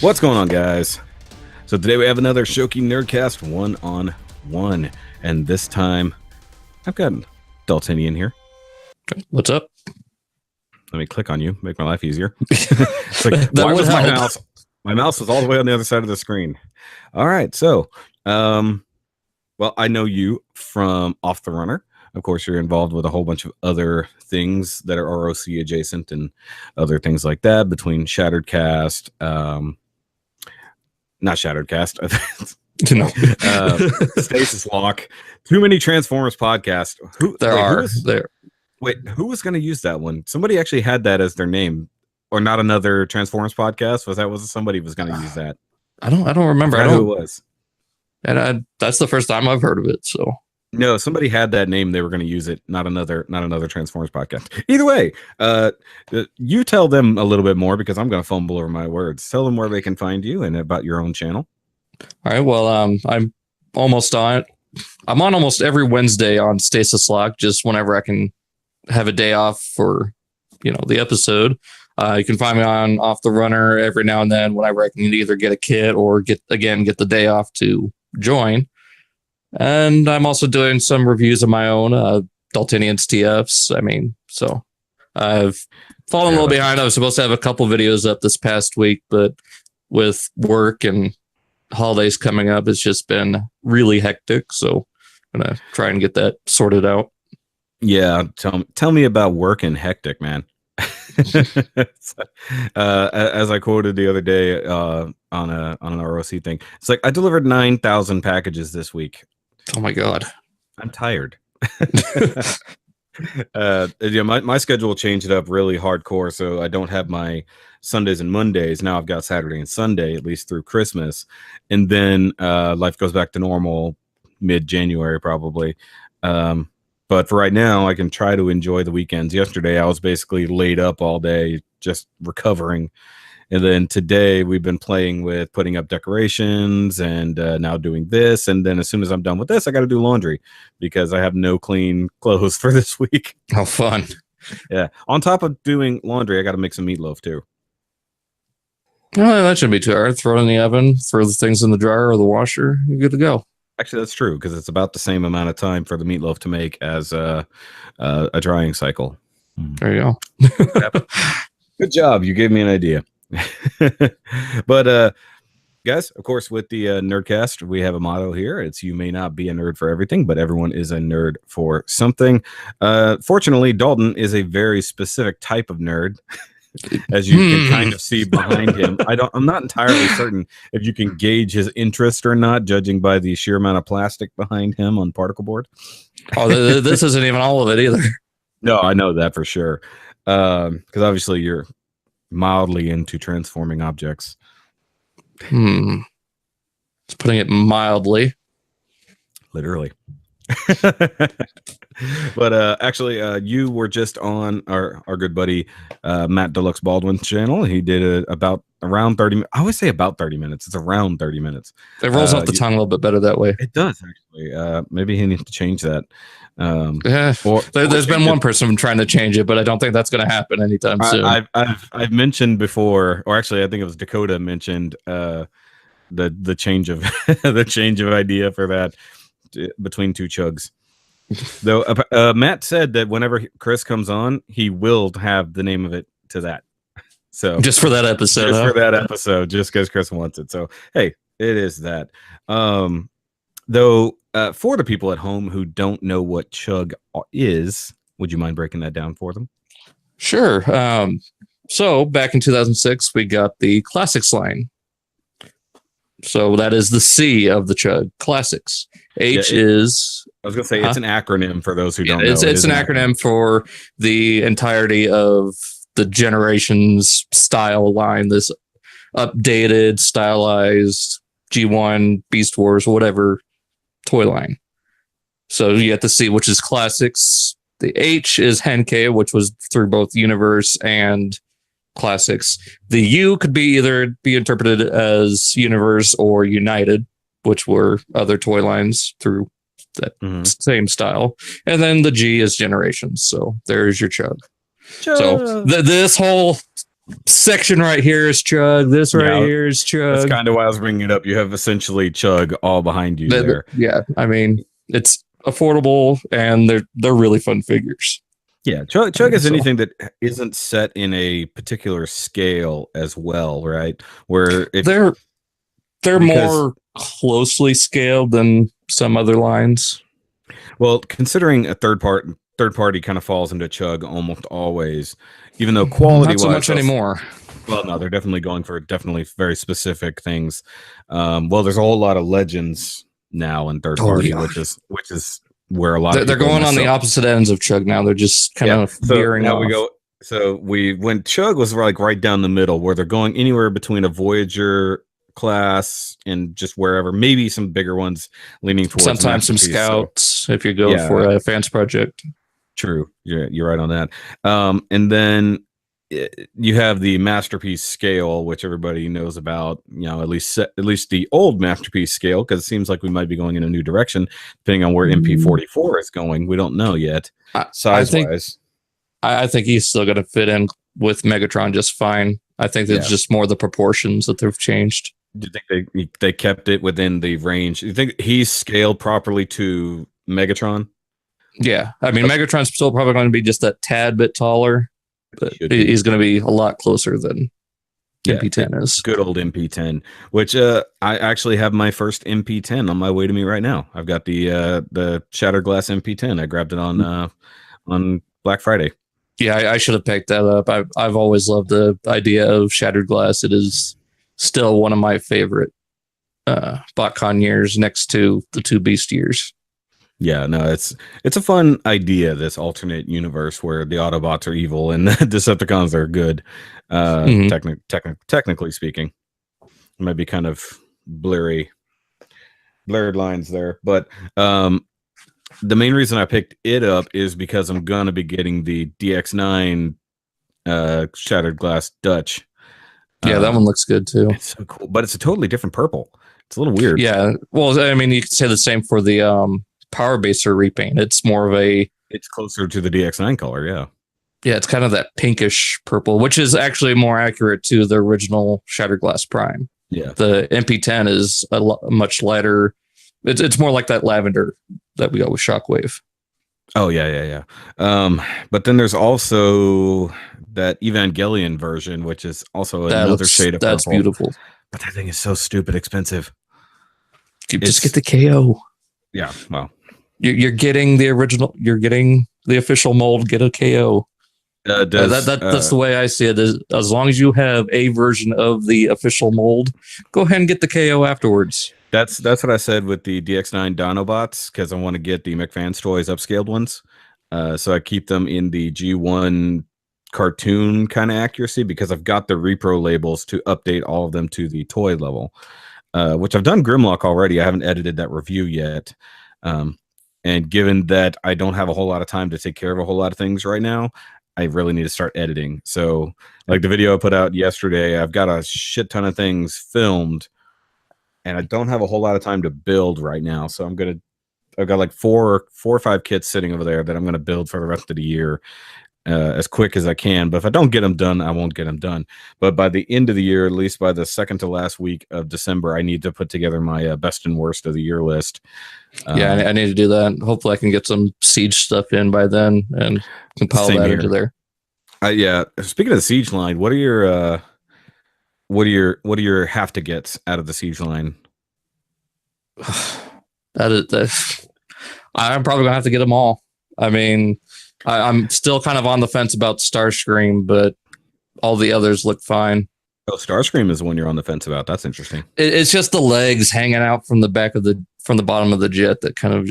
What's going on, guys? So today we have another SHOKY Nerdcast 1-on-1, and this time I've got Daltinian here. What's up? Let me click on you, make my life easier. It's like, why was my mouse? My mouse was all the way on the other side of the screen. All right, so, well, I know you from Off the Runner. Of course, you're involved with a whole bunch of other things that are ROC adjacent and other things like that between Shattered Cast, not Shattered Cast, Stasis Lock, Too Many Transformers podcast. Who was going to use that one? Somebody actually had that as their name, or not another Transformers podcast. Was somebody was going to use that? I don't remember. I don't know who it was. And that's the first time I've heard of it. So no, somebody had that name. They were going to use it. Not another Transformers podcast. Either way, you tell them a little bit more because I'm going to fumble over my words. Tell them where they can find you and about your own channel. All right. Well, I'm almost on. I'm on almost every Wednesday on Stasis Lock, just whenever I can have a day off for, the episode. You can find me on Off the Runner every now and then whenever I can either get a kit or get the day off to join. And I'm also doing some reviews of my own, DALTINIANSTFS. So I've fallen a little behind. I was supposed to have a couple videos up this past week, but with work and holidays coming up, it's just been really hectic. So I'm going to try and get that sorted out. Yeah. Tell me about work and hectic, man. As I quoted the other day on an ROC thing, it's like I delivered 9,000 packages this week. Oh my God, I'm tired. My schedule changed up really hardcore, so I don't have my Sundays and Mondays now. I've got Saturday and Sunday at least through Christmas, and then life goes back to normal mid-January probably. But for right now, I can try to enjoy the weekends. Yesterday, I was basically laid up all day, just recovering. And then today, we've been playing with putting up decorations and now doing this. And then as soon as I'm done with this, I got to do laundry because I have no clean clothes for this week. How fun. Yeah. On top of doing laundry, I got to make some meatloaf, too. Well, that shouldn't be too hard. Throw it in the oven, throw the things in the dryer or the washer. You're good to go. Actually, that's true because it's about the same amount of time for the meatloaf to make as a drying cycle. There you go. Good job. You gave me an idea. But guys, of course, with the Nerdcast, we have a motto here. It's you may not be a nerd for everything, but everyone is a nerd for something. Fortunately, Dalton is a very specific type of nerd. As you can kind of see behind him. I'm not entirely certain if you can gauge his interest or not, judging by the sheer amount of plastic behind him on particle board. Oh, this isn't even all of it either. No, I know that for sure. Because obviously you're mildly into transforming objects. It's putting it mildly. Literally. But actually, you were just on our good buddy Matt Deluxe Baldwin's channel. He did around 30. I always say about 30 minutes. It's around 30 minutes. It rolls off the tongue a little bit better that way. It does actually. Maybe he needs to change that. There's been one person trying to change it, but I don't think that's going to happen anytime soon. I've mentioned before, or actually, I think it was Dakota mentioned the change of the change of idea for that between two chugs. Though Matt said that whenever Chris comes on, he will have the name of it to that. So just for that episode, just because Chris wants it. So hey, it is that. Though for the people at home who don't know what chug is, would you mind breaking that down for them? Sure. So back in 2006, we got the Classics line. So that is the C of the chug, Classics. H is... I was going to say, it's an acronym for those who don't know. It's an acronym for the entirety of the Generations style line, this updated, stylized G1, Beast Wars, whatever toy line. So you get the C, which is Classics. The H is Henkei, which was through both Universe and Classics. The U could be interpreted as Universe or United, which were other toy lines through that same style. And then the G is Generations. So there's your chug. So this whole section right here is Chug. This right here is Chug. That's kind of why I was bringing it up. You have essentially Chug all behind you there. Yeah, I mean, it's affordable and they're really fun figures. Yeah, Chug is anything that isn't set in a particular scale as well, right? Where they're more closely scaled than some other lines. Well, considering a third party kind of falls into Chug almost always, even though quality not so much anymore. Well, no, they're definitely going for very specific things. Well, there's a whole lot of legends now in third party, which is where a lot of they're going on the opposite ends of Chug now. They're just kind of veering off. When Chug was like right down the middle, where they're going anywhere between a Voyager class and just wherever, maybe some bigger ones leaning towards sometimes some scouts if you go for a fans project. True, you're right on that. And then you have the masterpiece scale, which everybody knows about. At least the old masterpiece scale, because it seems like we might be going in a new direction depending on where MP44 is going. We don't know yet. Size wise, I think he's still going to fit in with Megatron just fine. I think it's just more the proportions that they've changed. Do you think they kept it within the range? Do you think he's scaled properly to Megatron? Yeah, I mean, Megatron's still probably going to be just a tad bit taller, but he's going to be a lot closer than MP10 is. Good old MP10, which I actually have my first MP10 on my way to me right now. I've got the Shattered Glass MP10. I grabbed it on Black Friday. Yeah, I should have picked that up. I've always loved the idea of Shattered Glass. It is still one of my favorite BotCon years, next to the 2 Beast years. Yeah, no, it's a fun idea, this alternate universe where the Autobots are evil and the Decepticons are good. Technically speaking, it might be kind of blurred lines there, but the main reason I picked it up is because I'm gonna be getting the DX9 Shattered Glass Dutch. Yeah, that one looks good too. It's so cool, but it's a totally different purple. It's a little weird. Yeah, well, I mean, you could say the same for the Power Baser repaint. It's more of it's closer to the DX9 color. Yeah, it's kind of that pinkish purple, which is actually more accurate to the original Shattered Glass Prime. Yeah, the MP10 is a much lighter. It's more like that lavender that we got with Shockwave. Oh yeah. But then there's also that Evangelion version, which is also another shade of purple. That's beautiful. But that thing is so stupid expensive. Just get the KO. Yeah, well, you're getting the original. You're getting the official mold. Get a KO. That's the way I see it. As long as you have a version of the official mold, go ahead and get the KO afterwards. That's what I said with the DX9 Dinobots, because I want to get the McFans Toys upscaled ones. So I keep them in the G1 cartoon kind of accuracy, because I've got the repro labels to update all of them to the toy level, which I've done Grimlock already. I haven't edited that review yet. And given that I don't have a whole lot of time to take care of a whole lot of things right now, I really need to start editing. So like the video I put out yesterday, I've got a shit ton of things filmed, and I don't have a whole lot of time to build right now. So I've got like four or five kits sitting over there that I'm going to build for the rest of the year as quick as I can. But if I don't get them done, I won't get them done. But by the end of the year, at least by the second to last week of December, I need to put together my best and worst of the year list. Yeah, I need to do that. Hopefully I can get some Siege stuff in by then and compile that into there. Yeah. Speaking of the Siege line, what are your have to gets out of the Siege line? I'm probably gonna have to get them all. I mean, I'm still kind of on the fence about Starscream, but all the others look fine. Oh, Starscream is the one you're on the fence about. That's interesting. It's just the legs hanging out from the back of from the bottom of the jet that kind of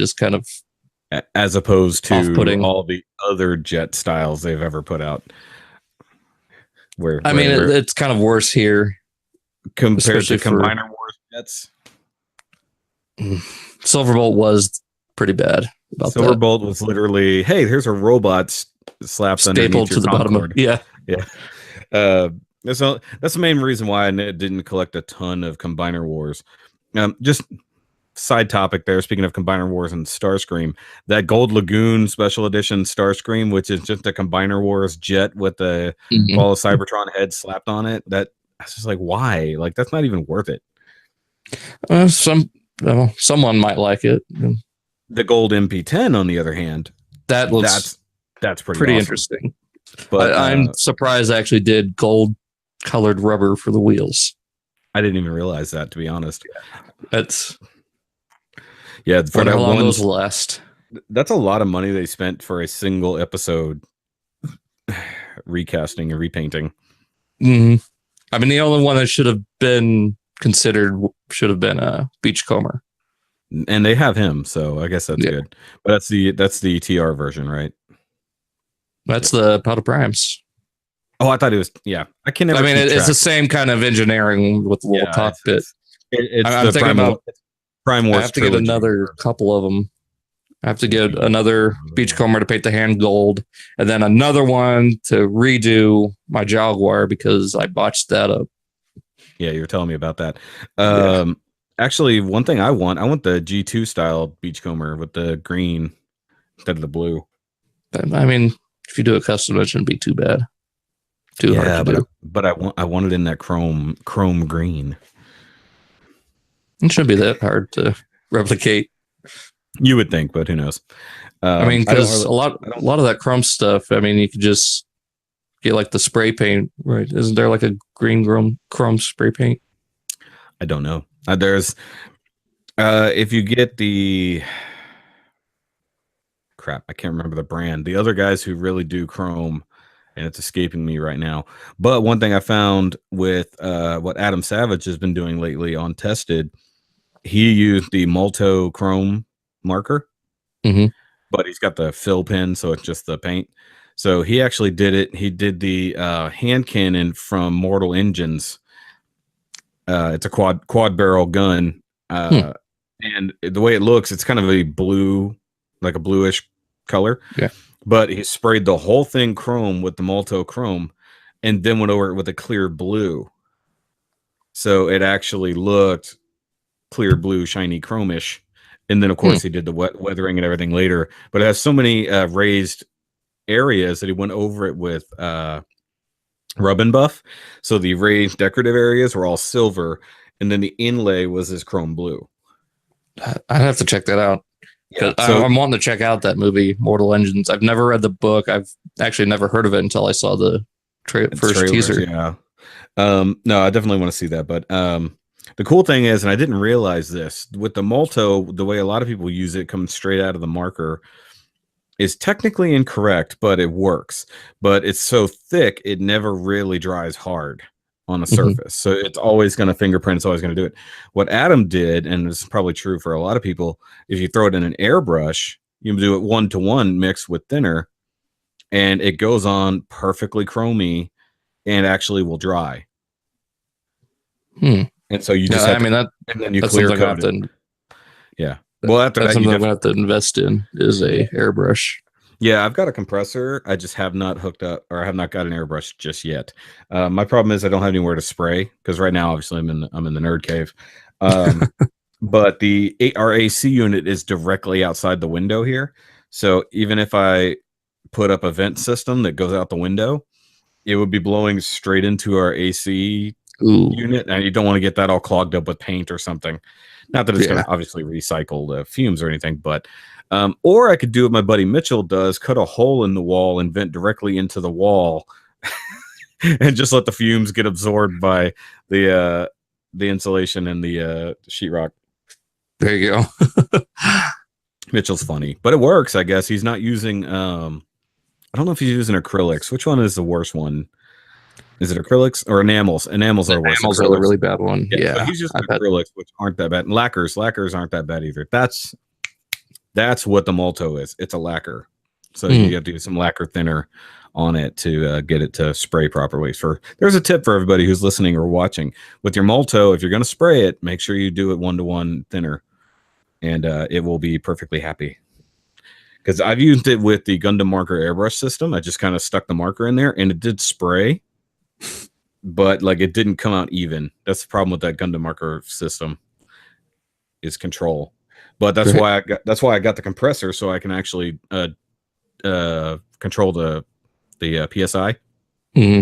as opposed to off-putting. All the other jet styles they've ever put out. It's kind of worse here compared to Combiner Wars jets. Silverbolt was pretty bad about Silverbolt was literally, hey, here's a robot slapped stapled to the bottom of yeah. That's the main reason why I didn't collect a ton of Combiner Wars. Just side topic there, speaking of Combiner Wars and Starscream, that Gold Lagoon Special Edition Starscream, which is just a Combiner Wars jet with the Fall of Cybertron head slapped on it, that's just like, why? Like, that's not even worth it. Someone might like it. The Gold MP10, on the other hand, that looks that's pretty awesome. interesting. But I'm surprised I actually did gold colored rubber for the wheels. I didn't even realize that, to be honest. That's for that how long one, those last. That's a lot of money they spent for a single episode recasting and repainting. Mm-hmm. I mean, the only one that should have been considered should have been a Beachcomber. And they have him, so I guess that's good. But that's the TR version, right? That's the Powder Primes. Oh, I thought it was. Yeah, I can never. I mean, it's the same kind of engineering with the little cockpit. I'm thinking about Prime Wars. I have to get another couple of them. I have to get another Beachcomber to paint the hand gold, and then another one to redo my Jaguar because I botched that up. Yeah, you were telling me about that. Actually, one thing I want the G2 style Beachcomber with the green instead of the blue. I mean, if you do a custom, it shouldn't be too bad. Too hard to do. But I want it in that chrome green. It shouldn't be that hard to replicate. You would think, but who knows? I mean, because a lot of that chrome stuff. I mean, you could just get like the spray paint, right? Isn't there like a green chrome spray paint? I don't know. There's if you get the crap, I can't remember the brand. The other guys who really do chrome, and it's escaping me right now. But one thing I found with what Adam Savage has been doing lately on Tested, he used the Multo Chrome marker, but he's got the fill pin, so it's just the paint. So he actually did it. He did the hand cannon from Mortal Engines. It's a quad barrel gun, and the way it looks, it's kind of a blue, like a bluish color. Yeah. But he sprayed the whole thing chrome with the Multo Chrome, and then went over it with a clear blue. So it actually looked clear blue, shiny chromish. And then, of course, he did the weathering and everything later. But it has so many raised areas that he went over it with rub and buff. So the raised decorative areas were all silver, and then the inlay was his chrome blue. I'd have to check that out. Yeah, so I'm wanting to check out that movie, Mortal Engines. I've never read the book. I've actually never heard of it until I saw the first trailers, teaser. Yeah. No, I definitely want to see that. But the cool thing is, and I didn't realize this, with the Multo, the way a lot of people use it, comes straight out of the marker, is technically incorrect, but it works. But it's so thick, it never really dries hard on a surface. So it's always going to fingerprint. It's always going to do it. What Adam did, and this is probably true for a lot of people, if you throw it in an airbrush, you do it 1-to-1 mixed with thinner, and it goes on perfectly chromy and actually will dry. And so you just and then you clear coat it. Yeah. Well, after that's that, something I'm going to have to invest in is a airbrush. Yeah, I've got a compressor. I just have not hooked up, or I have not got an airbrush just yet. My problem is I don't have anywhere to spray because right now, obviously, I'm in the nerd cave. But our AC unit is directly outside the window here. So even if I put up a vent system that goes out the window, it would be blowing straight into our AC unit, and you don't want to get that all clogged up with paint or something. Not that it's going to obviously recycle the fumes or anything, but or I could do what my buddy Mitchell does, cut a hole in the wall and vent directly into the wall and just let the fumes get absorbed by the insulation and the sheetrock. There you go. Mitchell's funny, but it works, I guess. He's not using I don't know if he's using acrylics. Which one is the worst one? Is it acrylics or enamels? Enamels are worse. Enamels are the really bad one. Yeah. So he's just acrylics, which aren't that bad. And lacquers aren't that bad either. That's what the Multo is. It's a lacquer. So you have to do some lacquer thinner on it to get it to spray properly. There's a tip for everybody who's listening or watching. With your Multo, if you're going to spray it, make sure you do it 1-to-1 thinner, and it will be perfectly happy. Because I've used it with the Gundam marker airbrush system. I just kind of stuck the marker in there, and it did spray, but like it didn't come out even. That's the problem with that Gundam marker system. is control. But that's Right. why I got the compressor, so I can actually control the PSI. Mm-hmm.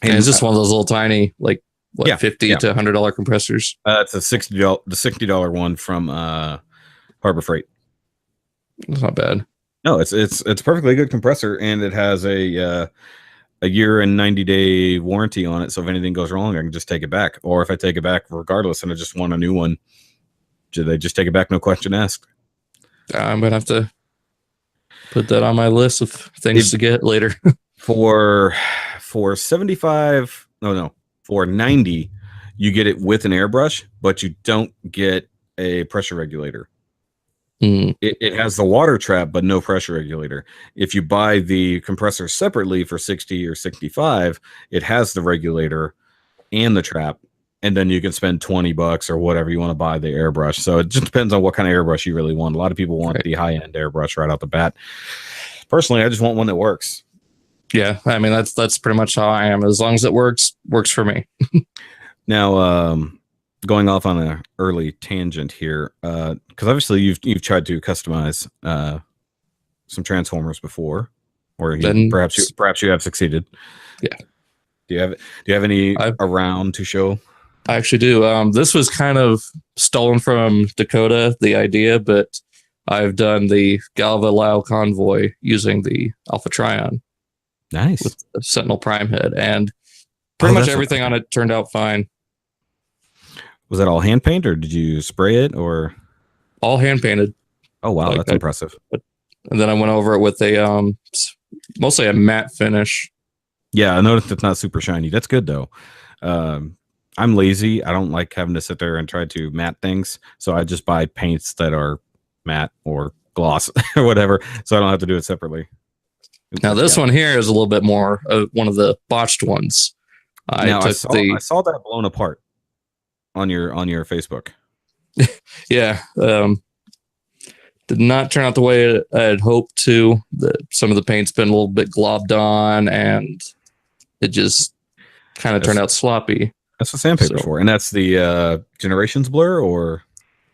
And And it's just one of those little tiny, like what, yeah, $50 to $100 compressors. it's a $60 one from Harbor Freight. It's not bad. No, it's a perfectly good compressor, and it has a year and 90-day warranty on it. So if anything goes wrong, I can just take it back. Or if I take it back regardless and I just want a new one, they just take it back, no question asked. I'm gonna have to put that on my list of things to get later. for 75, for 90, you get it with an airbrush, but you don't get a pressure regulator. It has the water trap, but no pressure regulator. If you buy the compressor separately for 60 or 65, it has the regulator and the trap, and then you can spend $20 or whatever you want to buy the airbrush. So it just depends on what kind of airbrush you really want. A lot of people want the high-end airbrush right out the bat. Personally, I just want one that works. Yeah, I mean that's pretty much how I am. As long as it works for me. Now, going off on an early tangent here, because obviously you've tried to customize some Transformers before, or perhaps you have succeeded. Yeah. Do you have any around to show? I actually do. This was kind of stolen from Dakota, the idea, but I've done the Galva Lao convoy using the Alpha Trion. Nice. With the Sentinel Prime head, and pretty much everything on it turned out fine. Was that all hand paint, or did you spray it, or all hand painted? Oh wow, that's impressive. And then I went over it with a mostly a matte finish. Yeah, I noticed it's not super shiny. That's good though. I'm lazy. I don't like having to sit there and try to matte things, so I just buy paints that are matte or gloss or whatever, so I don't have to do it separately. Now this one here is a little bit more one of the botched ones. I saw that blown apart on your Facebook. Yeah, did not turn out the way I had hoped to. Some of the paint's been a little bit globbed on, and it just kind of turned out sloppy. That's what sandpaper's for, and that's the Generations blur, or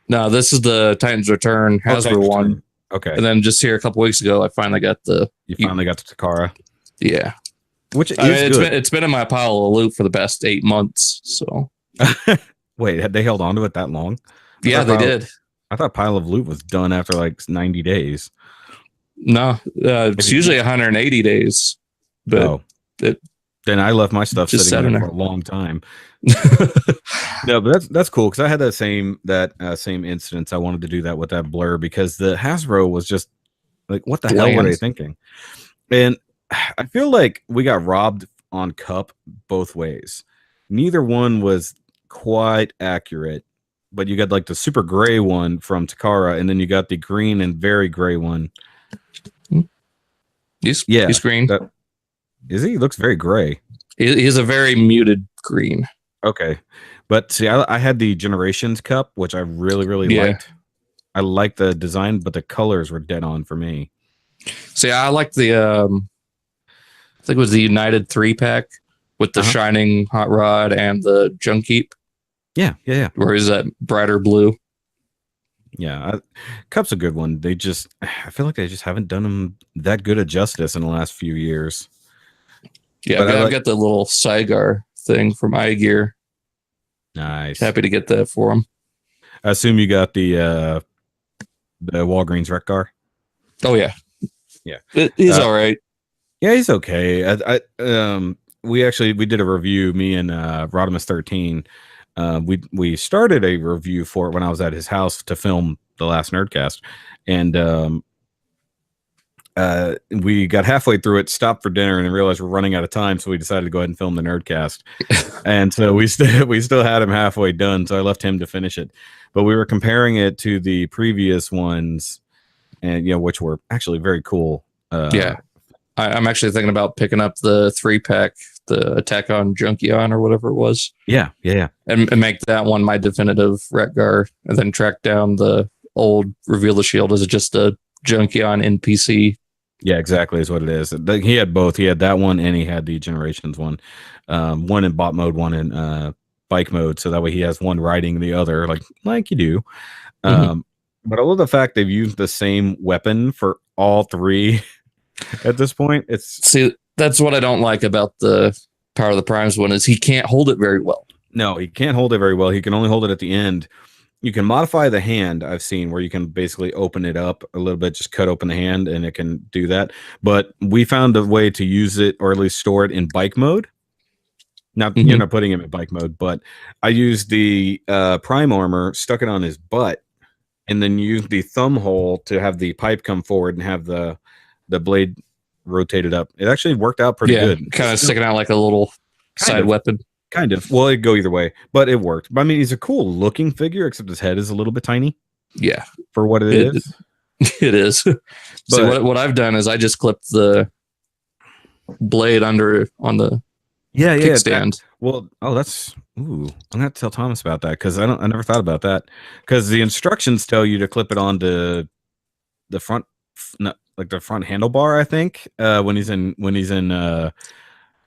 no? This is the Titans Return Hasbro one. Okay. And then just here a couple weeks ago, I finally got the... You finally got the Takara? Yeah. Which is good. It's been in my pile of loot for the past 8 months, so... Wait, had they held on to it that long? Yeah, they did. I thought Pile of Loot was done after like 90 days. No, it's usually 180 days. But then I left my stuff sitting there for a long time. No, but that's cool, because I had that same instance. I wanted to do that with that blur because the Hasbro was just like, what the hell were they thinking? And I feel like we got robbed on Cup both ways. Neither one was quite accurate, but you got like the super gray one from Takara, and then you got the green and very gray one. He's green. Is he? He looks very gray. He's a very muted green. Okay. But see, I had the Generations Cup, which I really, really liked. I liked the design, but the colors were dead on for me. See, I like the, I think it was the United 3-pack with the Shining Hot Rod and the Junkeep. Yeah. Where is that brighter blue? Yeah, Cup's a good one. I feel like they just haven't done them that good of justice in the last few years. Yeah, I've got the little Saigar thing from iGear. Nice. Happy to get that for him. I assume you got the Walgreens Wreck Car. Oh yeah. He's all right. Yeah, he's okay. We did a review, me and Rodimus 13. We started a review for it when I was at his house to film the last Nerdcast, and we got halfway through it, stopped for dinner, and realized we're running out of time, so we decided to go ahead and film the Nerdcast. And so we still had him halfway done, so I left him to finish it. But we were comparing it to the previous ones, and which were actually very cool. I'm actually thinking about picking up the 3-pack, the Attack on Junkion or whatever it was. Yeah. And make that one my definitive Retgar, and then track down the old Reveal the Shield as just a Junkion NPC. Yeah, exactly is what it is. He had both. He had that one, and he had the Generations one. One in bot mode, one in bike mode, so that way he has one riding the other, like you do. Mhm. But I love the fact they've used the same weapon for all three at this point. See, that's what I don't like about the Power of the Primes one is he can't hold it very well. No, he can't hold it very well. He can only hold it at the end. You can modify the hand, I've seen, where you can basically open it up a little bit, just cut open the hand, and it can do that. But we found a way to use it, or at least store it in bike mode. Now, you're not putting him in bike mode, but I used the Prime armor, stuck it on his butt, and then used the thumb hole to have the pipe come forward and have the blade rotated up. It actually worked out pretty good. Kind of sticking out like a little side weapon. Kind of. Well, it'd go either way, but it worked. But I mean, he's a cool looking figure, except his head is a little bit tiny. Yeah. For what it is. It is. So what I've done is I just clipped the blade on the kickstand. I'm gonna have to tell Thomas about that, because I never thought about that, because the instructions tell you to clip it onto the front, like the front handlebar, I think, when he's in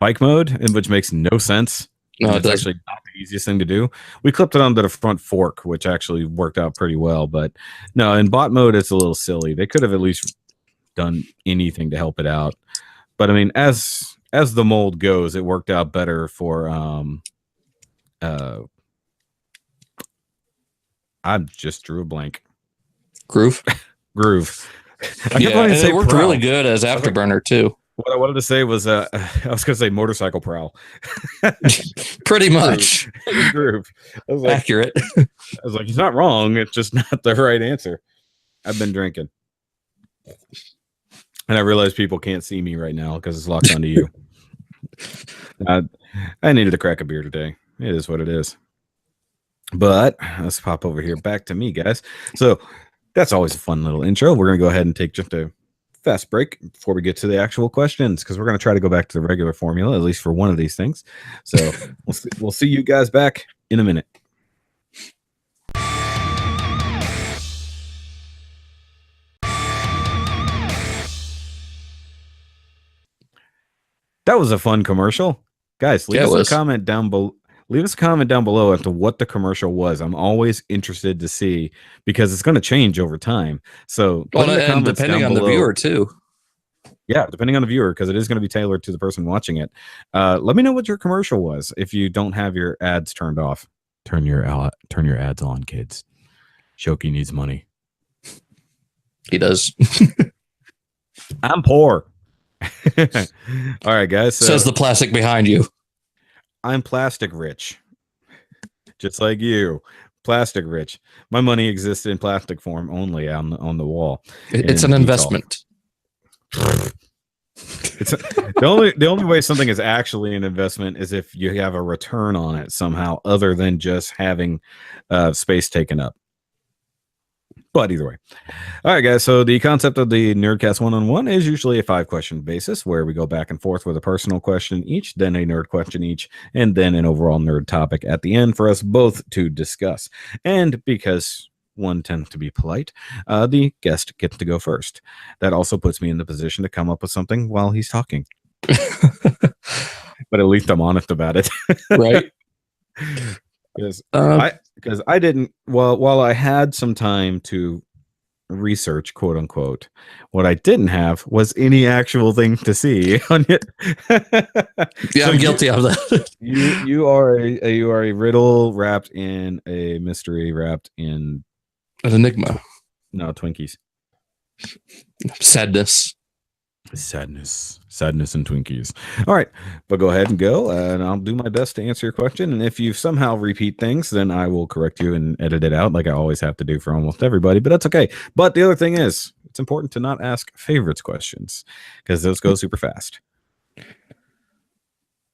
bike mode, which makes no sense. No, it's actually not the easiest thing to do. We clipped it onto the front fork, which actually worked out pretty well. But no, in bot mode, it's a little silly. They could have at least done anything to help it out. But I mean, as the mold goes, it worked out better for I just drew a blank. Groove. It worked really good as Afterburner too. What I wanted to say was, I was going to say motorcycle prowl. Pretty much. Groove. I was like, accurate. I was like, he's not wrong. It's just not the right answer. I've been drinking. And I realize people can't see me right now because it's locked onto you. I needed to crack a beer today. It is what it is. But let's pop over here back to me, guys. So that's always a fun little intro. We're going to go ahead and take just a fast break before we get to the actual questions, because we're going to try to go back to the regular formula, at least for one of these things. So we'll see you guys back in a minute. That was a fun commercial, guys. Leave us a comment down below. Leave us a comment down below as to what the commercial was. I'm always interested to see, because it's going to change over time. So, and depending on the viewer too. Yeah, depending on the viewer, because it is going to be tailored to the person watching it. Let me know what your commercial was. If you don't have your ads turned off, turn your ads on, kids. Shoky needs money. He does. I'm poor. All right, guys. Says the plastic behind you. I'm plastic rich, just like you. Plastic rich. My money exists in plastic form only on the wall. It's an investment. It's the only way something is actually an investment is if you have a return on it somehow, other than just having space taken up. But either way. All right, guys. So the concept of the Nerdcast one-on-one is usually a 5-question basis, where we go back and forth with a personal question each, then a nerd question each, and then an overall nerd topic at the end for us both to discuss. And because one tends to be polite, the guest gets to go first. That also puts me in the position to come up with something while he's talking. But at least I'm honest about it. Right. Because I didn't, while I had some time to research, quote unquote, what I didn't have was any actual thing to see on it. Yeah, so I'm guilty of that. You are a riddle wrapped in a mystery wrapped in an enigma. No, Twinkies. Sadness and Twinkies. All right, but go ahead and go, and I'll do my best to answer your question. And if you somehow repeat things, then I will correct you and edit it out, like I always have to do for almost everybody, but that's okay. But the other thing is, it's important to not ask favorites questions, because those go super fast.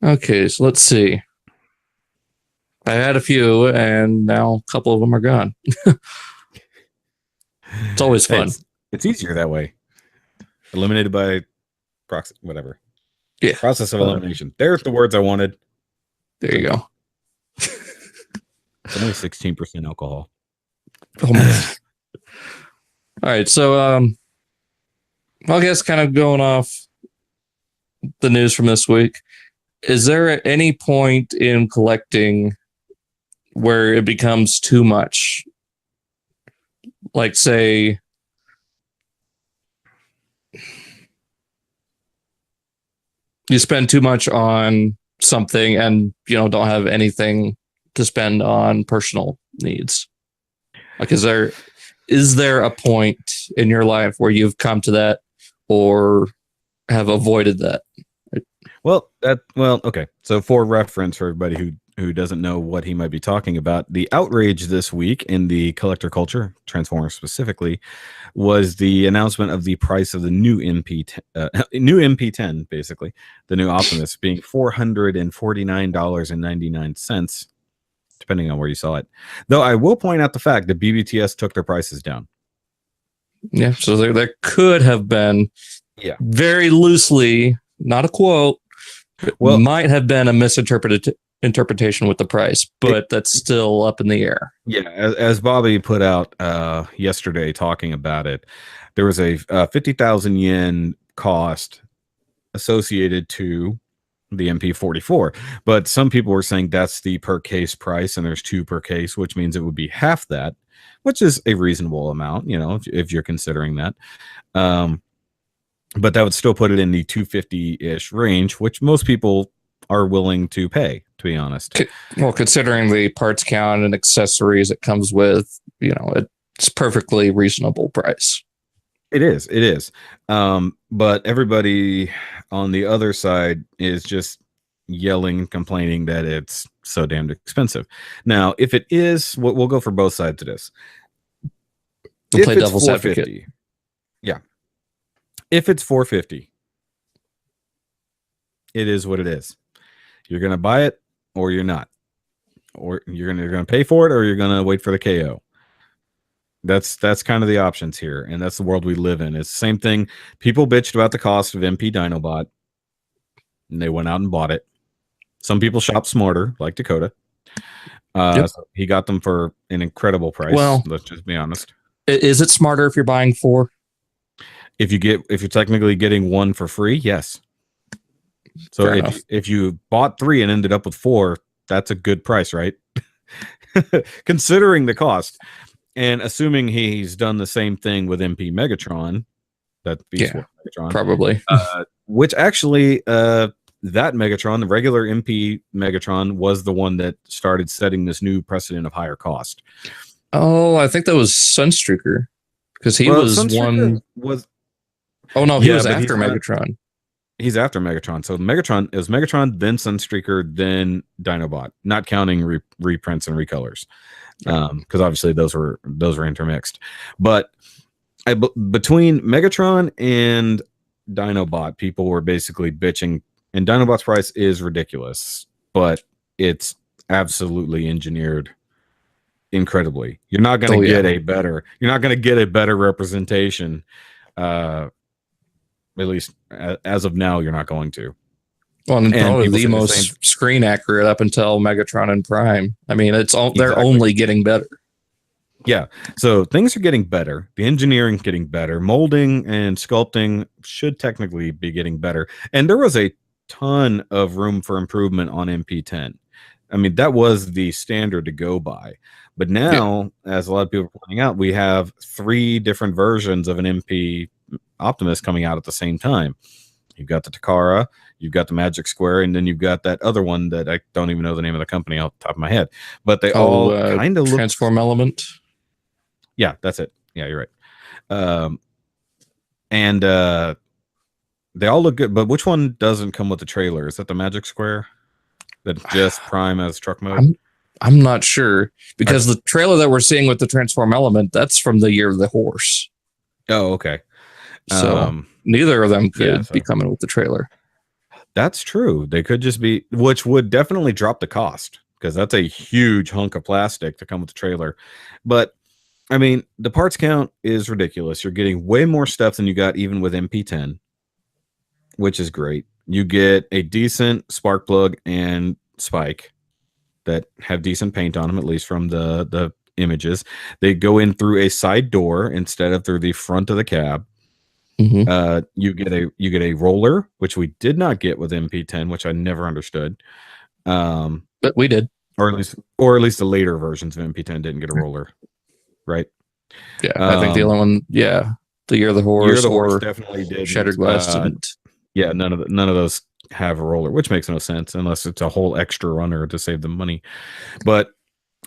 Okay, so let's see. I had a few, and now a couple of them are gone. It's always fun. It's easier that way. Eliminated by proxy, whatever. Yeah. Process of elimination. There's the words I wanted. There you go. It's only 16% alcohol. Oh man. All right, so I guess kind of going off the news from this week, is there at any point in collecting where it becomes too much. Like, say, you spend too much on something and don't have anything to spend on personal needs. Like, is there a point in your life where you've come to that or have avoided that? Well, okay. So for reference, for everybody who doesn't know what he might be talking about, the outrage this week in the collector culture, Transformers specifically, was the announcement of the price of the new new MP10, basically the new Optimus, being $449.99, depending on where you saw it. Though I will point out the fact that BBTS took their prices down. Yeah, so there could have been, very loosely, not a quote, well, might have been a misinterpretation with the price, but that's still up in the air. Yeah, as Bobby put out yesterday talking about it, there was a 50,000 yen cost associated to the MP44, but some people were saying that's the per case price, and there's 2 per case, which means it would be half that, which is a reasonable amount, if you're considering that. But that would still put it in the 250-ish range, which most people are willing to pay, to be honest. Well, considering the parts count and accessories it comes with, it's perfectly reasonable price. It is. But everybody on the other side is just yelling, complaining that it's so damn expensive. Now, if it is, we'll go for both sides of this. We'll play devil's advocate. Yeah. If it's $450, it is what it is. You're going to buy it or you're not. Or you're going to pay for it or you're going to wait for the KO. That's kind of the options here, and that's the world we live in. It's the same thing. People bitched about the cost of MP Dinobot, and they went out and bought it. Some people shop smarter, like Dakota. So he got them for an incredible price. Well, let's just be honest. Is it smarter if you're buying 4? If you're technically getting 1 for free, yes. So if you bought 3 and ended up with 4, that's a good price, right? Considering the cost. And assuming he's done the same thing with MP Megatron, that Megatron, probably. Which actually, that Megatron, the regular MP Megatron, was the one that started setting this new precedent of higher cost. Oh, I think that was Sunstreaker, because he was one. Oh no, he was after Megatron. He's after Megatron. So Megatron, it was Megatron, then Sunstreaker, then Dinobot, not counting reprints and recolors. Because obviously those were intermixed, but between Megatron and Dinobot, people were basically bitching, and Dinobot's price is ridiculous, but it's absolutely engineered incredibly. You're not going to get a better representation. At least as of now, you're not going to. Well, and probably the most screen accurate up until Megatron and Prime. I mean, they're only getting better. Yeah, so things are getting better. The engineering getting better. Molding and sculpting should technically be getting better. And there was a ton of room for improvement on MP10. I mean, that was the standard to go by. But now, as a lot of people are pointing out, we have 3 different versions of an MP Optimus coming out at the same time. You've got the Takara, you've got the Magic Square, and then you've got that other one that I don't even know the name of the company off the top of my head. But they all kind of look... Transform Element? Yeah, that's it. Yeah, you're right. And they all look good, but which one doesn't come with the trailer? Is that the Magic Square? That just Prime as truck mode? I'm not sure, because the trailer that we're seeing with the Transform Element, that's from the Year of the Horse. Oh, okay. So neither of them could be coming with the trailer. That's true. They could just be, which would definitely drop the cost, because that's a huge hunk of plastic to come with the trailer. But I mean, the parts count is ridiculous. You're getting way more stuff than you got even with MP10, which is great. You get a decent spark plug and spike that have decent paint on them, at least from the images. They go in through a side door instead of through the front of the cab. Mm-hmm. You get a roller, which we did not get with MP10, which I never understood. But we did. or at least the later versions of MP10 didn't get a roller, right? Yeah, I think the only one, the Year of the Horse or definitely Shattered didn't. Glass didn't. Yeah, none of those have a roller, which makes no sense unless it's a whole extra runner to save them money. But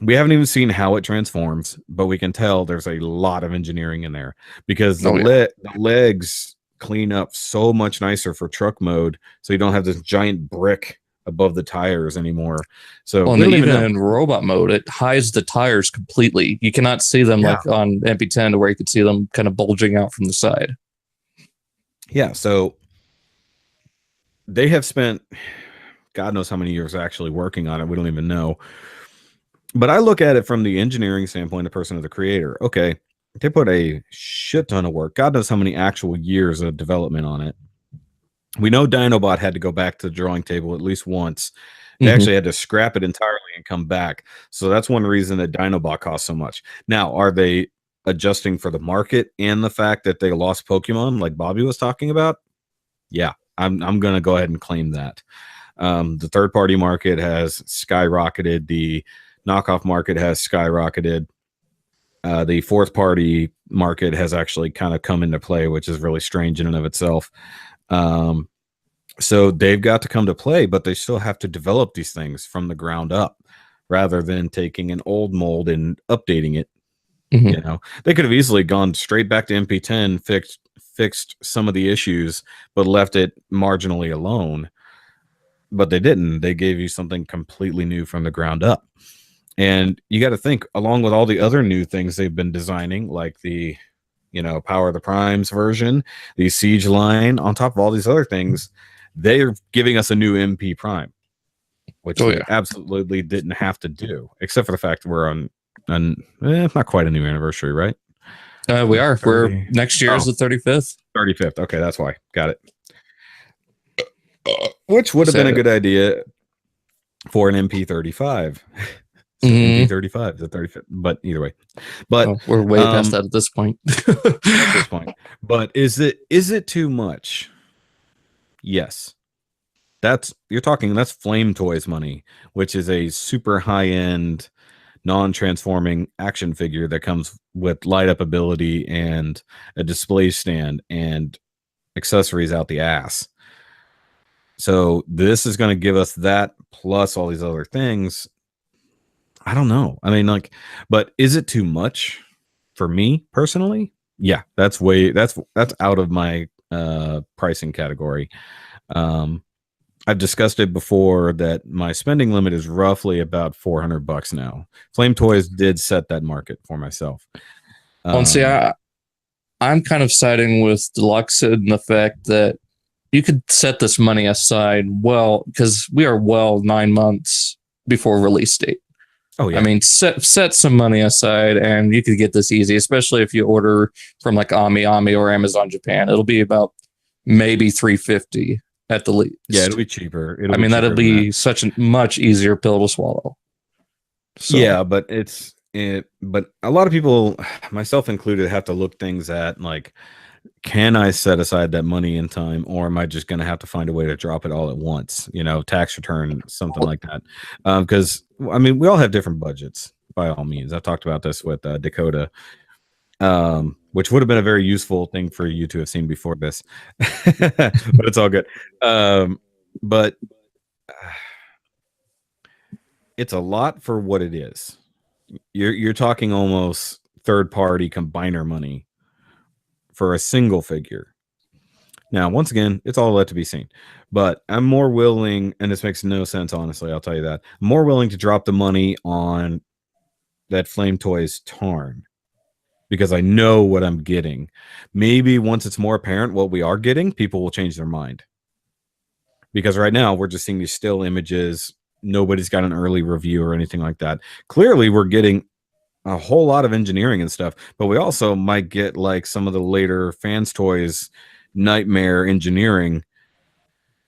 we haven't even seen how it transforms, but we can tell there's a lot of engineering in there because the legs clean up so much nicer for truck mode, so you don't have this giant brick above the tires anymore. So well, and even in robot mode, it hides the tires completely. You cannot see them like on MP10 where you could see them kind of bulging out from the side. Yeah, so they have spent God knows how many years actually working on it. We don't even know. But I look at it from the engineering standpoint, the person of the creator. Okay, they put a shit ton of work. God knows how many actual years of development on it. We know Dinobot had to go back to the drawing table at least once. They actually had to scrap it entirely and come back. So that's one reason that Dinobot cost so much. Now, are they adjusting for the market and the fact that they lost Pokemon like Bobby was talking about? Yeah, I'm going to go ahead and claim that. The third-party market has skyrocketed. The knockoff market has skyrocketed. The fourth-party market has actually kind of come into play, which is really strange in and of itself. So they've got to come to play, but they still have to develop these things from the ground up rather than taking an old mold and updating it. You know, they could have easily gone straight back to MP10, fixed some of the issues, but left it marginally alone. But they didn't. They gave you something completely new from the ground up. And you got to think, along with all the other new things they've been designing, like the, Power of the Primes version, the Siege line, on top of all these other things, they're giving us a new MP Prime, which they absolutely didn't have to do, except for the fact we're on not quite a new anniversary, right? We are. 30. We're next year is the 35th. 35th. Okay, that's why. Got it. Which would have been a good idea for an MP35. So MP35, the 35th. But either way, we're way past that at this point. But is it too much? Yes. That's Flame Toys money, which is a super high-end non-transforming action figure that comes with light up ability and a display stand and accessories out the ass. So this is going to give us that plus all these other things. I don't know. I mean, but is it too much for me personally? Yeah, that's out of my pricing category. I've discussed it before that my spending limit is roughly about $400 now. Flame Toys did set that market for myself. See, I'm kind of siding with Deluxe in the fact that you could set this money aside because we are 9 months before release date. Oh yeah. I mean, set some money aside and you could get this easy, especially if you order from like Ami or Amazon Japan. It'll be about maybe $350 at the least. Yeah, it'll be cheaper. That'll be such a much easier pill to swallow. So. Yeah, but but a lot of people, myself included, have to look things at like, can I set aside that money in time, or am I just going to have to find a way to drop it all at once? Tax return, something like that. Because we all have different budgets. By all means, I've talked about this with Dakota, which would have been a very useful thing for you to have seen before this, but it's all good. But it's a lot for what it is. You're talking almost third-party combiner money for a single figure. Now, once again, it's all left to be seen. But I'm more willing, and this makes no sense, honestly, I'll tell you that. I'm more willing to drop the money on that Flame Toys Tarn because I know what I'm getting. Maybe once it's more apparent what we are getting, people will change their mind. Because right now, we're just seeing these still images. Nobody's got an early review or anything like that. Clearly, we're getting a whole lot of engineering and stuff, but we also might get like some of the later Fans Toys nightmare engineering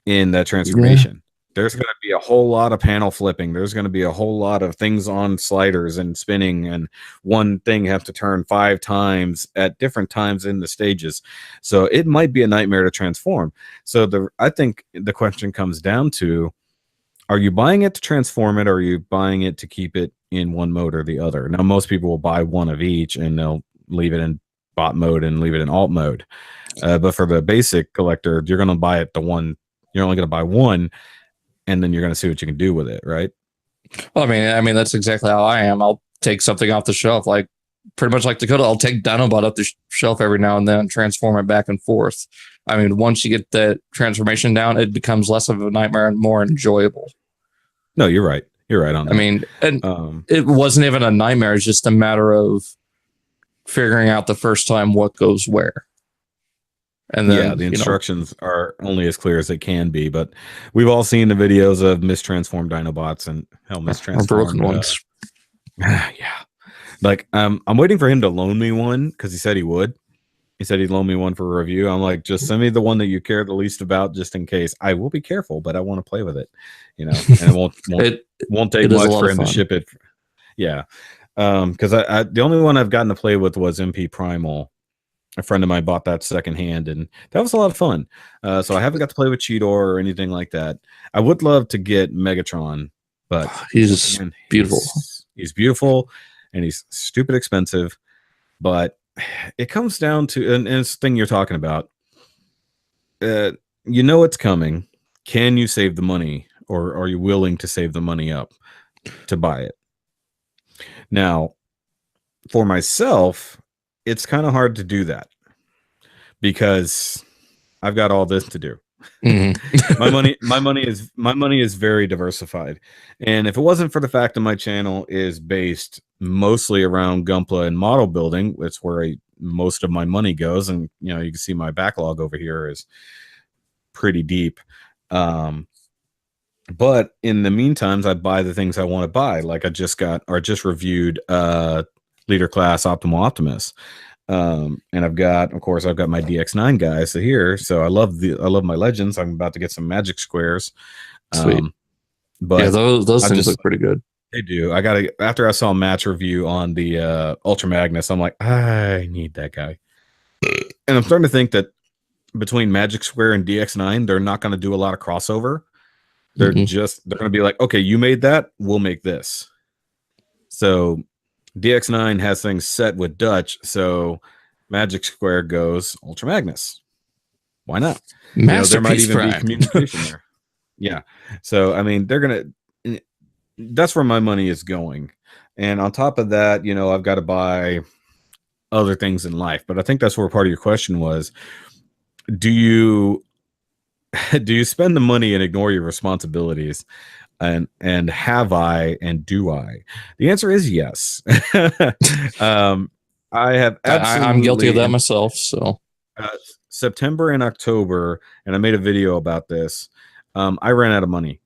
in that transformation. There's going to be a whole lot of panel flipping. There's going to be a whole lot of things on sliders and spinning, and one thing have to turn 5 times at different times in the stages. So it might be a nightmare to transform. So I think the question comes down to, are you buying it to transform it, or are you buying it to keep it in one mode or the other? Now, most people will buy one of each, and they'll leave it in bot mode and leave it in alt mode. But for the basic collector, you're going to buy it the one. You're only going to buy one, and then you're going to see what you can do with it, right? Well, I mean, that's exactly how I am. I'll take something off the shelf, like pretty much like Dakota. I'll take Dinobot off the shelf every now and then, transform it back and forth. I mean, once you get that transformation down, it becomes less of a nightmare and more enjoyable. No, you're right. You're right on that. I mean, and it wasn't even a nightmare. It's just a matter of figuring out the first time what goes where. And then, the instructions are only as clear as they can be, but we've all seen the videos of mistransformed Dinobots and hell mistransformed broken ones. Yeah. Like, I'm waiting for him to loan me one because he said he would. He said he'd loan me one for a review. I'm like, just send me the one that you care the least about, just in case. I will be careful, but I want to play with it, and it won't take much for him to ship it. Yeah, because I the only one I've gotten to play with was MP Primal. A friend of mine bought that secondhand, and that was a lot of fun. So I haven't got to play with Cheetor or anything like that. I would love to get Megatron, but he's beautiful. He's beautiful, and he's stupid expensive. But it comes down to, and it's the thing you're talking about. You know it's coming. Can you save the money, or are you willing to save the money up to buy it? Now, for myself, it's kind of hard to do that because I've got all this to do. Mm-hmm. my money is very diversified, and if it wasn't for the fact that my channel is based mostly around Gunpla and model building, it's where most of my money goes, and you can see my backlog over here is pretty deep. But in the meantime, I buy the things I want to buy. Like I just reviewed Leader Class Optimal Optimus. And I've got my DX9 guys here. So I love my legends. I'm about to get some magic squares. Sweet. But yeah, those things look pretty good. They do. After I saw a match review on the Ultra Magnus, I'm like, I need that guy. And I'm starting to think that between Magic Square and DX9, they're not going to do a lot of crossover. They're going to be like, okay, you made that, we'll make this. So DX9 has things set with Dutch, so Magic Square goes Ultra Magnus. Why not? Masterpiece there might even Prime. be communication there. Yeah. So I mean, that's where my money is going. And on top of that, I've got to buy other things in life. But I think that's where part of your question was. Do you spend the money and ignore your responsibilities? And have I, and do I? The answer is yes. I have absolutely. I'm guilty of that myself. So September and October, and I made a video about this. I ran out of money,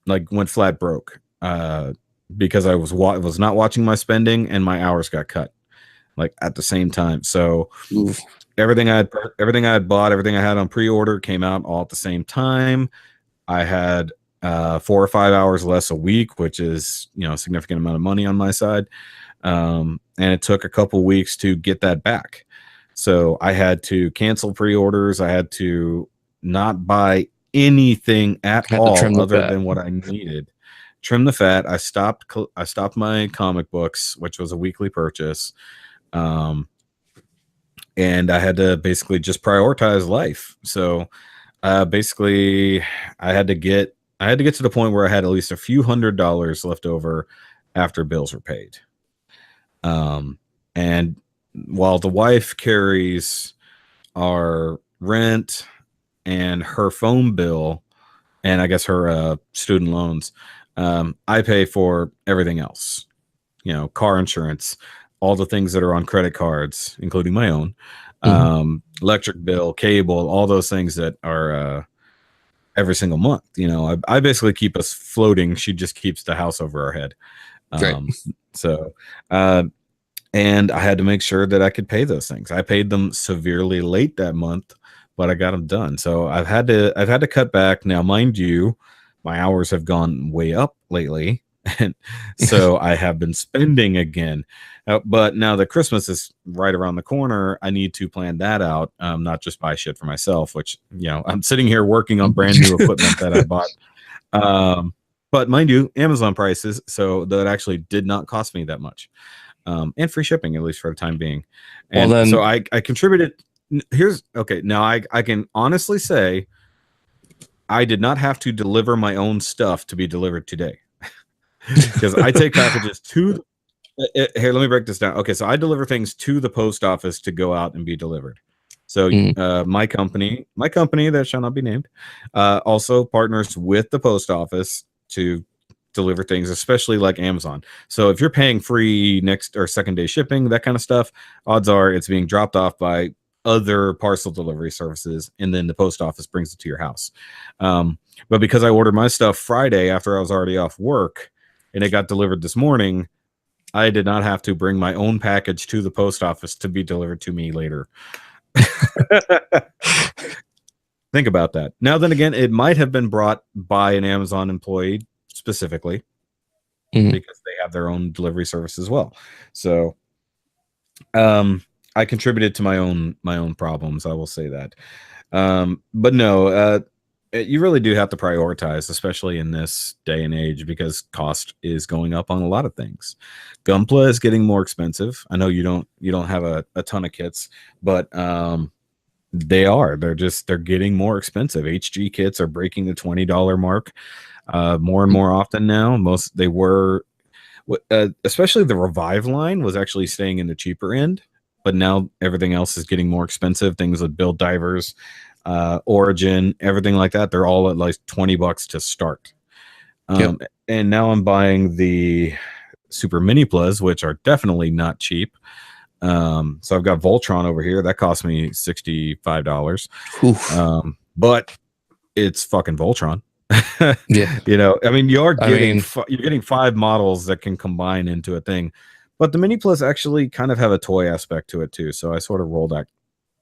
like went flat broke, because I was not watching my spending, and my hours got cut, like at the same time. So everything I had bought, everything I had on pre-order came out all at the same time. I had 4 or 5 hours less a week, which is a significant amount of money on my side, and it took a couple weeks to get that back. So I had to cancel pre-orders. I had to not buy anything at all other than what I needed. Trim the fat. I stopped my comic books, which was a weekly purchase, and I had to basically just prioritize life. So basically, I had to get to the point where I had at least a few $100s left over after bills were paid. And while the wife carries our rent and her phone bill, and I guess her student loans, I pay for everything else. Car insurance, all the things that are on credit cards, including my own, electric bill, cable, all those things that are every single month. I basically keep us floating. She just keeps the house over our head. And I had to make sure that I could pay those things. I paid them severely late that month, but I got them done. So I've had to cut back. Now, mind you, my hours have gone way up lately, and so I have been spending again. But now that Christmas is right around the corner, I need to plan that out, not just buy shit for myself, which I'm sitting here working on brand new equipment that I bought. But mind you, Amazon prices, so that actually did not cost me that much. And free shipping, at least for the time being. And Well, then, so I contributed. Now I can honestly say I did not have to deliver my own stuff to be delivered today. Because I take packages to here, let me break this down. Okay, so I deliver things to the post office to go out and be delivered. So my company that shall not be named, also partners with the post office to deliver things, especially like Amazon. So if you're paying free next or second day shipping, that kind of stuff, odds are it's being dropped off by other parcel delivery services, and then the post office brings it to your house. But because I ordered my stuff Friday after I was already off work, and it got delivered this morning, I did not have to bring my own package to the post office to be delivered to me later. Think about that. Now, then again, it might have been brought by an Amazon employee specifically because they have their own delivery service as well. So, I contributed to my own problems. I will say that. But no, you really do have to prioritize, especially in this day and age, because cost is going up on a lot of things. Gunpla is getting more expensive. I know you don't have a ton of kits, but they're getting more expensive. HG kits are breaking the $20 mark more and more often now. Especially the Revive line was actually staying in the cheaper end, but now everything else is getting more expensive. Things like Build Divers, Origin, everything like that, they're all at like $20 to start. And now I'm buying the Super Mini Plus, which are definitely not cheap. So I've got Voltron over here that cost me $65. But it's fucking Voltron. Yeah, I mean, you're getting 5 models that can combine into a thing, but the Mini Plus actually kind of have a toy aspect to it too. So I sort of rolled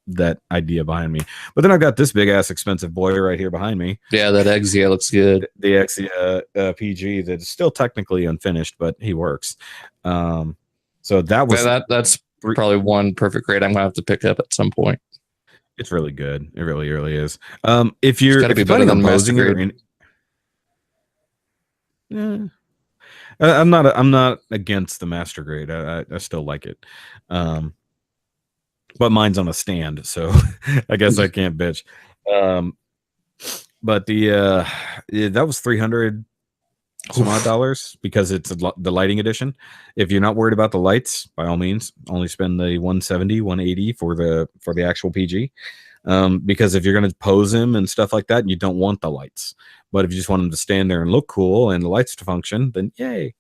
that idea behind me. But then I've got this big ass expensive boy right here behind me. Yeah, that Exia looks good. The Exia PG that is still technically unfinished, but he works. So that's probably one perfect grade I'm gonna have to pick up at some point. It's really good. It really, really is. If you're planning on posing it, I'm not against the master grade. I still like it. But mine's on a stand, so I guess I can't bitch. But that was $300 some odd dollars because it's the lighting edition. If you're not worried about the lights, by all means, only spend the 170, 180 for the actual PG. Because if you're going to pose him and stuff like that, you don't want the lights. But if you just want him to stand there and look cool and the lights to function, then yay,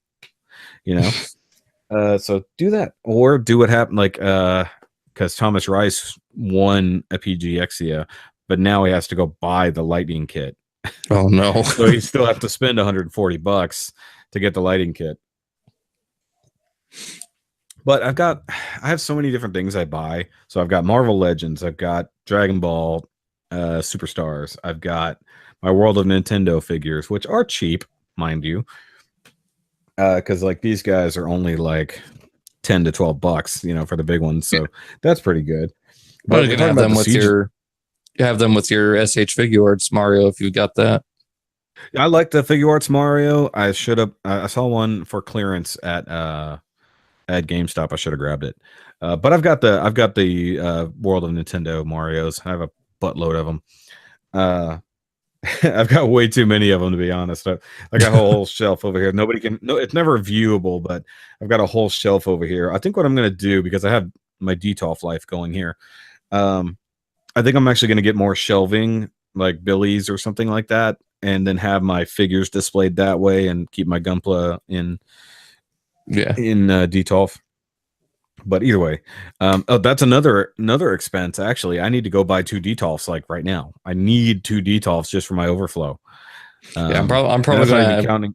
so do that, or do what happened, like because Thomas Rice won a PG Exia, but now he has to go buy the lighting kit. Oh no! So you still have to spend $140 to get the lighting kit. But I have so many different things I buy. So I've got Marvel Legends, I've got Dragon Ball Superstars, I've got my World of Nintendo figures, which are cheap, mind you, because like these guys are only like $10 to $12, for the big ones. So that's pretty good. But you can have them with your SH Figuarts Mario if you got that. I like the Figuarts Mario. I saw one for clearance at GameStop. I should have grabbed it. But I've got the World of Nintendo Marios. I have a buttload of them. I've got way too many of them, to be honest. I got a whole shelf over here. It's never viewable, but I've got a whole shelf over here. I think what I'm going to do, because I have my DTOF life going here, I think I'm actually going to get more shelving, like Billy's or something like that, and then have my figures displayed that way and keep my Gunpla in DTOF. But either way, that's another expense. Actually, I need to go buy 2 DTOFs like right now. I need 2 DTOFs just for my overflow. I'm probably going to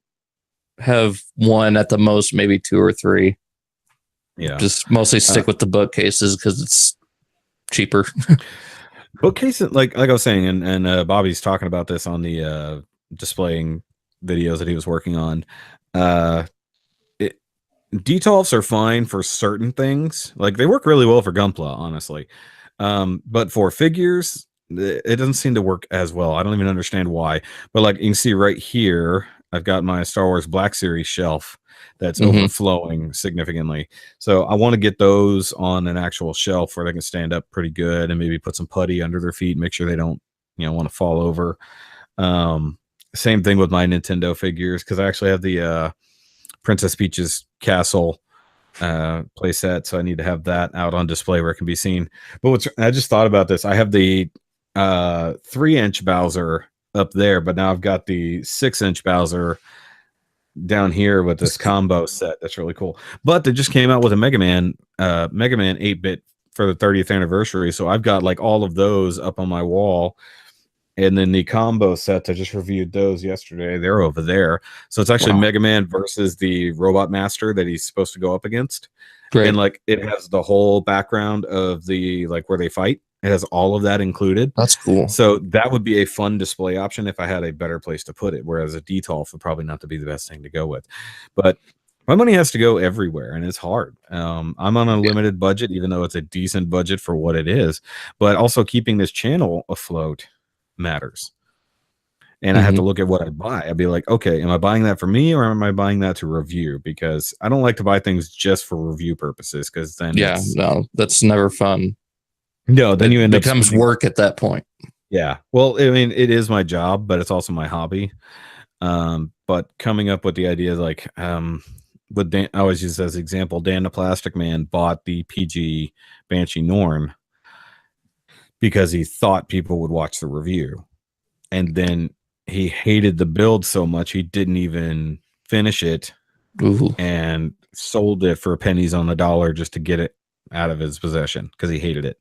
have one at the most, maybe 2 or 3. Yeah, just mostly stick with the bookcases because it's cheaper. Bookcases, like I was saying, and Bobby's talking about this on the displaying videos that he was working on. DTOFs are fine for certain things. Like they work really well for Gunpla, honestly. But for figures, it doesn't seem to work as well. I don't even understand why. But like you can see right here, I've got my Star Wars Black Series shelf that's overflowing significantly. So I want to get those on an actual shelf where they can stand up pretty good, and maybe put some putty under their feet, make sure they don't, want to fall over. Same thing with my Nintendo figures, because I actually have the Princess Peach's castle playset, so I need to have that out on display where it can be seen. But I just thought about this. I have the 3-inch Bowser up there, but now I've got the 6-inch Bowser down here with this combo set. That's really cool. But they just came out with a Mega Man 8-bit for the 30th anniversary, so I've got like all of those up on my wall. And then the combo sets, I just reviewed those yesterday. They're over there. So it's actually Mega Man versus the Robot Master that he's supposed to go up against. Great. And like it has the whole background of the like where they fight. It has all of that included. That's cool. So that would be a fun display option if I had a better place to put it. Whereas a DTOLF would probably not to be the best thing to go with. But my money has to go everywhere, and it's hard. I'm on a limited budget, even though it's a decent budget for what it is. But also keeping this channel afloat matters. And I have to look at what I buy. I'd be like, okay, am I buying that for me, or am I buying that to review? Because I don't like to buy things just for review purposes, because then no, that's never fun. No, then you end up becomes work at that point. Yeah. Well, I mean, it is my job, but it's also my hobby. But coming up with the idea, like with Dan, I always use as an example, Dan the Plastic Man bought the PG Banshee Norn because he thought people would watch the review, and then he hated the build so much he didn't even finish it. And sold it for pennies on the dollar just to get it out of his possession because he hated it.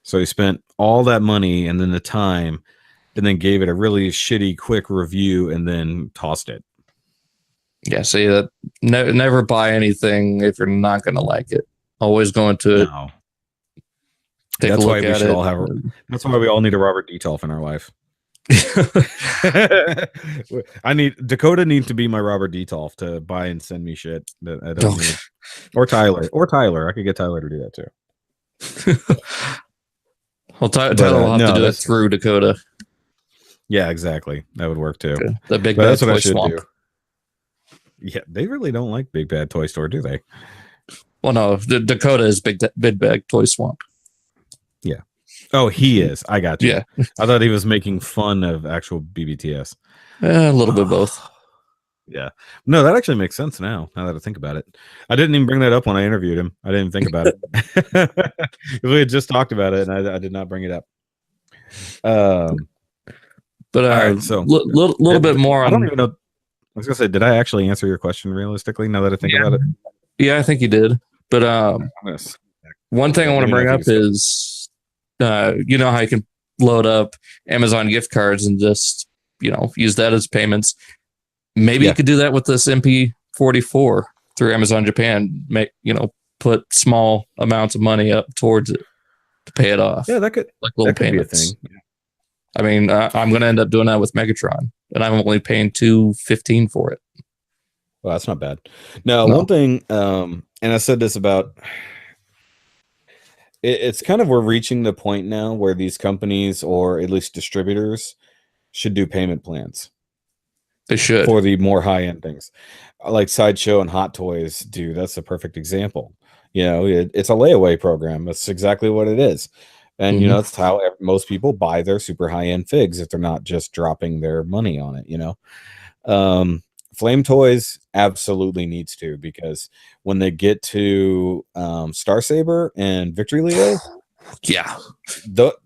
So he spent all that money and then the time, and then gave it a really shitty quick review and then tossed it. Yeah, see that never buy anything if you're not going to like it. Always go into it. That's why we should all have. That's why we all need a Robert DTOLF in our life. Dakota needs to be my Robert DTOLF to buy and send me shit that I don't need. Or Tyler. I could get Tyler to do that too. Well, Tyler will have to do it through Dakota. Yeah, exactly. That would work too. Okay. The big bad toy swamp. Do. Yeah, they really don't like Big Bad Toy Store, do they? Well, no, the Dakota is big bad toy swamp. Yeah. Oh, he is. I got you. Yeah. I thought he was making fun of actual BBTS. A little bit both. Yeah. No, that actually makes sense now that I think about it. I didn't even bring that up when I interviewed him. I didn't think about it. We had just talked about it, and I did not bring it up. But all right, so little bit more. I don't even know. I was gonna say, did I actually answer your question realistically? Now that I think about it, yeah, I think you did. But one thing I want to bring up is, you know how you can load up Amazon gift cards and just use that as payments. Maybe you could do that with this MP44 through Amazon Japan. Put small amounts of money up towards it to pay it off. Yeah, that could like little payments. Be a thing. I mean, I'm going to end up doing that with Megatron, and I'm only paying $2.15 for it. Well, that's not bad. No, one thing, and I said this about, it's kind of, we're reaching the point now where these companies, or at least distributors, should do payment plans. They should. For the more high-end things. Like Sideshow and Hot Toys do. That's a perfect example. It's a layaway program. That's exactly what it is. And, that's how most people buy their super high-end figs if they're not just dropping their money on it, Flame Toys absolutely needs to, because when they get to Star Saber and Victory Leo,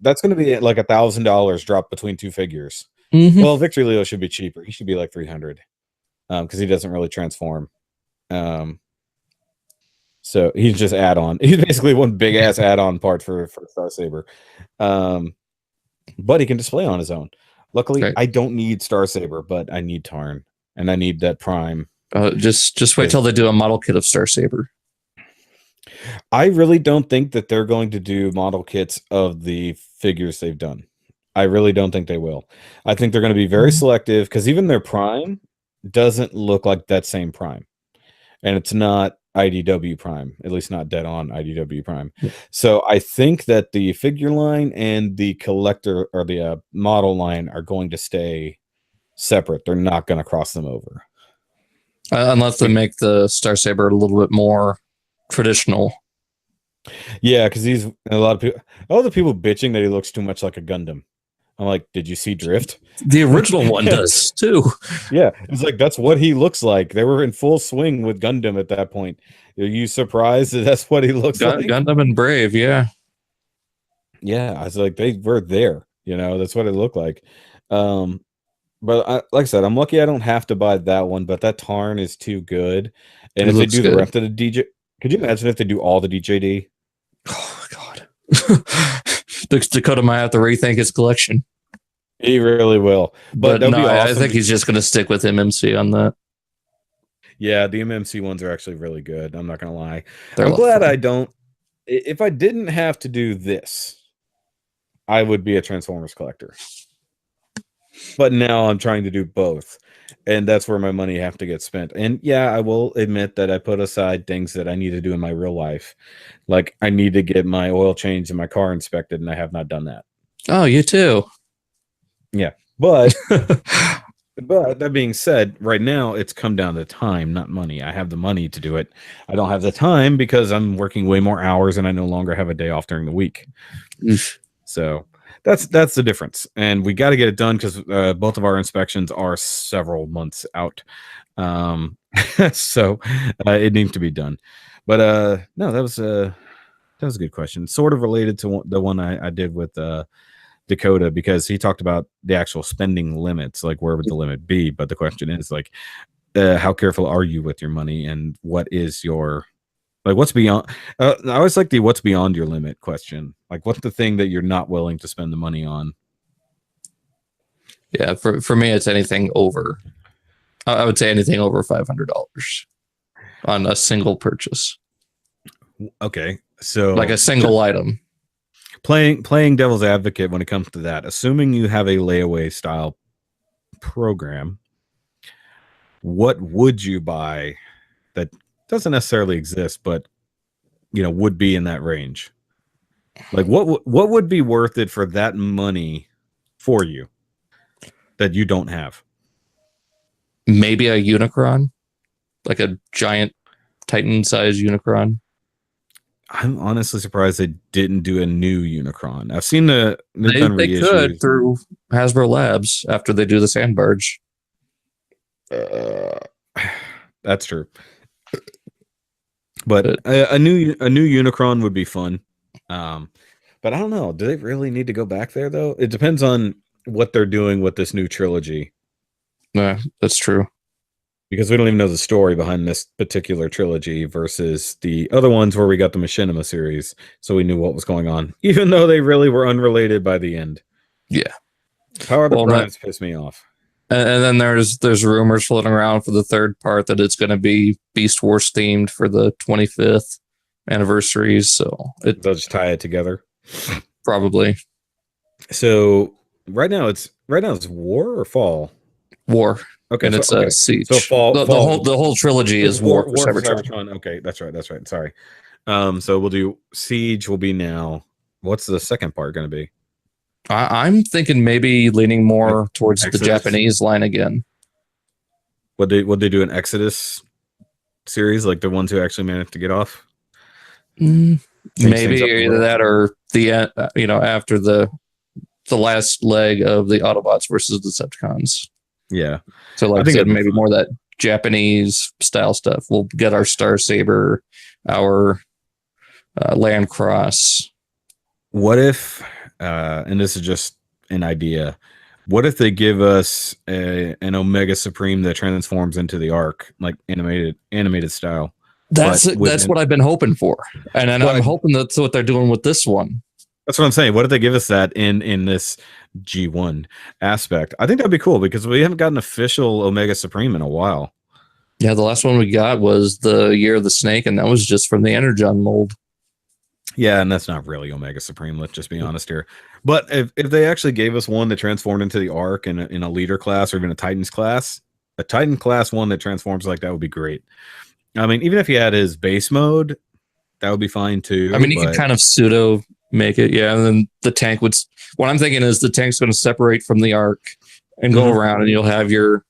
that's going to be like $1,000 dropped between two figures. Well, Victory Leo should be cheaper. He should be like $300 because he doesn't really transform. So he's just add-on. He's basically one big-ass add-on part for Star Saber. But he can display on his own. Luckily, I don't need Star Saber, but I need Tarn. And I need that Prime. Just wait till they do a model kit of Star Saber. I really don't think that they're going to do model kits of the figures they've done. I really don't think they will. I think they're going to be very selective, because even their Prime doesn't look like that same Prime. And it's not IDW Prime, at least not dead on IDW Prime. Yeah. So I think that the figure line and the collector or the model line are going to stay separate. They're not going to cross them over. Unless they make the Star Saber a little bit more traditional. Yeah, because a lot of people, all the people bitching that he looks too much like a Gundam. I'm like, did you see Drift? The original one does too. Yeah, it's like that's what he looks like. They were in full swing with Gundam at that point. Are you surprised that that's what he looks like? Gundam and Brave, yeah. Yeah, I was like, they were there. That's what it looked like. But like I said, I'm lucky I don't have to buy that one. But that Tarn is too good. And if they do the rest of the DJ, could you imagine if they do all the DJD? Oh God. Dakota might have to rethink his collection. He really will. But no, be awesome. I think he's just going to stick with MMC on that. Yeah, the MMC ones are actually really good. I'm not going to lie. They're I'm glad I don't. If I didn't have to do this, I would be a Transformers collector. But now I'm trying to do both. And that's where my money have to get spent. And yeah, I will admit that I put aside things that I need to do in my real life. Like I need to get my oil changed and my car inspected, and I have not done that. Oh, you too. Yeah. But but that being said, right now it's come down to time, not money. I have the money to do it. I don't have the time because I'm working way more hours and I no longer have a day off during the week. So that's the difference. And we got to get it done because both of our inspections are several months out. So it needs to be done. But no, that was a good question. Sort of related to the one I did with Dakota, because he talked about the actual spending limits, like where would the limit be? But the question is like, how careful are you with your money, and what is your what's beyond? I always like the what's beyond your limit question. Like, what's the thing that you're not willing to spend the money on? Yeah, for me, it's anything over. I would say anything over $500 on a single purchase. Okay, so like a single item. Playing devil's advocate when it comes to that, assuming you have a layaway style program, what would you buy that doesn't necessarily exist, but would be in that range? Like what would be worth it for that money for you that you don't have? Maybe a Unicron, like a giant Titan-sized Unicron. I'm honestly surprised they didn't do a new Unicron. I've seen they could through Hasbro Labs after they do the sand barge. That's true. But a new Unicron would be fun. But I don't know. Do they really need to go back there though? It depends on what they're doing with this new trilogy. Yeah, that's true. Because we don't even know the story behind this particular trilogy versus the other ones where we got the Machinima series, so we knew what was going on, even though they really were unrelated by the end. Yeah. Power of the Primes pissed me off. And then there's rumors floating around for the third part that it's going to be Beast Wars themed for the 25th anniversaries. So they'll just tie it together. Probably. So right now it's war or fall? War. Okay, and so, it's Siege. So fall. The whole trilogy is War for Cybertron. Okay, that's right. Sorry. So we'll do Siege. Will be now. What's the second part going to be? I'm thinking maybe leaning more towards Exodus? The Japanese line again. Would they do an Exodus series, like the ones who actually managed to get off? Maybe either that or the after the last leg of the Autobots versus Decepticons. Yeah. So like I said, maybe more that Japanese style stuff. We'll get our Star Saber, our Land Cross. What if, and this is just an idea, what if they give us an Omega Supreme that transforms into the Arc, like animated style? That's what I've been hoping for. And I'm hoping that's what they're doing with this one. That's what I'm saying. What if they give us that in this G1 aspect? I think that'd be cool because we haven't got an official Omega Supreme in a while. Yeah, the last one we got was the Year of the Snake, and that was just from the Energon mold. Yeah, and that's not really Omega Supreme. Let's just be honest here. But if they actually gave us one that transformed into the Arc in a leader class or even a Titans class, a Titan class one that transforms like that would be great. I mean, even if he had his base mode, that would be fine too. I mean, you could kind of pseudo make it, yeah. And then the tank would. What I'm thinking is the tank's going to separate from the arc and go around, and you'll have your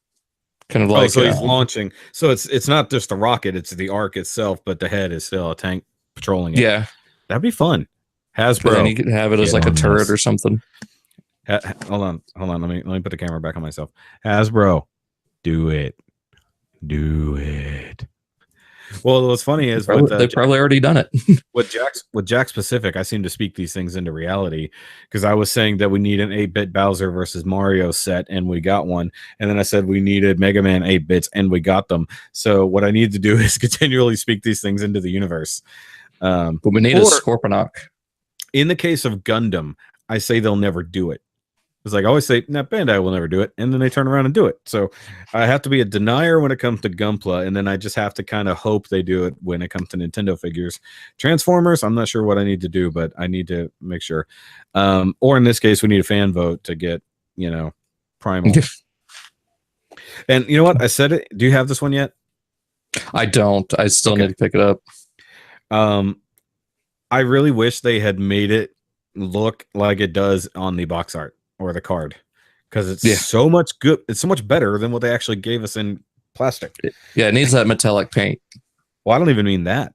kind of like. So he's launching. So it's not just the rocket; it's the arc itself, but the head is still a tank patrolling it. Yeah, that'd be fun. Hasbro, then you could have it as like a turret or something. Hold on. Let me put the camera back on myself. Hasbro, do it. Well, what's funny is they've probably already done it. with Jack Specific, I seem to speak these things into reality, because I was saying that we need an 8-bit Bowser versus Mario set, and we got one. And then I said we needed Mega Man 8 bits, and we got them. So what I need to do is continually speak these things into the universe. But we need a Scorponok. In the case of Gundam, I say they'll never do it. It's like I always say, nah, Bandai will never do it, and then they turn around and do it. So I have to be a denier when it comes to Gunpla, and then I just have to kind of hope they do it when it comes to Nintendo figures. Transformers, I'm not sure what I need to do, but I need to make sure. Or in this case, we need a fan vote to get, Primal. And you know what? I said it. Do you have this one yet? I don't. I still need to pick it up. I really wish they had made it look like it does on the box art or the card, because it's so much good. It's so much better than what they actually gave us in plastic. Yeah, it needs that metallic paint. Well, I don't even mean that.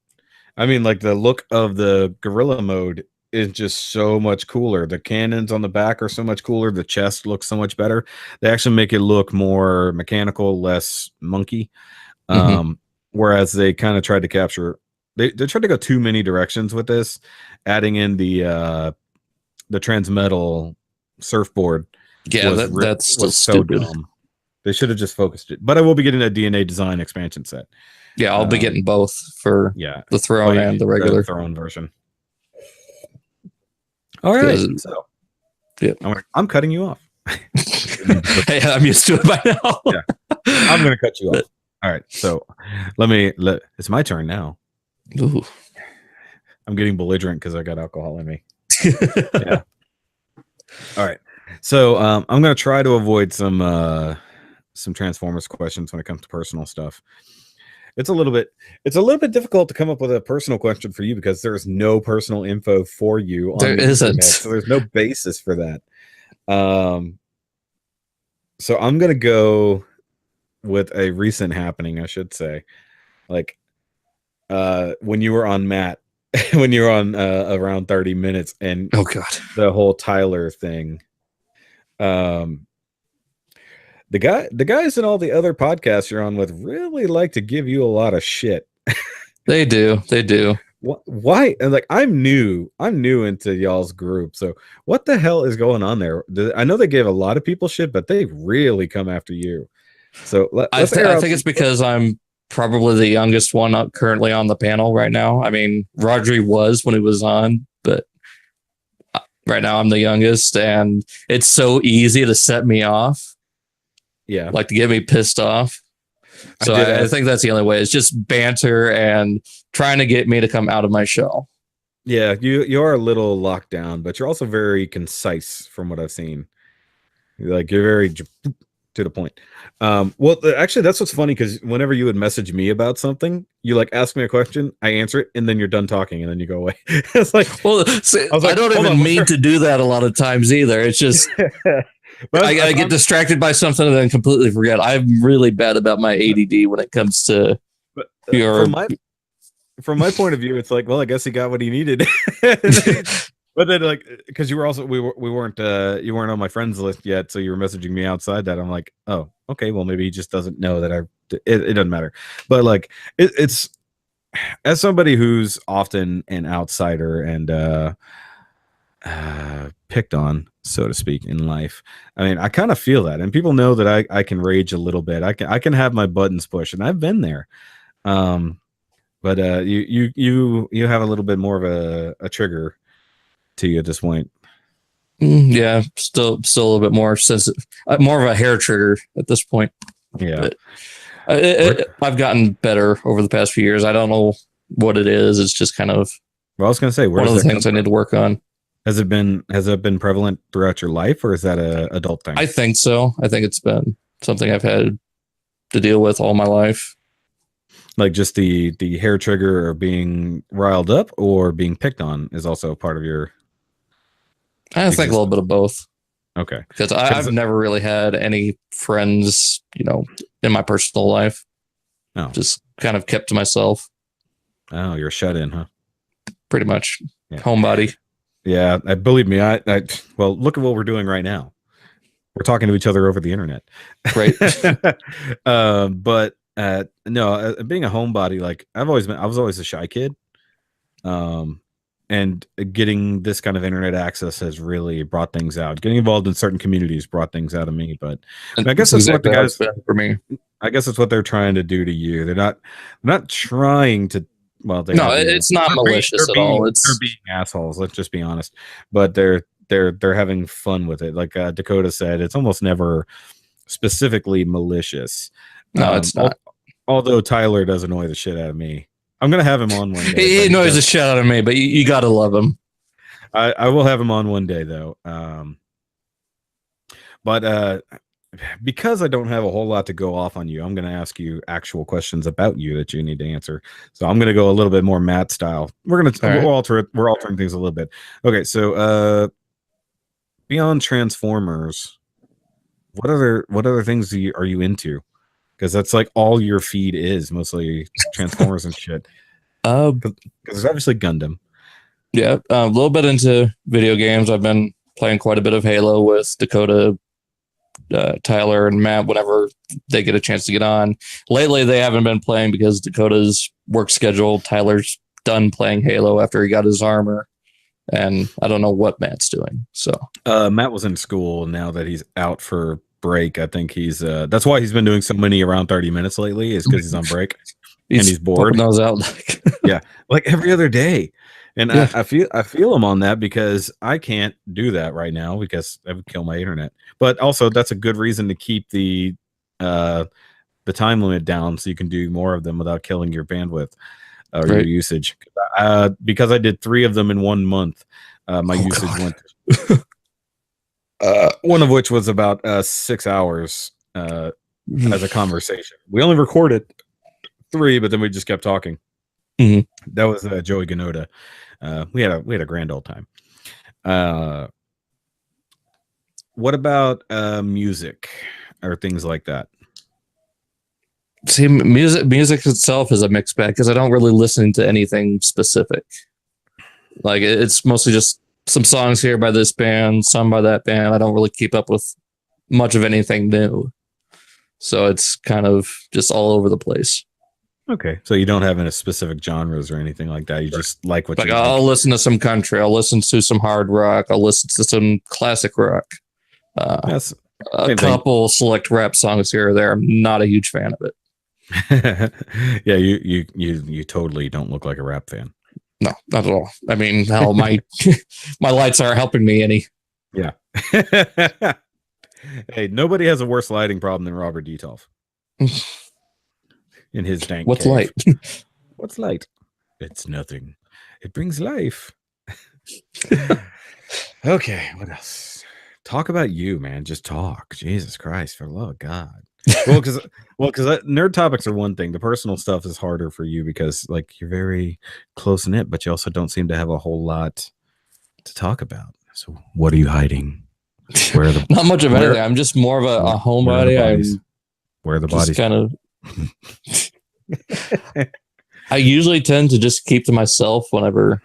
I mean, like, the look of the gorilla mode is just so much cooler. The cannons on the back are so much cooler. The chest looks so much better. They actually make it look more mechanical, less monkey. Whereas they kind of tried to capture. They tried to go too many directions with this, adding in the transmetal surfboard. Yeah, that's still stupid. Dumb. They should have just focused it. But I will be getting a DNA design expansion set. Yeah, I'll be getting both for the throne and the regular throne version. All right. So, I'm cutting you off. Hey, I'm used to it by now. Yeah, I'm going to cut you off. All right. So it's my turn now. Ooh. I'm getting belligerent because I got alcohol in me. Yeah. All right. So I'm going to try to avoid some Transformers questions when it comes to personal stuff. It's a little bit difficult to come up with a personal question for you because there's no personal info for you. There isn't. So there's no basis for that. So I'm going to go with a recent happening, I should say. Like, when you were on Matt, when you were on around 30 minutes, and oh god, the whole Tyler thing. The guys in all the other podcasts you're on with really like to give you a lot of shit. They do. Why? And like, I'm new into y'all's group. So what the hell is going on there? I know they gave a lot of people shit, but they really come after you. So I think it's because I'm probably the youngest one currently on the panel right now. I mean, Rodri was when he was on, but right now I'm the youngest, and it's so easy to set me off. Yeah. Like to get me pissed off. So I think that's the only way. It's just banter and trying to get me to come out of my shell. Yeah, you are a little locked down, but you're also very concise from what I've seen. You're very to the point. Well, actually, that's what's funny, because whenever you would message me about something, you like ask me a question, I answer it, and then you're done talking, and then you go away. It's like, well, I don't even mean to do that a lot of times either. It's just I get distracted by something and then completely forget. I'm really bad about my ADD when it comes to your. From my point of view, it's like, well, I guess he got what he needed. But then, like, because you were also you weren't on my friends list yet, so you were messaging me outside that. I'm like, oh, okay, well, maybe he just doesn't know that it doesn't matter. But like, it's as somebody who's often an outsider and picked on, so to speak, in life. I mean, I kind of feel that, and people know that I can rage a little bit. I can have my buttons pushed, and I've been there. But you have a little bit more of a trigger to you at this point. Yeah, still a little bit more sensitive, more of a hair trigger at this point. Yeah, I've gotten better over the past few years. I don't know what it is. It's just kind of. Well, I was going to say, one of the things I need to work on. Has it been prevalent throughout your life, or is that a adult thing? I think so. I think it's been something I've had to deal with all my life. Like just the hair trigger or being riled up or being picked on is also part of your I think a little existence? bit of both. Okay. Because I've never really had any friends, in my personal life. Oh. Just kind of kept to myself. Oh, you're shut in, huh? Pretty much. Yeah. Homebody. Yeah, believe me, well, look at what we're doing right now. We're talking to each other over the internet. Right. But no, being a homebody, like I was always a shy kid. And getting this kind of internet access has really brought things out. Getting involved in certain communities brought things out of me, but I guess that's what the guys for me. I guess that's what they're trying to do to you. They're not trying to. Well, they No, are being, it's not malicious at all. They're being assholes. Let's just be honest. But they're having fun with it. Like Dakota said, it's almost never specifically malicious. No, it's not. Although Tyler does annoy the shit out of me. I'm gonna have him on one day. He annoys the shit out of me, but you gotta love him. I will have him on one day though. But because I don't have a whole lot to go off on you, I'm going to ask you actual questions about you that you need to answer. So I'm going to go a little bit more Matt style. We're altering things a little bit. Okay, so beyond Transformers, what other things are you into? Because that's like all your feed is mostly Transformers and shit. Because there's obviously Gundam. Yeah, a little bit into video games. I've been playing quite a bit of Halo with Dakota, Tyler, and Matt whenever they get a chance to get on. Lately, they haven't been playing because Dakota's work schedule. Tyler's done playing Halo after he got his armor, and I don't know what Matt's doing. So Matt was in school. Now that he's out for break, I think he's that's why he's been doing so many around 30 minutes lately, is because he's on break and he's bored. Those out yeah, like every other day. And yeah. I feel him on that because I can't do that right now because I would kill my internet. But also that's a good reason to keep the time limit down so you can do more of them without killing your bandwidth or your usage. Because I did 3 of them in 1 month, my usage went. One of which was about 6 hours as a conversation. We only recorded 3, but then we just kept talking. Mm-hmm. That was Joey Ganoda. We had a grand old time. What about music or things like that? See, music itself is a mixed bag because I don't really listen to anything specific. Like it's mostly just some songs here by this band, some by that band. I don't really keep up with much of anything new, so it's kind of just all over the place. Okay, so you don't have any specific genres or anything like that. You just like what you like. I'll listen to some country. I'll listen to some hard rock. I'll listen to some classic rock. That's a couple select rap songs here or there. I'm not a huge fan of it. Yeah, you totally don't look like a rap fan. No, not at all. I mean, hell, my lights aren't helping me any. Yeah. Hey, nobody has a worse lighting problem than Robert Detolf. In his dank What's cave. light? What's light? It's nothing. It brings life. Okay, what else? Talk about you, man. Just talk. Jesus Christ, for the love of God. Well, because nerd topics are one thing. The personal stuff is harder for you because, like, you're very close knit, but you also don't seem to have a whole lot to talk about. So, what are you hiding? Where are the not much of anything? I'm just more of a homebody. Where are the bodies? Kind of. I usually tend to just keep to myself whenever,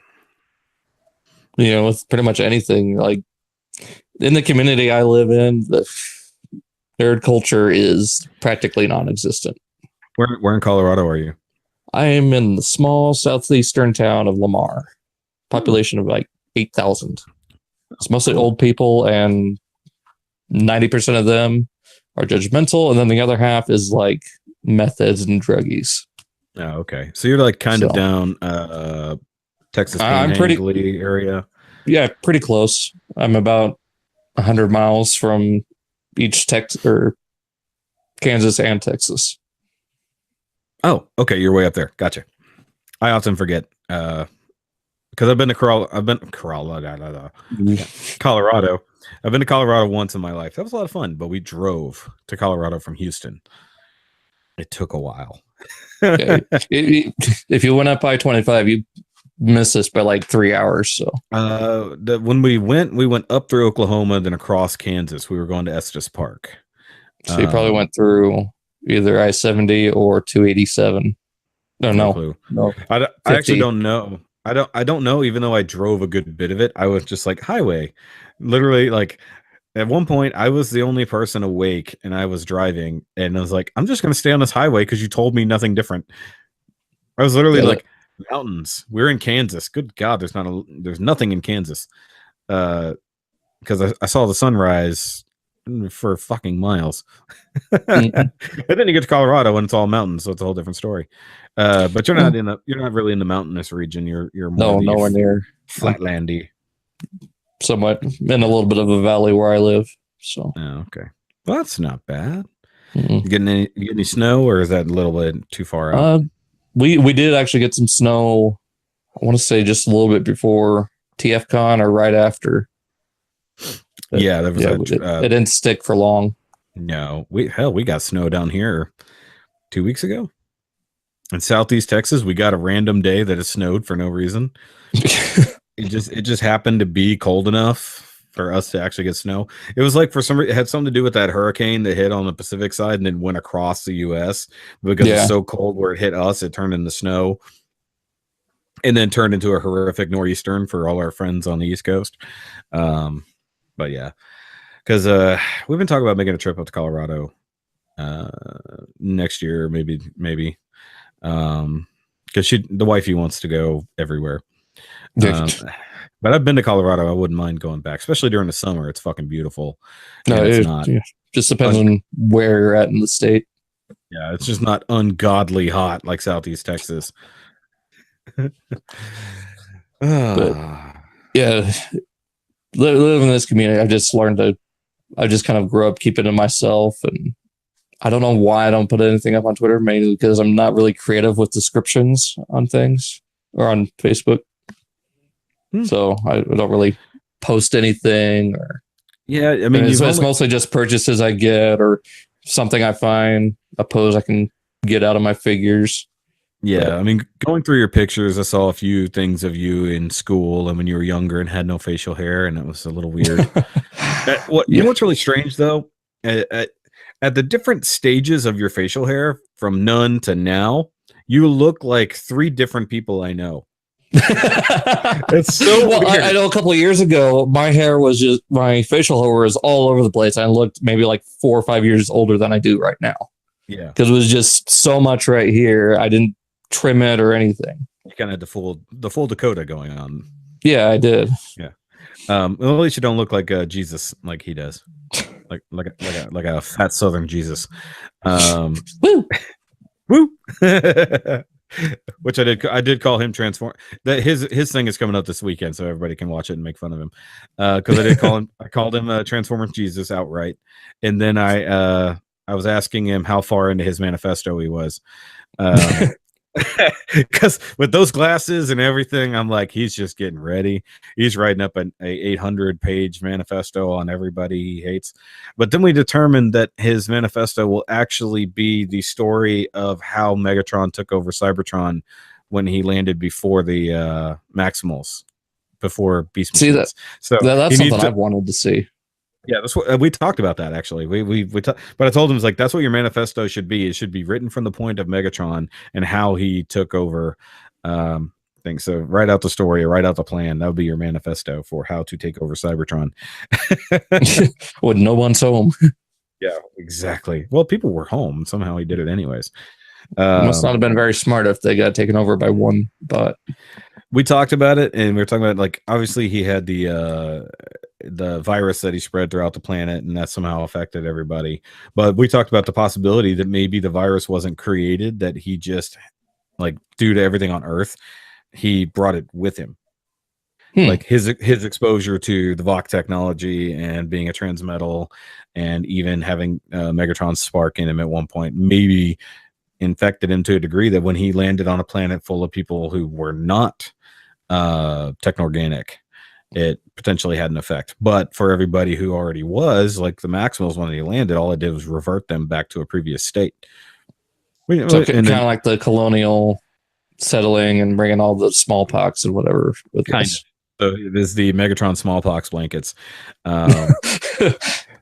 with pretty much anything. Like in the community I live in, the nerd culture is practically non-existent. Where in Colorado are you? I am in the small southeastern town of Lamar, population of like 8,000. It's mostly old people, and 90% of them are judgmental, and then the other half is like methods and druggies. Oh, okay. So you're like kind of down Texas Panhandle area. Yeah, pretty close. I'm about 100 miles from each Kansas and Texas. Oh, okay. You're way up there. Gotcha. I often forget because I've been to Colorado. I've been to Colorado once in my life. That was a lot of fun, but we drove to Colorado from Houston. It took a while. Okay. If you went up I-25, you missed this by like 3 hours. So When we went up through Oklahoma, then across Kansas. We were going to Estes Park. so you probably went through either I-70 or 287. No clue. No. I 50. actually don't know. I don't know. Even though I drove a good bit of it, I was just like highway. Literally, like at one point, I was the only person awake, and I was driving, and I was like, I'm just gonna stay on this highway because you told me nothing different. I was literally like mountains. We're in Kansas. Good God, there's nothing in Kansas. Because I saw the sunrise for fucking miles. And then you get to Colorado and it's all mountains, so it's a whole different story. But you're not really in the mountainous region. You're more nowhere near flatlandy. Somewhat in a little bit of a valley where I live. So okay, well, that's not bad. You getting any snow, or is that a little bit too far out? We did actually get some snow. I want to say just a little bit before TFCon or right after. But, yeah, that was it didn't stick for long. No, we got snow down here 2 weeks ago. In Southeast Texas, we got a random day that it snowed for no reason. It just happened to be cold enough for us to actually get snow. It was like it had something to do with that hurricane that hit on the Pacific side and then went across the U.S. because it's so cold where it hit us, it turned into snow, and then turned into a horrific nor'easter for all our friends on the East Coast. But yeah, because we've been talking about making a trip up to Colorado next year, maybe. Because the wifey wants to go everywhere. But I've been to Colorado. I wouldn't mind going back, especially during the summer. It's fucking beautiful. No, it's not. Yeah. Just depends on where you're at in the state. Yeah, it's just not ungodly hot like Southeast Texas. But yeah, living in this community, I just kind of grew up keeping it to myself, and I don't know why I don't put anything up on Twitter, mainly because I'm not really creative with descriptions on things or on Facebook. So I don't really post anything. Yeah, I mean, it's mostly just purchases I get or something I find, a pose I can get out of my figures. Yeah, I mean, going through your pictures, I saw a few things of you in school and when you were younger and had no facial hair, and it was a little weird. You know what's really strange, though? At the different stages of your facial hair, from none to now, you look like 3 different people I know. It's so weird. I know a couple of years ago, my facial hair was all over the place. I looked maybe like 4 or 5 years older than I do right now. Yeah, because it was just so much right here. I didn't trim it or anything. You kind of had the full Dakota going on. Yeah, I did. Yeah. Well, at least you don't look like Jesus, like he does, like a fat Southern Jesus. Woo, woo. Which I did call him transform. That his thing is coming up this weekend, so everybody can watch it and make fun of him. Because I called him Transformer Jesus outright, and then I was asking him how far into his manifesto he was. Because with those glasses and everything, I'm like, he's just getting ready. He's writing up an 800-page manifesto on everybody he hates. But then we determined that his manifesto will actually be the story of how Megatron took over Cybertron when he landed before the Maximals, before Beast Machines. See that? So that's something I've wanted to see. Yeah, that's what we talked about that actually. But I told him, like, that's what your manifesto should be. It should be written from the point of Megatron and how he took over things. So write out the story or write out the plan. That would be your manifesto for how to take over Cybertron. When no one's home. Yeah, exactly. Well, people were home. Somehow he did it anyways. Must not have been very smart if they got taken over by one bot. We talked about it, and we were talking about, like, obviously he had the virus that he spread throughout the planet, and that somehow affected everybody. But we talked about the possibility that maybe the virus wasn't created, that he just, like, due to everything on Earth, he brought it with him. Like his exposure to the Vox technology and being a transmetal, and even having Megatron's spark in him at one point, maybe infected him to a degree that when he landed on a planet full of people who were not techno-organic, it potentially had an effect. But for everybody who already was, like the Maximals, when they landed, all it did was revert them back to a previous state. So kind of like the colonial settling and bringing all the smallpox and whatever with kind us. of. So there's the Megatron smallpox blankets.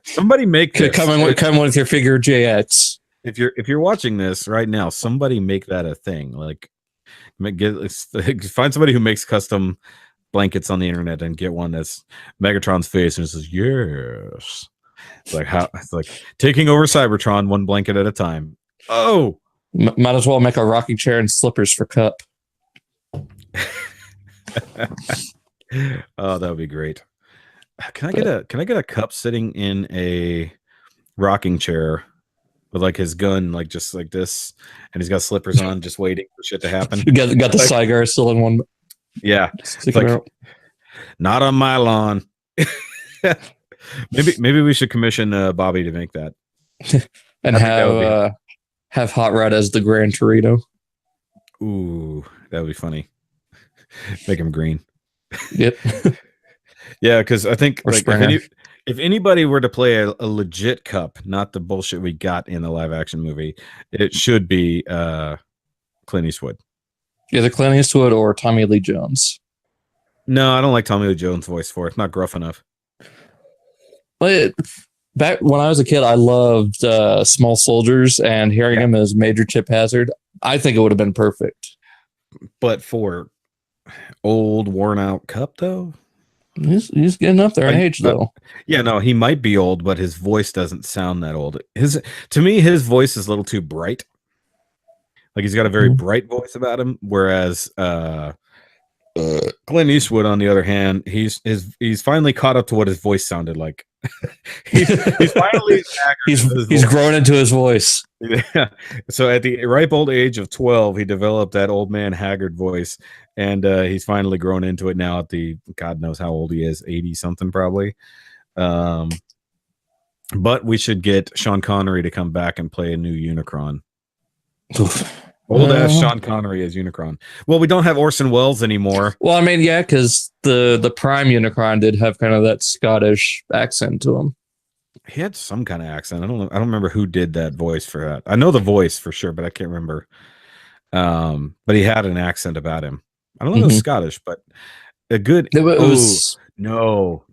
Somebody make this. Come with your figure JX. If you're watching this right now, somebody make that a thing. Like, find somebody who makes custom blankets on the internet and get one that's Megatron's face and it says yes. It's like taking over Cybertron one blanket at a time. Oh, might as well make a rocking chair and slippers for Cup. Oh, that would be great. Can I get a Cup sitting in a rocking chair with like his gun, like just like this, and he's got slippers on, just waiting for shit to happen? got the cigar still in one. Yeah, like, not on my lawn. maybe we should commission Bobby to make that, and have Hot Rod as the Gran Torino. Ooh, that would be funny. Make him green. Yep. Yeah, because I think Or like, if anybody were to play a legit Cup, not the bullshit we got in the live action movie, it should be Clint Eastwood. Either Clint Eastwood or Tommy Lee Jones. No, I don't like Tommy Lee Jones' voice for it. It's not gruff enough. But back when I was a kid, I loved Small Soldiers, and hearing him as Major Chip Hazard, I think it would have been perfect. But for old, worn out Cup, though, he's getting up there in age, though. Yeah, no, he might be old, but his voice doesn't sound that old. To me, his voice is a little too bright. Like, he's got a very bright voice about him, whereas Clint Eastwood, on the other hand, he's finally caught up to what his voice sounded like. he's finally he's grown into his voice. Yeah. So at the ripe old age of 12, he developed that old man Haggard voice, and he's finally grown into it now at the God knows how old he is, 80 something probably. But we should get Sean Connery to come back and play a new Unicron. Old ass Sean Connery as Unicron. Well, we don't have Orson Welles anymore. Well, I mean, yeah, because the Prime Unicron did have kind of that Scottish accent to him. He had some kind of accent. I don't remember who did that voice for that. I know the voice for sure, but I can't remember. But he had an accent about him. I don't know if it was Scottish, but a good. No.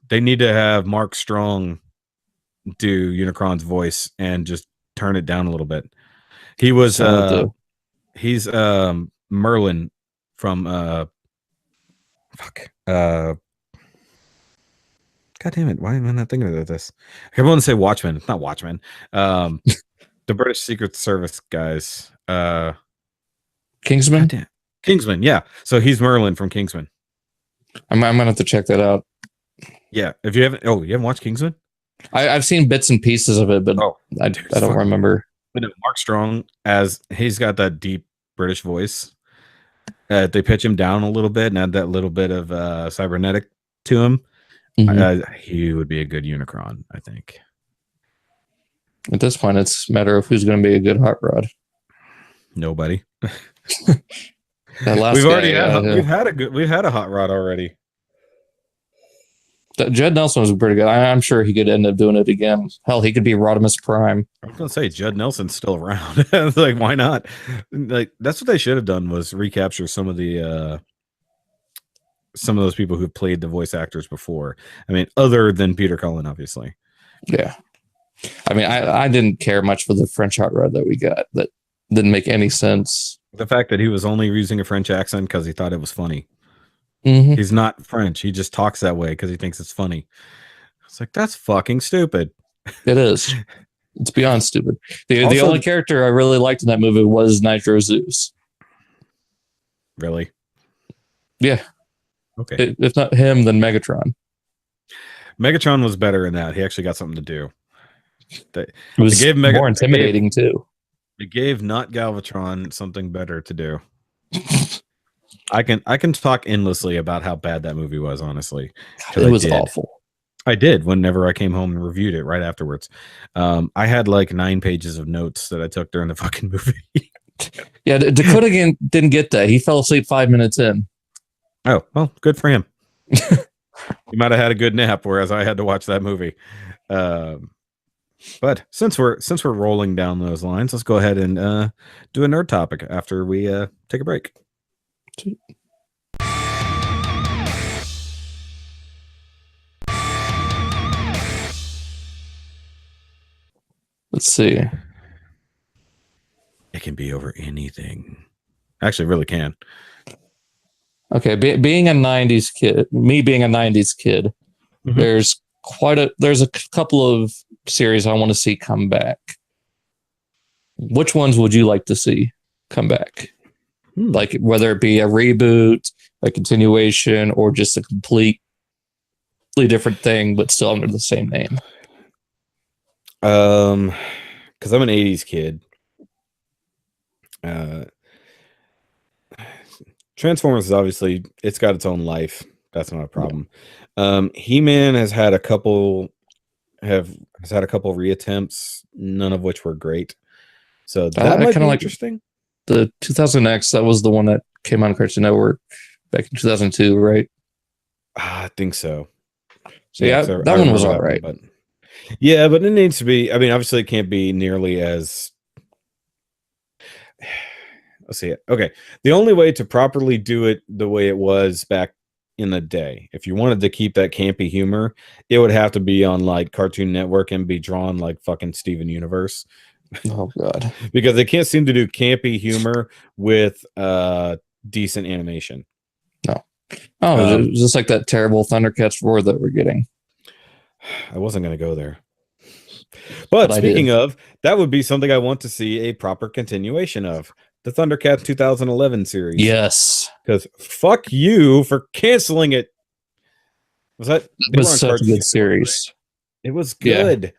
They need to have Mark Strong do Unicron's voice and just turn it down a little bit. He was he's Merlin from God damn it, why am I not thinking of this? I want to say Watchmen. It's not Watchmen. The British Secret Service guys. Kingsman? Kingsman, yeah. So he's Merlin from Kingsman. I'm gonna have to check that out. Yeah. If you haven't watched Kingsman? I've seen bits and pieces of it, but I don't remember. Mark Strong, as he's got that deep British voice. They pitch him down a little bit and add that little bit of cybernetic to him. He would be a good Unicron, I think. At this point, it's a matter of who's going to be a good hot rod. Nobody. That last we've had a hot rod already. Judd Nelson was pretty good. I'm sure he could end up doing it again. Hell, he could be Rodimus Prime. I was gonna say Judd Nelson's still around. Like, why not? Like, that's what they should have done, was recapture some of those people who played the voice actors before. I mean, other than Peter Cullen, obviously. Yeah. I mean, I didn't care much for the French hot rod that we got. That didn't make any sense. The fact that he was only using a French accent because he thought it was funny. He's not French. He just talks that way because he thinks it's funny. It's like, that's fucking stupid. It is. It's beyond stupid. The only character I really liked in that movie was Nitro Zeus. Really? Yeah. Okay. If not him, then Megatron. Megatron was better in that. He actually got something to do. It was more intimidating too. It gave not Galvatron something better to do. I can talk endlessly about how bad that movie was, honestly. It was awful. I did whenever I came home and reviewed it right afterwards. I had like 9 pages of notes that I took during the fucking movie. Yeah, Dakota didn't get that. He fell asleep 5 minutes in. Oh, well, good for him. He might have had a good nap, whereas I had to watch that movie. But since we're rolling down those lines, let's go ahead and do a nerd topic after we take a break. Let's see. It can be over anything. Actually, it really can. Okay, being a '90s kid, Mhm. there's a couple of series I want to see come back. Which ones would you like to see come back? Like whether it be a reboot, a continuation, or just a completely different thing, but still under the same name. Because I'm an '80s kid. Transformers is obviously, it's got its own life. That's not a problem. He-Man has had a couple reattempts, none of which were great. So that might be interesting. The 2000X, that was the one that came on Cartoon Network back in 2002, right? I think so. So yeah, that one was all right. But yeah, but it needs to be. I mean, obviously, it can't be nearly as. Let's see it. Okay, the only way to properly do it the way it was back in the day, if you wanted to keep that campy humor, it would have to be on like Cartoon Network and be drawn like fucking Steven Universe. Oh god, because they can't seem to do campy humor with decent animation. No. Oh, just like that terrible Thundercats roar that we're getting. I wasn't going to go there. But speaking of, that would be something I want to see a proper continuation of. The Thundercats 2011 series. Yes. Because fuck you for canceling it. It was such a good series. It was good.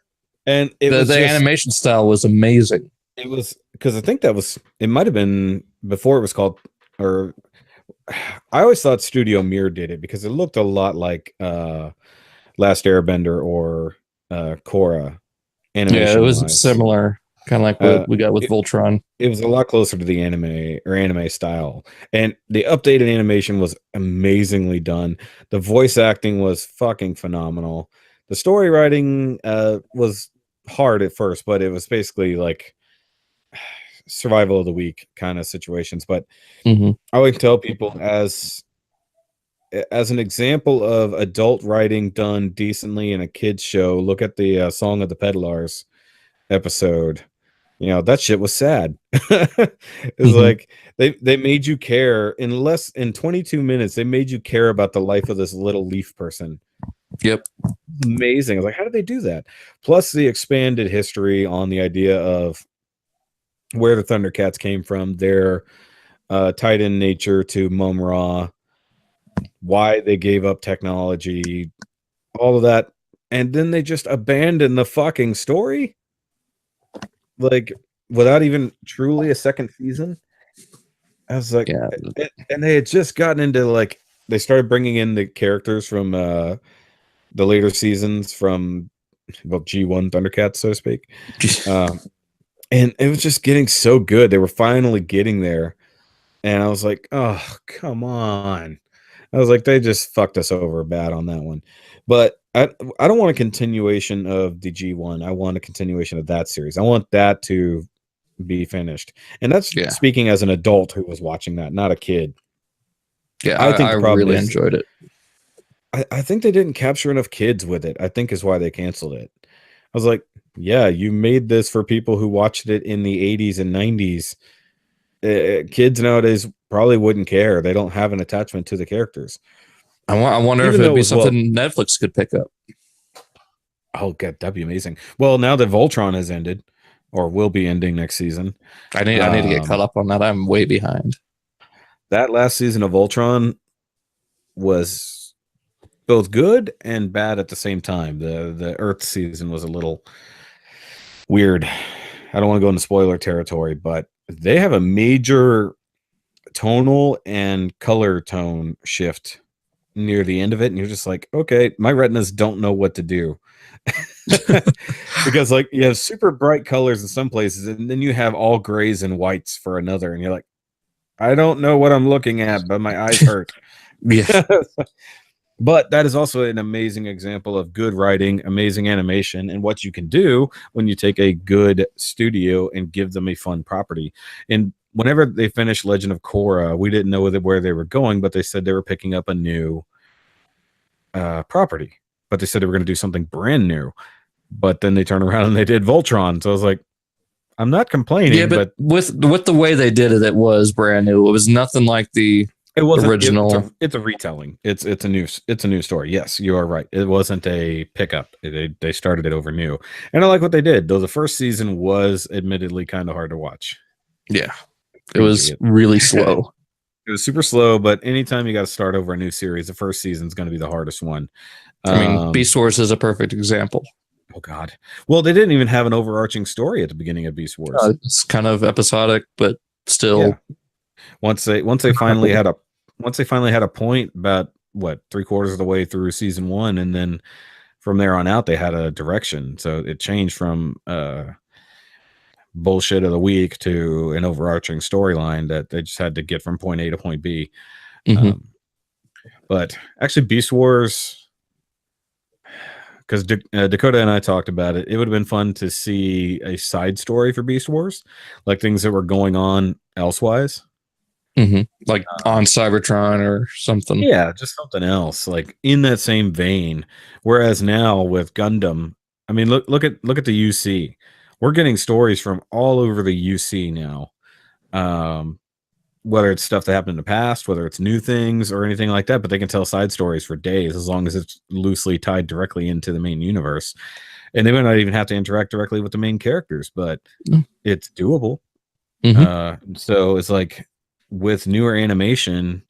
Yeah. And the animation style was amazing. It was, because I think it might have been before it was called, or I always thought Studio Mir did it because it looked a lot like Last Airbender or Korra animation. Yeah, it was similar, kind of like what we got with Voltron. It was a lot closer to the anime style, and the updated animation was amazingly done. The voice acting was fucking phenomenal. The story writing was hard at first, but it was basically like survival of the week kind of situations. But I would tell people as an example of adult writing done decently in a kids show, look at the Song of the Peddlars episode. You know, that shit was sad. It was like they made you care in 22 minutes. They made you care about the life of this little leaf person. Yep. Amazing. I was like, how did they do that? Plus the expanded history on the idea of where the Thundercats came from, their tied in nature to Mum-Ra, why they gave up technology, all of that. And then they just abandoned the fucking story. Like, without even truly a second season. I was like, yeah. And they had just gotten into, like, they started bringing in the characters from the later seasons from G1 Thundercats, so to speak. And it was just getting so good. They were finally getting there. And I was like, oh, come on. I was like, they just fucked us over bad on that one. But I don't want a continuation of the G1. I want a continuation of that series. I want that to be finished. And that's speaking as an adult who was watching that, not a kid. Yeah, I think I really enjoyed it. I think they didn't capture enough kids with it, I think is why they canceled it. I was like, yeah, you made this for people who watched it in the 80s and 90s. Kids nowadays probably wouldn't care. They don't have an attachment to the characters. I wonder if it'd be something Netflix could pick up. Oh god, that'd be amazing. Well, now that Voltron has ended, or will be ending next season, I need to get caught up on that. I'm way behind. That last season of Voltron was both good and bad at the same time. The Earth season was a little weird. I don't want to go into spoiler territory, but they have a major tonal and color tone shift near the end of it, and you're just like, okay, my retinas don't know what to do. Because like you have super bright colors in some places, and then you have all grays and whites for another, and you're like, I don't know what I'm looking at, but my eyes hurt. Yeah. But that is also an amazing example of good writing, amazing animation, and what you can do when you take a good studio and give them a fun property. And whenever they finished Legend of Korra, we didn't know where they were going, but they said they were picking up a new property. But they said they were going to do something brand new. But then they turned around and they did Voltron. So I was like, I'm not complaining. Yeah, but with the way they did it, it was brand new. It was nothing like the original. It's a retelling. It's a new story. Yes, you are right. It wasn't a pickup. They started it over new, and I like what they did. Though the first season was admittedly kind of hard to watch. Yeah, it was really slow. It was super slow. But anytime you got to start over a new series, the first season is going to be the hardest one. I mean, Beast Wars is a perfect example. Oh God! Well, they didn't even have an overarching story at the beginning of Beast Wars. It's kind of episodic, but still. Yeah. Once they finally had a point about what 3/4 of the way through season 1, and then from there on out they had a direction. So it changed from bullshit of the week to an overarching storyline that they just had to get from point A to point B. Mm-hmm. But actually, Beast Wars. Because Dakota and I talked about it. It would have been fun to see a side story for Beast Wars, like things that were going on elsewise. Mm-hmm. Like on Cybertron or something. Yeah, just something else, like in that same vein. Whereas now with Gundam, I mean, look at the UC. We're getting stories from all over the UC now. Whether it's stuff that happened in the past, whether it's new things or anything like that, but they can tell side stories for days as long as it's loosely tied directly into the main universe. And they might not even have to interact directly with the main characters, but it's doable. Mm-hmm. So it's like with newer animation,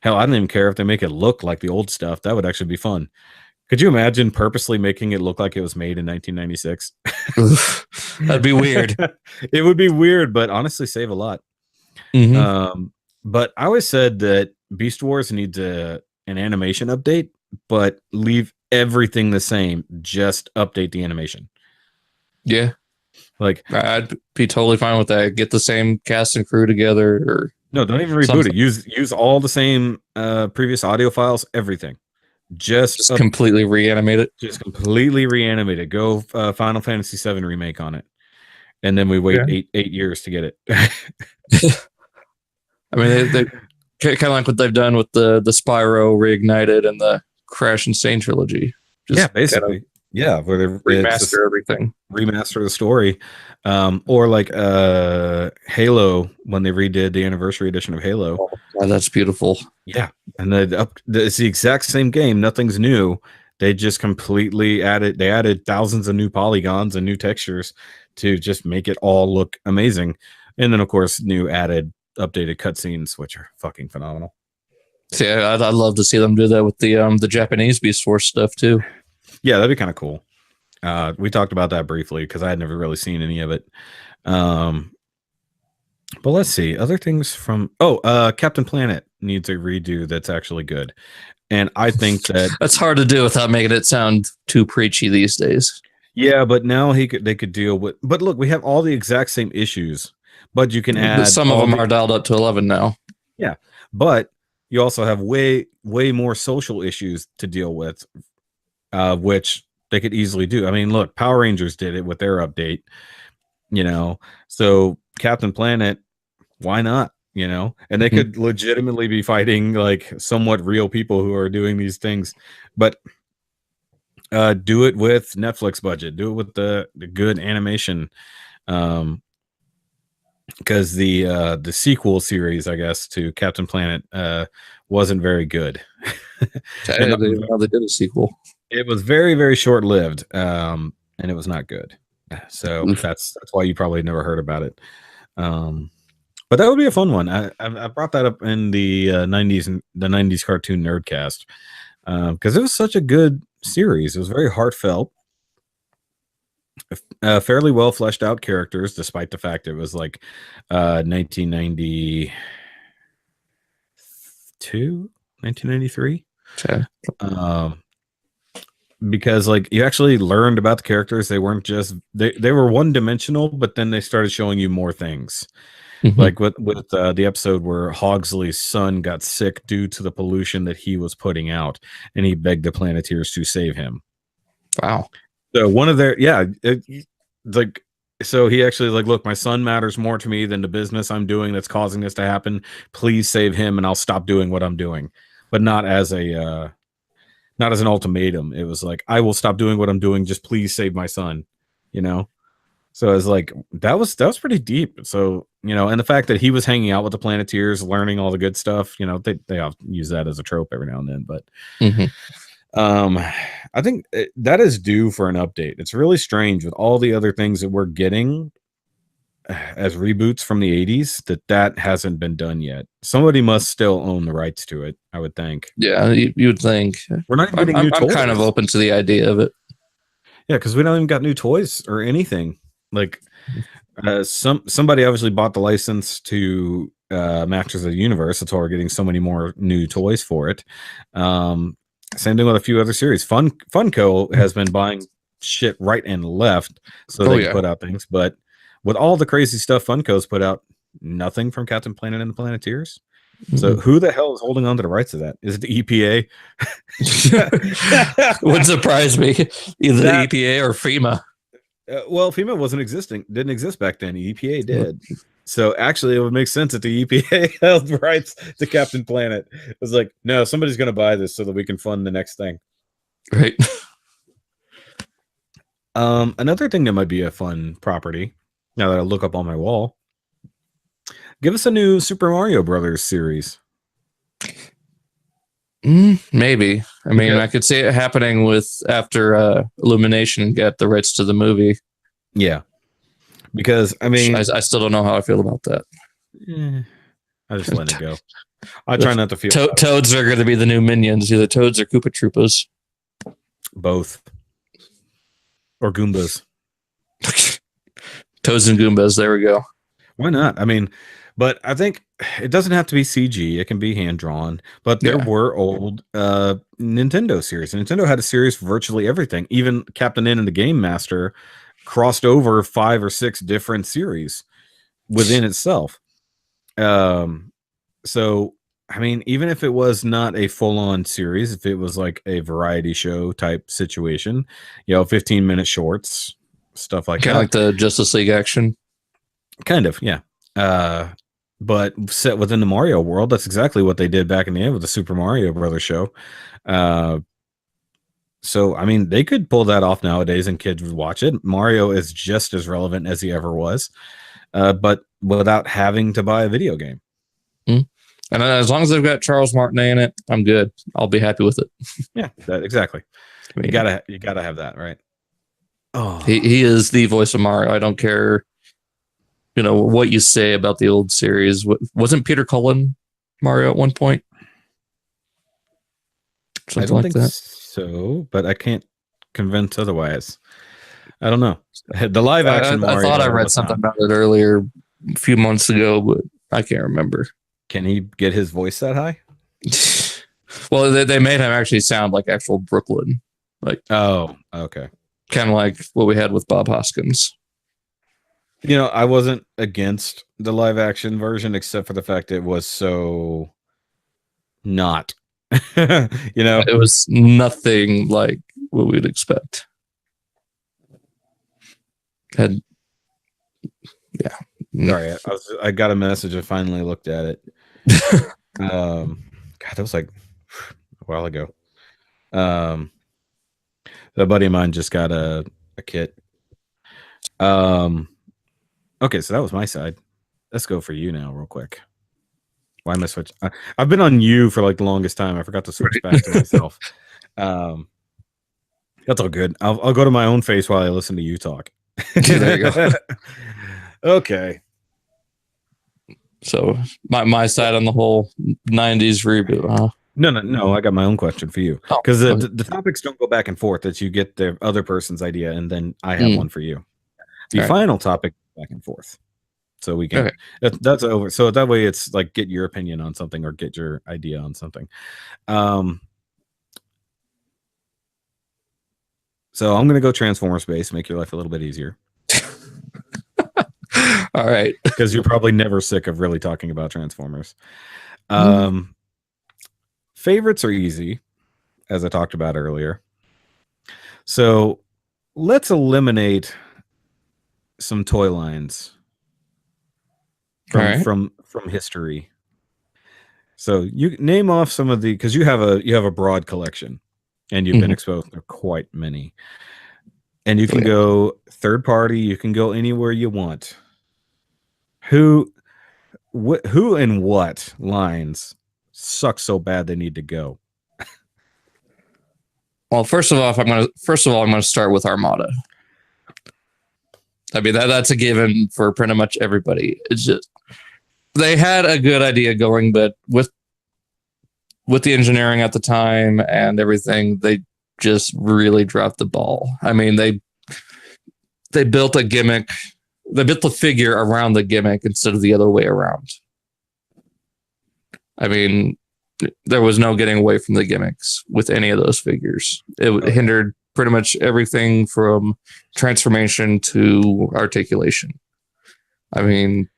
hell, I don't even care if they make it look like the old stuff. That would actually be fun. Could you imagine purposely making it look like it was made in 1996? That'd be weird. It would be weird, but honestly save a lot. Mm-hmm. But I always said that Beast Wars needs an animation update, but leave everything the same. Just update the animation. Yeah, like I'd be totally fine with that. Get the same cast and crew together, or no, don't even reboot it. Use all the same previous audio files, everything. Just completely reanimate it. Just completely reanimate it. Go Final Fantasy VII remake on it, and then we wait 8 years to get it. I mean, they kind of like what they've done with the Spyro Reignited and the Crash Insane trilogy. Just basically. Yeah, where they remaster everything. Remaster the story. Or like Halo, when they redid the anniversary edition of Halo. Oh, God, that's beautiful. Yeah. And it's the exact same game. Nothing's new. They just completely added thousands of new polygons and new textures to just make it all look amazing. And then, of course, new added updated cutscenes, which are fucking phenomenal. See, I'd love to see them do that with the Japanese Beast Wars stuff too. Yeah, that'd be kind of cool. We talked about that briefly because I had never really seen any of it. But let's see other things from Captain Planet needs a redo that's actually good, and I think that's hard to do without making it sound too preachy these days. Yeah, but now they could deal with. But look, we have all the exact same issues. But you can add some of them are dialed up to 11 now. Yeah, but you also have way more social issues to deal with, which they could easily do. I mean, look, Power Rangers did it with their update, so Captain Planet, why not? And they could legitimately be fighting like somewhat real people who are doing these things, but do it with Netflix budget, do it with the good animation. Because the sequel series, I guess, to Captain Planet wasn't very good. They did a sequel. It was very, very short-lived, and it was not good. So that's why you probably never heard about it. But that would be a fun one. I brought that up in the 90s cartoon Nerdcast because it was such a good series. It was very heartfelt. Fairly well fleshed out characters, despite the fact it was like 1992, 1993. Okay. Because like you actually learned about the characters. They weren't just they were one dimensional, but then they started showing you more things. Like with the episode where Hogsley's son got sick due to the pollution that he was putting out, and he begged the Planeteers to save him. Wow. So one of their like so he actually like, look, my son matters more to me than the business I'm doing that's causing this to happen. Please save him, and I'll stop doing what I'm doing. But not as an ultimatum. It was like, I will stop doing what I'm doing. Just please save my son. You know. So it's like that was pretty deep. So, and the fact that he was hanging out with the Planeteers, learning all the good stuff, they all use that as a trope every now and then. But I think that is due for an update. It's really strange with all the other things that we're getting as reboots from the 80s that hasn't been done yet. Somebody must still own the rights to it, I would think. Yeah, you would think. We're not even getting new toys. I'm kind of open to the idea of it. Yeah, because we don't even got new toys or anything. Like somebody obviously bought the license to Masters of the Universe. That's why we're getting so many more new toys for it. Same thing with a few other series. Funko has been buying shit right and left so they can put out things. But with all the crazy stuff Funko's put out, nothing from Captain Planet and the Planeteers. So who the hell is holding on to the rights of that? Is it the EPA? Would surprise me. Either the EPA or FEMA. Well, FEMA didn't exist back then. The EPA did. So actually, it would make sense that the EPA held rights to Captain Planet. It was like, no, somebody's going to buy this so that we can fund the next thing. Right. Another thing that might be a fun property, now that I look up on my wall, give us a new Super Mario Brothers series. Maybe. I mean, I could see it happening after Illumination get the rights to the movie. Yeah. Because, I mean... I still don't know how I feel about that. I just let it go. I try not to feel... Toads are going to be the new minions. Either Toads or Koopa Troopas. Both. Or Goombas. Toads and Goombas. There we go. Why not? I mean... But I think it doesn't have to be CG. It can be hand-drawn. But there were old Nintendo series. Nintendo had a series for virtually everything. Even Captain N and the Game Master crossed over 5 or 6 different series within itself. So, I mean, even if it was not a full-on series, if it was like a variety show type situation, 15-minute shorts, stuff like that. Kind of like the Justice League action. Kind of, yeah. But set within the Mario world, that's exactly what they did back in the end with the Super Mario Brothers show. So, I mean, they could pull that off nowadays and kids would watch it. Mario is just as relevant as he ever was, but without having to buy a video game. And as long as they've got Charles Martinet in it, I'm good. I'll be happy with it. Yeah, exactly. I mean, you gotta have that, right? Oh, he is the voice of Mario. I don't care. What you say about the old series. Wasn't Peter Cullen Mario at one point? Something I don't like think that. So, but I can't convince otherwise. I don't know. The live action Mario. I thought I read something about it earlier a few months ago, but I can't remember. Can he get his voice that high? Well, they made him actually sound like actual Brooklyn. Like, oh, okay. Kind of like what we had with Bob Hoskins. I wasn't against the live action version, except for the fact it was so not, It was nothing like what we'd expect. Sorry, I got a message. I finally looked at it. God, that was like a while ago. A buddy of mine just got a kit. Okay, so that was my side. Let's go for you now, real quick. Why am I switching? I've been on you for like the longest time. I forgot to switch back to myself. That's all good. I'll go to my own face while I listen to you talk. There you go. Okay. So my side on the whole 90s reboot, huh? No. I got my own question for you. Because the topics don't go back and forth. That you get the other person's idea, and then I have one for you. The final topic back and forth. So we can that's over. So that way it's like get your opinion on something or get your idea on something. So I'm gonna go Transformers based, make your life a little bit easier. All right. Because you're probably never sick of really talking about Transformers. Favorites are easy, as I talked about earlier. So let's eliminate some toy lines from history. So you name off some of the, because you have a broad collection, and you've been exposed to quite many. And you can go third party. You can go anywhere you want. Who and what lines suck so bad they need to go? Well, first of all, I'm gonna start with Armada. I mean, that's a given for pretty much everybody. It's just they had a good idea going, but with the engineering at the time and everything, they just really dropped the ball. I mean, they built a gimmick. They built the figure around the gimmick instead of the other way around. I mean, there was no getting away from the gimmicks with any of those figures. It hindered pretty much everything from transformation to articulation. I mean,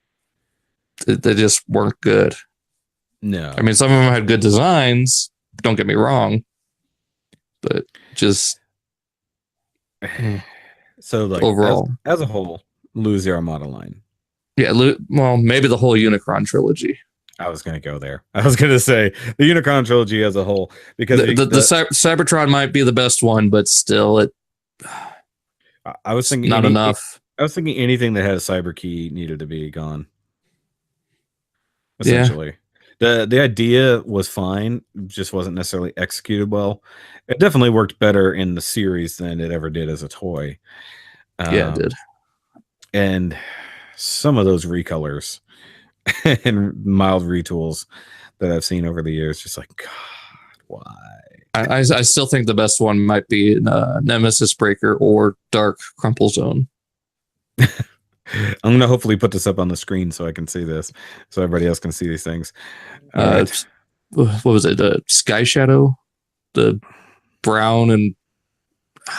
they just weren't good. No. I mean, some of them had good designs, don't get me wrong, but just so like overall, as a whole, lose the Armada line. Yeah, well, maybe the whole Unicron trilogy. I was going to go there. I was going to say the Unicron trilogy as a whole, because the Cybertron might be the best one, but still, I was thinking not enough. I was thinking anything that had a cyber key needed to be gone. Essentially, the idea was fine, just wasn't necessarily executed well. It definitely worked better in the series than it ever did as a toy. Yeah, it did. And some of those recolors and mild retools that I've seen over the years, just like, God, why? I still think the best one might be Nemesis Breaker or Dark Crumple Zone. I'm going to hopefully put this up on the screen so I can see this, so everybody else can see these things. What was it? Sky Shadow? The brown and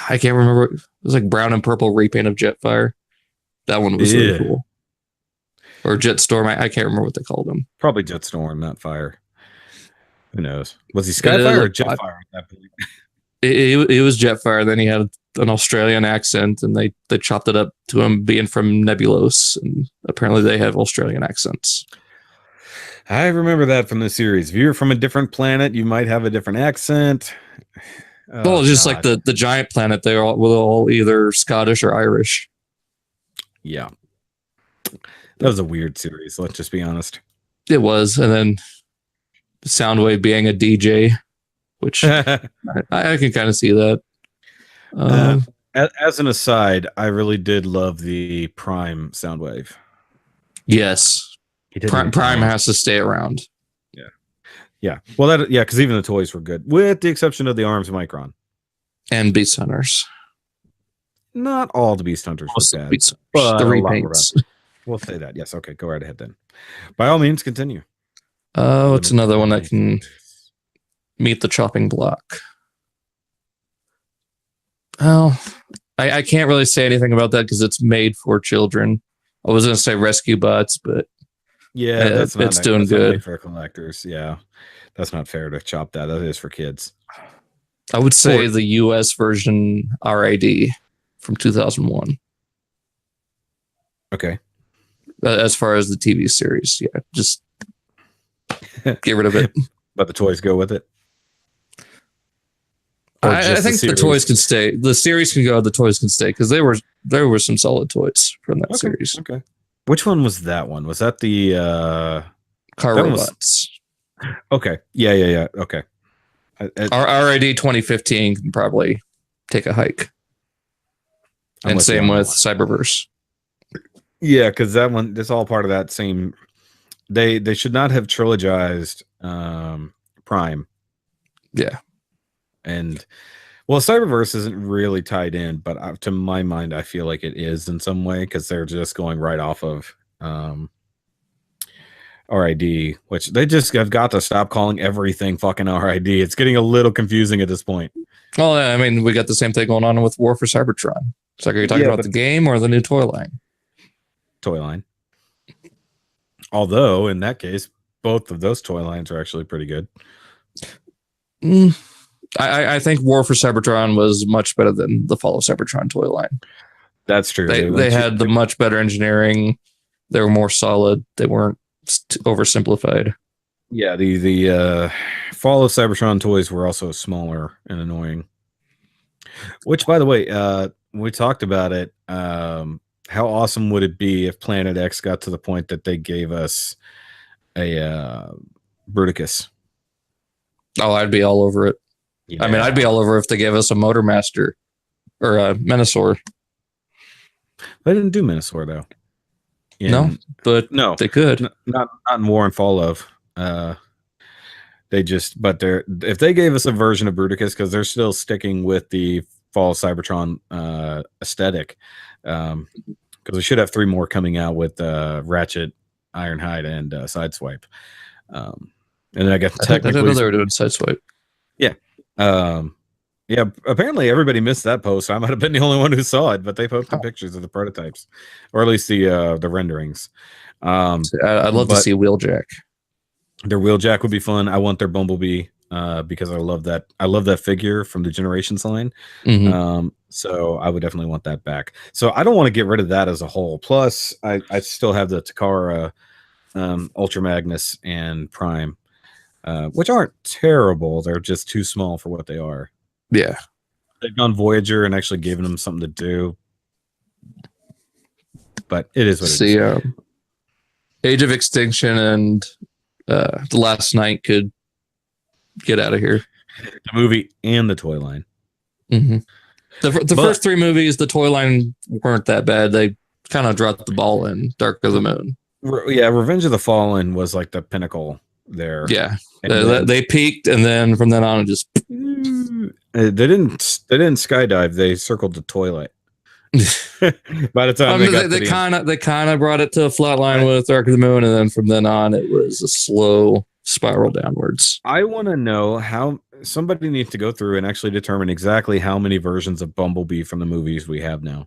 I can't remember. It was like brown and purple repaint of Jetfire. That one was really cool. Or Jetstorm. I can't remember what they called him. Probably Jetstorm, not Fire. Who knows? Was he Skyfire or Jetfire? It was Jetfire. Then he had an Australian accent, and they chopped it up to him being from Nebulos, and apparently they have Australian accents. I remember that from the series. If you're from a different planet, you might have a different accent. Well, just like the giant planet, they were all either Scottish or Irish. Yeah. That was a weird series, let's just be honest. It was. And then Soundwave being a DJ, which I can kind of see that. As an aside, I really did love the Prime Soundwave. Yes. Prime has to stay around. Yeah. Well, because even the toys were good, with the exception of the Arms Micron. And Beast Hunters. Not all the Beast Hunters were bad. Beast Hunters, the repaints. We'll say that. Yes. Okay. Go right ahead then. By all means, continue. It's another one that can meet the chopping block. Well, I can't really say anything about that because it's made for children. I was going to say Rescue Bots, but yeah, it's doing good for collectors. Yeah, that's not fair to chop that. That is for kids. I would say the US version RID from 2001. Okay. As far as the TV series, yeah, just get rid of it. But the toys go with it. I think the toys can stay. The series can go. The toys can stay because there were some solid toys from that series. Okay. Which one was that one? Was that the Car Robots? Okay. Yeah. Okay. Our RID 2015 can probably take a hike. And same with Cyberverse. Yeah, because that one, that's all part of that same. They should not have trilogized Prime. Yeah. And well, Cyberverse isn't really tied in, but to my mind, I feel like it is in some way because they're just going right off of RID, which they just have got to stop calling everything fucking RID. It's getting a little confusing at this point. Well, I mean, we got the same thing going on with War for Cybertron. It's like, are you talking about the game or the new toy line? Toy line. Although in that case, both of those toy lines are actually pretty good. I think War for Cybertron was much better than the Fall of Cybertron toy line. That's true. They had the much better engineering. They were more solid. They weren't oversimplified. Yeah, the Fall of Cybertron toys were also smaller and annoying. Which, by the way, we talked about it. How awesome would it be if Planet X got to the point that they gave us a Bruticus? Oh, I'd be all over it. Yeah. I mean, I'd be all over if they gave us a Motormaster or a Menasor. They didn't do Menasor though. No, they could. Not in War and Fall of. If they gave us a version of Bruticus, because they're still sticking with the Fall of Cybertron aesthetic, because we should have 3 more coming out with Ratchet, Ironhide, and Sideswipe. And then I guess technically I didn't know they were doing Sideswipe. Yeah. Yeah, apparently everybody missed that post. I might have been the only one who saw it, but they posted pictures of the prototypes, or at least the renderings. I'd love to see Wheeljack. Their Wheeljack would be fun. I want their Bumblebee because I love that figure from the Generations line. Mm-hmm. So I would definitely want that back. So I don't want to get rid of that as a whole. Plus, I still have the Takara, Ultra Magnus, and Prime, which aren't terrible. They're just too small for what they are. Yeah. They've gone Voyager and actually given them something to do. But it is what it is. Age of Extinction and The Last Night could get out of here. The movie and the toy line. Mm-hmm. The first 3 movies, the toy line weren't that bad. They kind of dropped the ball in Dark of the Moon. Yeah, Revenge of the Fallen was like the pinnacle there. Yeah. They peaked, and then from then on, it just... They didn't skydive. They circled the toilet. By the time they kind of brought it to a flat line with Dark of the Moon, and then from then on, it was a slow spiral downwards. I want to know how somebody needs to go through and actually determine exactly how many versions of Bumblebee from the movies we have now.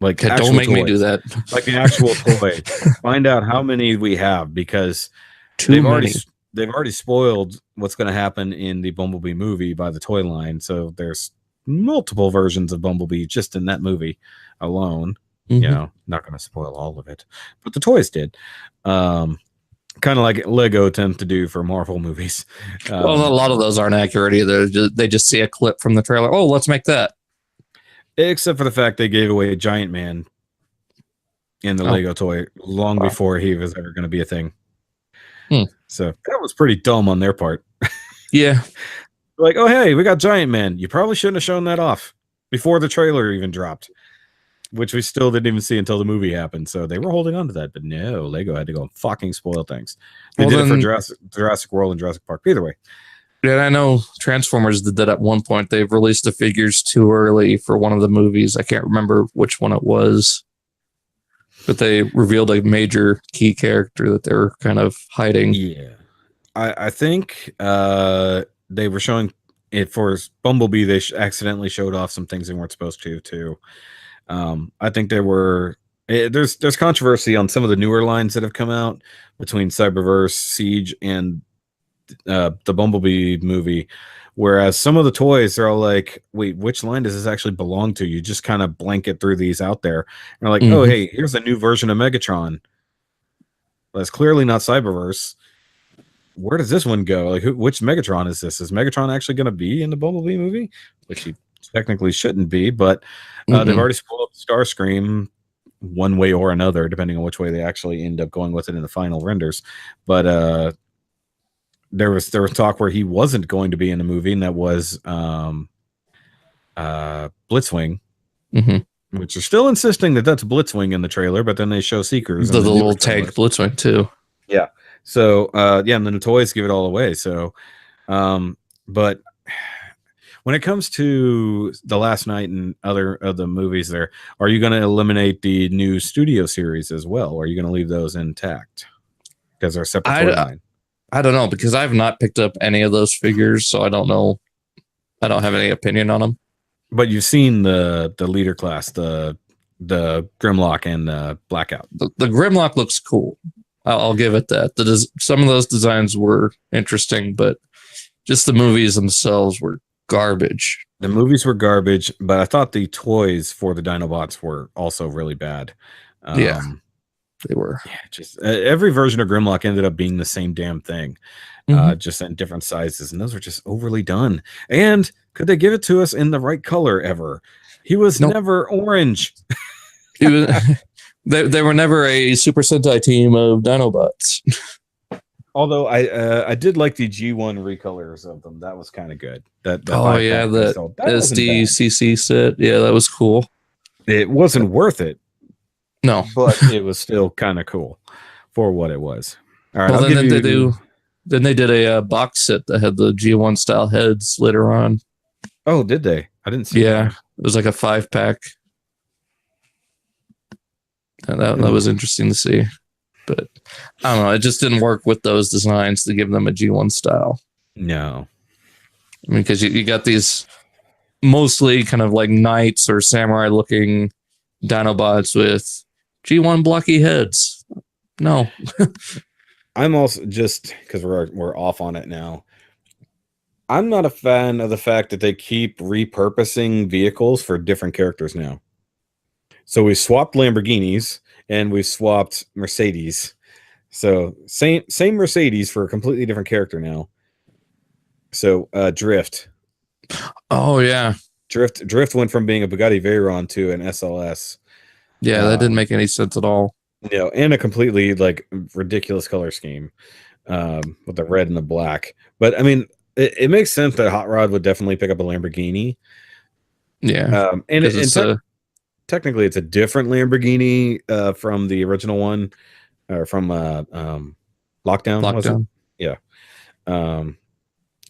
Like, don't make me do that. Like the actual toy. Find out how many we have, because they've already spoiled what's going to happen in the Bumblebee movie by the toy line. So there's multiple versions of Bumblebee just in that movie alone. Mm-hmm. You know, not going to spoil all of it, but the toys did. Kind of like Lego tends to do for Marvel movies. Well, a lot of those aren't accurate either. They just see a clip from the trailer. Oh, let's make that. Except for the fact they gave away Giant Man in the Lego toy long before he was ever going to be a thing. So that was pretty dumb on their part. Yeah. Like, oh, hey, we got Giant Man. You probably shouldn't have shown that off before the trailer even dropped, which we still didn't even see until the movie happened. So they were holding on to that. But no, Lego had to go and fucking spoil things. They did it for Jurassic World and Jurassic Park. Either way. Yeah, I know Transformers did that at one point. They've released the figures too early for one of the movies. I can't remember which one it was. But they revealed a major key character that they were kind of hiding. Yeah. I think they were showing it for Bumblebee. They accidentally showed off some things they weren't supposed to, too. I think there were... There's controversy on some of the newer lines that have come out between Cyberverse, Siege, and the Bumblebee movie. Whereas some of the toys, they're all like, wait, which line does this actually belong to? You just kind of blanket through these out there. And they're like, oh, hey, here's a new version of Megatron. That's clearly not Cyberverse. Where does this one go? Like, which Megatron is this? Is Megatron actually going to be in the Bumblebee movie? Which he technically shouldn't be, but they've already spoiled Starscream one way or another, depending on which way they actually end up going with it in the final renders. But there was talk where he wasn't going to be in the movie, and that was Blitzwing, which are still insisting that that's Blitzwing in the trailer, but then they show Seekers. The little tank Blitzwing too. Yeah. So and then the toys give it all away. So, but when it comes to The Last Night and other of the movies, there, are you going to eliminate the new studio series as well, or are you going to leave those intact because they're separate toy line? I don't know, because I've not picked up any of those figures, so I don't know. I don't have any opinion on them. But you've seen the leader class, the Grimlock and the Blackout. The Grimlock looks cool. I'll give it that. Some of those designs were interesting, but just the movies themselves were garbage. The movies were garbage, but I thought the toys for the Dinobots were also really bad. Yeah, they were. Yeah, just every version of Grimlock ended up being the same damn thing, just in different sizes, and those are just overly done. And could they give it to us in the right color ever? He was never orange. They were never a Super Sentai team of Dinobots. Although I did like the G1 recolors of them. That was kind of good. That the SDCC set. Yeah, that was cool. It wasn't worth it. No, but it was still kind of cool for what it was. All right. Well, then they did a box set that had the G1 style heads later on. Oh, did they? I didn't see. Yeah, it was like a 5-pack. And that was interesting to see. But I don't know. It just didn't work with those designs to give them a G1 style. No. I mean, because you got these mostly kind of like knights or samurai looking Dinobots with G1 blocky heads. No. I'm also, just because we're off on it now, I'm not a fan of the fact that they keep repurposing vehicles for different characters now. So we swapped Lamborghinis and we swapped Mercedes. So same Mercedes for a completely different character now. So Drift. Oh yeah. Drift went from being a Bugatti Veyron to an SLS. Yeah, that didn't make any sense at all. And a completely like ridiculous color scheme with the red and the black. But I mean, it makes sense that Hot Rod would definitely pick up a Lamborghini. Yeah, technically it's a different Lamborghini from the original one, or from Lockdown. Was it? Yeah,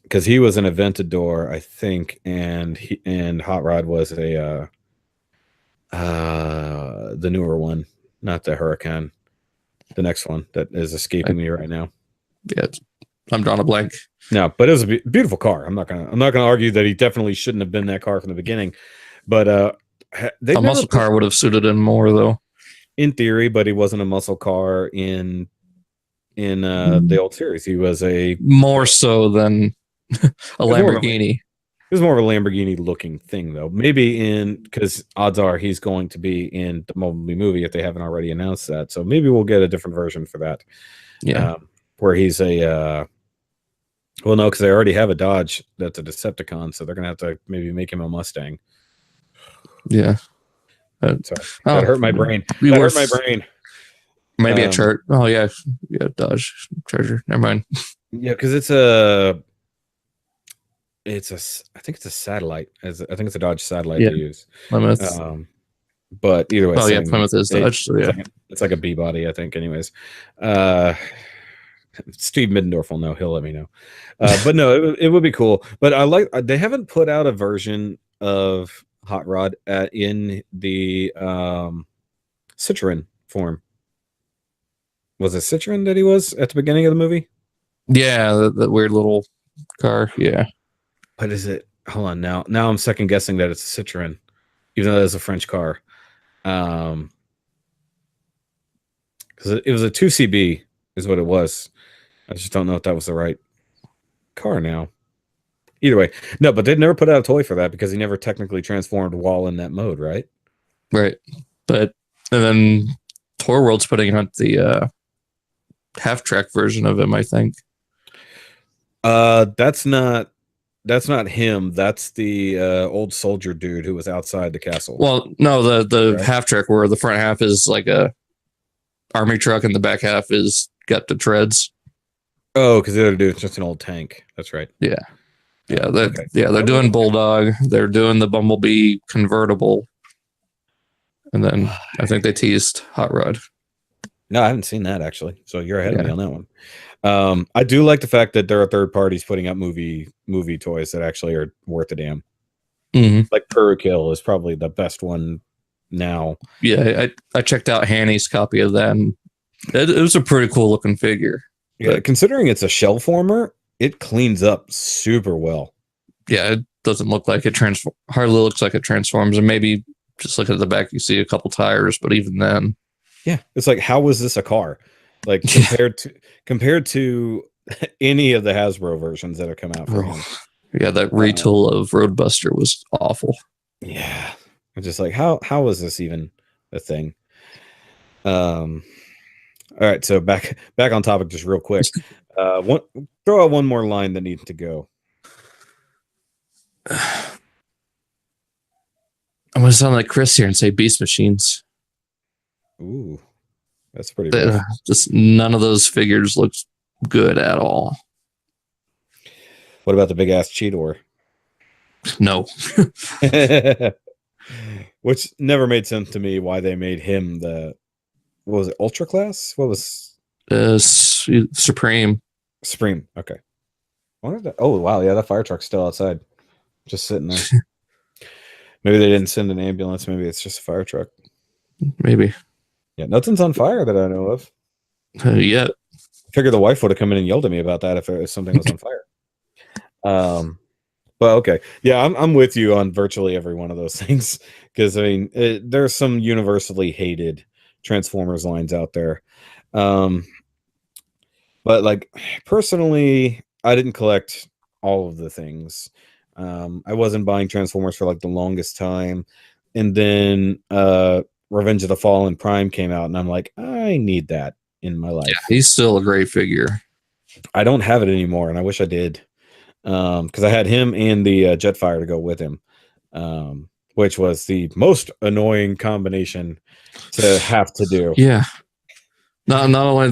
because he was an Aventador, I think, and Hot Rod was a the newer one, not the Huracan, the next one that is escaping me right now. Yeah, I'm drawing a blank. No, but it was a beautiful car. I'm not gonna argue that he definitely shouldn't have been that car from the beginning, but a muscle car would have suited him more, though, in theory. But he wasn't a muscle car in the old series. He was a more so than a Lamborghini. It was more of a Lamborghini looking thing, though. Maybe because odds are he's going to be in the Bumblebee movie if they haven't already announced that. So maybe we'll get a different version for that. Yeah, where he's a well, no, because they already have a Dodge that's a Decepticon, so they're gonna have to maybe make him a Mustang. Yeah, sorry, that hurt my brain. That hurt my brain. Maybe a chart. Oh yeah, Dodge Charger. Never mind. Yeah, because it's a. I think it's a satellite. I think it's a Dodge satellite to use. Plymouth. But either way. Oh yeah, Plymouth is Dodge. So yeah, it's like a B body, I think. Anyways, Steve Middendorf will know. He'll let me know. But no, it would be cool. But they haven't put out a version of Hot Rod in the Citroen form. Was it Citroen that he was at the beginning of the movie? Yeah, that weird little car. Yeah. What is it? Hold on. Now I'm second guessing that it's a Citroen, even though it's a French car. Because it was a 2CB is what it was. I just don't know if that was the right car now. Either way, no, but they've never put out a toy for that because he never technically transformed while in that mode, right? Right. And then Tour World's putting out the half-track version of him, I think. That's not him. That's the old soldier dude who was outside the castle. Well, no, the right? Half-track where the front half is like a army truck and the back half is got the treads. Oh, because the other dude's just an old tank. That's right. Yeah. Yeah, they're doing Bulldog. They're doing the Bumblebee convertible. And then I think they teased Hot Rod. No, I haven't seen that, actually. So you're ahead of me on that one. I do like the fact that there are third parties putting out movie toys that actually are worth a damn. Mm-hmm. Like Kill is probably the best one now. Yeah, I checked out Hanny's copy of that, and it was a pretty cool looking figure. Yeah, but considering it's a shell former, it cleans up super well. Yeah, it doesn't look like it hardly looks like it transforms, and maybe just look at the back, you see a couple tires, but even then. Yeah, it's like, how was this a car? like compared to any of the Hasbro versions that have come out for him. Yeah, that retool of Roadbuster was awful. Yeah, I'm just like, how is this even a thing? All right, so back on topic, just real quick. Throw out one more line that needs to go. I'm gonna sound like Chris here and say Beast Machines. Ooh, that's pretty rough. Just none of those figures looks good at all. What about the big ass Cheetor? No. Which never made sense to me why they made him the, what was it, Ultra Class? What was Supreme? Okay. Oh wow, yeah, that fire truck's still outside, just sitting there. Maybe they didn't send an ambulance. Maybe it's just a fire truck. Maybe. Yeah, nothing's on fire that I know of. Yeah. I figured the wife would have come in and yelled at me about that if something was on fire. But okay, yeah, I'm with you on virtually every one of those things, because I mean, there's some universally hated Transformers lines out there. But like personally, I didn't collect all of the things. I wasn't buying Transformers for like the longest time, and then Revenge of the Fallen Prime came out, and I'm like, I need that in my life. Yeah, he's still a great figure. I don't have it anymore, and I wish I did, because I had him and the Jetfire to go with him, which was the most annoying combination to have to do. Yeah. Not only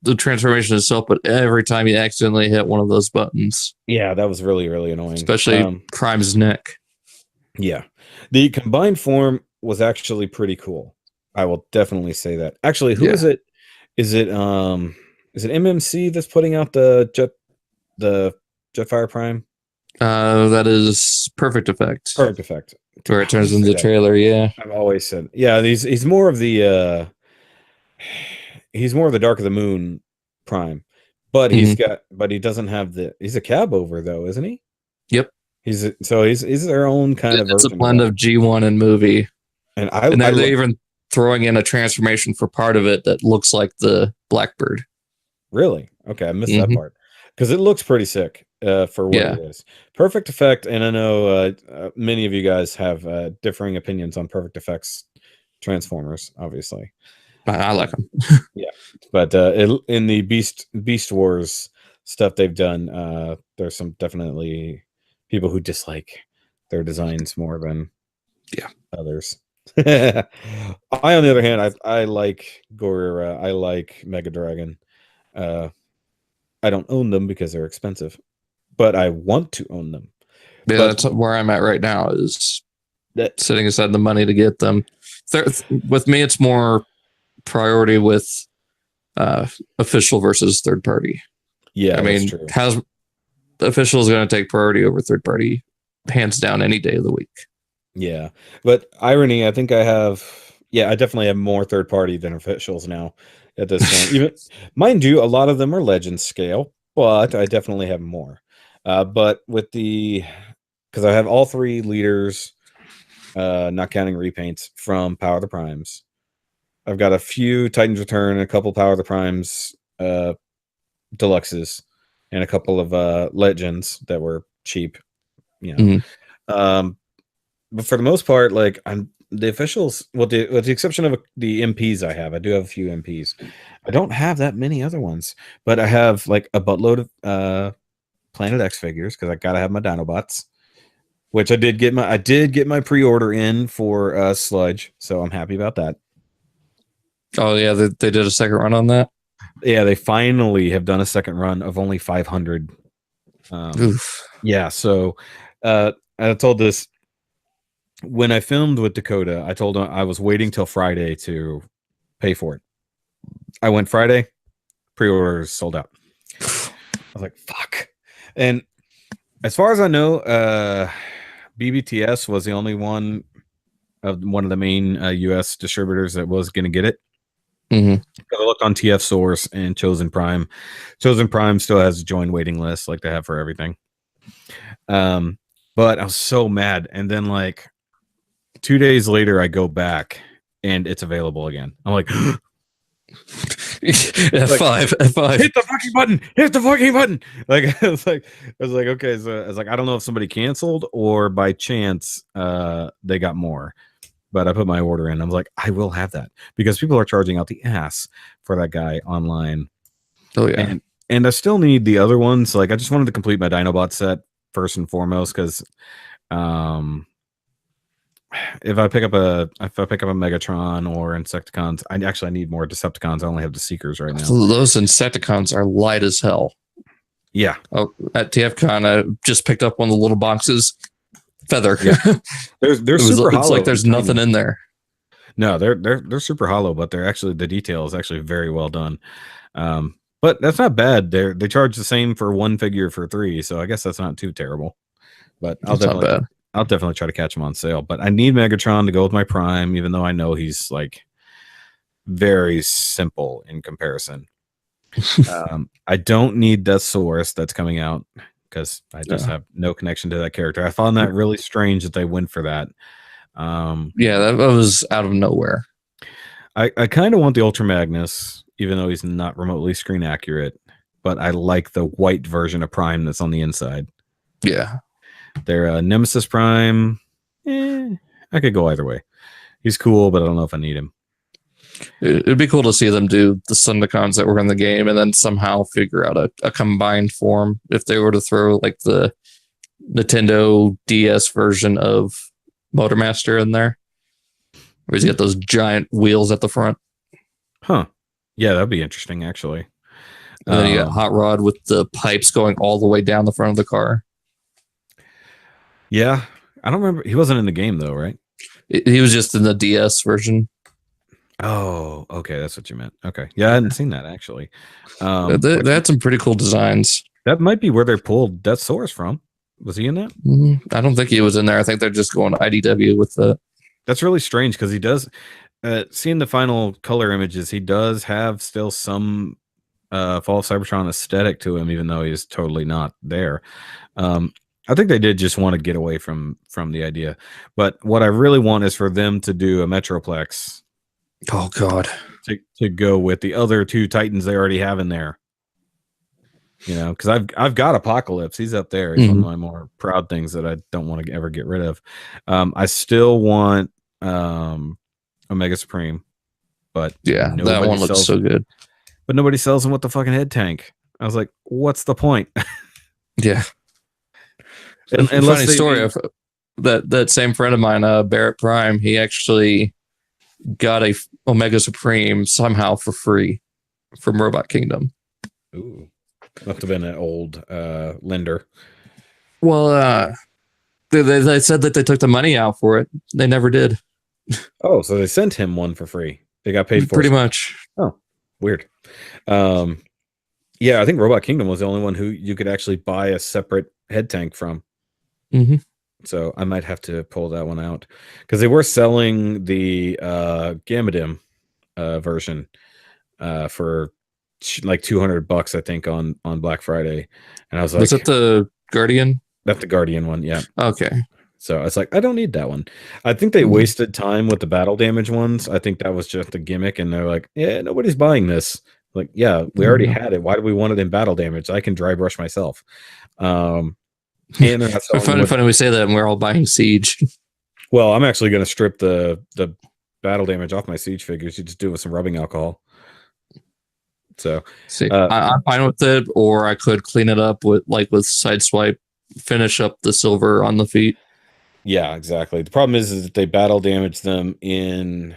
the transformation itself, but every time you accidentally hit one of those buttons. Yeah, that was really, really annoying. Especially Prime's neck. Yeah. The combined form was actually pretty cool. I will definitely say that. Actually, who is it? Is it MMC that's putting out the Jetfire Prime? That is Perfect Effect. Perfect Effect. Where it turns into the trailer, yeah. I've always said, yeah, he's more of the Dark of the Moon Prime, but he doesn't have he's a cab over though, isn't he? Yep. He's their own kind of. It's a blend of G1 and movie, and they're even throwing in a transformation for part of it that looks like the Blackbird. Really? Okay, I missed that part because it looks pretty sick for what it is. Perfect Effect, and I know many of you guys have differing opinions on Perfect Effect's Transformers, obviously. I like them. Yeah, but in the Beast Wars stuff they've done, there's some definitely people who dislike their designs more than others. I, on the other hand, I like Gorira. I like Mega Dragon. I don't own them because they're expensive, but I want to own them. Yeah, that's where I'm at right now, is setting aside the money to get them. With me, it's more priority with official versus third party. Yeah, I mean, official is going to take priority over third party, hands down, any day of the week. Yeah, but irony, I think I definitely have more third party than officials now at this point. Even, mind you, a lot of them are legend scale, but I definitely have more. But with because I have all three leaders, not counting repaints, from Power of the Primes. I've got a few Titans Return, a couple Power of the Primes deluxes, and a couple of legends that were cheap. You know, but for the most part, like the officials, with the exception of the MPs, I do have a few MPs. I don't have that many other ones, but I have like a buttload of Planet X figures because I gotta have my Dinobots, which I did get my pre-order in for Sludge, so I'm happy about that. Oh yeah, they did a second run on that. Yeah, they finally have done a second run of only 500. Yeah, so I told this when I filmed with Dakota. I told him I was waiting till Friday to pay for it. I went Friday, pre-orders sold out. I was like, fuck. And as far as I know, BBTS was the only one of the main US distributors that was going to get it. I looked on TF Source and Chosen Prime. Chosen Prime still has a joint waiting list like they have for everything. But I was so mad. And then like 2 days later, I go back and it's available again. I'm like, F5, F5. Hit the fucking button. Hit the fucking button. Like I was like, okay. So I was like, I don't know if somebody canceled or by chance they got more. But I put my order in. I was like, I will have that because people are charging out the ass for that guy online. Oh yeah. And I still need the other ones. Like I just wanted to complete my Dinobot set first and foremost because if I pick up a Megatron or Insecticons, I need more Decepticons. I only have the Seekers right now. Those Insecticons are light as hell. Yeah. Oh, at TFCon, I just picked up one of the little boxes. Feather. Yeah. They're super hollow. It's like there's nothing in there. No, they're super hollow, but they're actually the detail is actually very well done. But that's not bad. They charge the same for one figure for 3, so I guess that's not too terrible. But I'll definitely try to catch them on sale. But I need Megatron to go with my Prime, even though I know he's like very simple in comparison. I don't need the Source that's coming out because I just have no connection to that character. I found that really strange that they went for that. That was out of nowhere. I kind of want the Ultra Magnus, even though he's not remotely screen accurate, but I like the white version of Prime that's on the inside. Yeah. Their Nemesis Prime, I could go either way. He's cool, but I don't know if I need him. It'd be cool to see them do the Sundicons that were in the game and then somehow figure out a combined form if they were to throw like the Nintendo DS version of Motormaster in there. Where he's got those giant wheels at the front. Huh. Yeah, that'd be interesting, actually. And then you got Hot Rod with the pipes going all the way down the front of the car. Yeah. I don't remember. He wasn't in the game, though, right? He was just in the DS version. Oh, okay. That's what you meant. Okay. Yeah, I hadn't seen that, actually. They had some pretty cool designs. That might be where they pulled Death Source from. Was he in that? I don't think he was in there. I think they're just going IDW with that. That's really strange because he does, seeing the final color images, he does have still some Fall of Cybertron aesthetic to him, even though he's totally not there. I think they did just want to get away from the idea. But what I really want is for them to do a Metroplex. Oh, God. To go with the other 2 Titans they already have in there. You know, because I've got Apocalypse. He's up there. He's one of my more proud things that I don't want to ever get rid of. I still want Omega Supreme, but yeah, that one looks so good. But nobody sells them with the fucking head tank. I was like, what's the point? Yeah. And funny story of that same friend of mine, Barrett Prime, he actually got a Omega Supreme somehow for free from Robot Kingdom. Ooh. Must have been an old lender. Well, they said that they took the money out for it. They never did. Oh, so they sent him one for free. They got paid for pretty much. Oh, weird. Yeah, I think Robot Kingdom was the only one who you could actually buy a separate head tank from. Mm-hmm. So I might have to pull that one out because they were selling the Gamadim version for like $200, I think, on Black Friday. And I was like, was it the Guardian? That's the Guardian one, yeah. Okay. So I was like, I don't need that one. I think they wasted time with the battle damage ones. I think that was just a gimmick, and they're like, yeah, nobody's buying this. Like, yeah, we already had it. Why do we want it in battle damage? I can dry brush myself. And they're not funny we say that, and we're all buying Siege. Well, I'm actually going to strip the battle damage off my Siege figures. You just do it with some rubbing alcohol. So I'm fine with it, or I could clean it up with Sideswipe, finish up the silver on the feet. Yeah, exactly. The problem is that they battle damage them in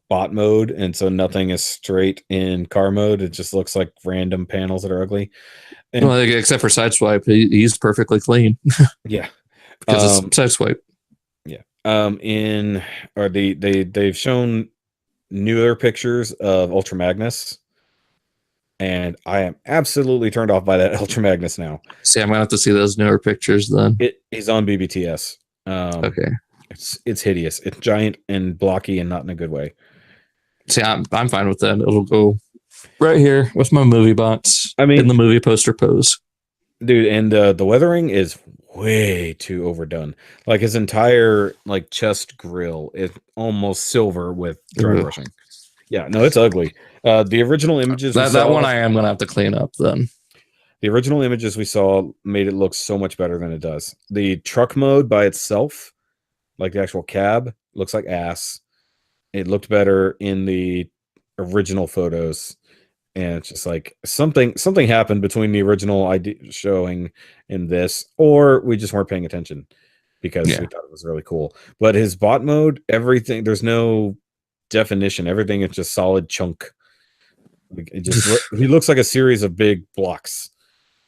bot mode, and so nothing is straight in car mode. It just looks like random panels that are ugly. And, well, except for Sideswipe, he's perfectly clean. Yeah, because it's Sideswipe. Yeah. They've shown newer pictures of Ultra Magnus, and I am absolutely turned off by that Ultra Magnus now. See, I'm gonna have to see those newer pictures then. He's on BBTS. Okay. It's hideous. It's giant and blocky and not in a good way. See, I'm fine with that. It'll go right here with my movie bots. I mean, in the movie poster pose, dude. And the weathering is way too overdone. Like his entire chest grill is almost silver with dry brushing. Yeah, no, it's ugly. The original images we That one saw, I am gonna have to clean up then. the original images we saw made it look so much better than it does. The truck mode by itself, like the actual cab, looks like ass. It looked better in the original photos, and it's just like something happened between the original ID showing and this, or we just weren't paying attention because we thought it was really cool. But his bot mode, everything, there's no definition. Everything is just solid chunk. It just he looks like a series of big blocks.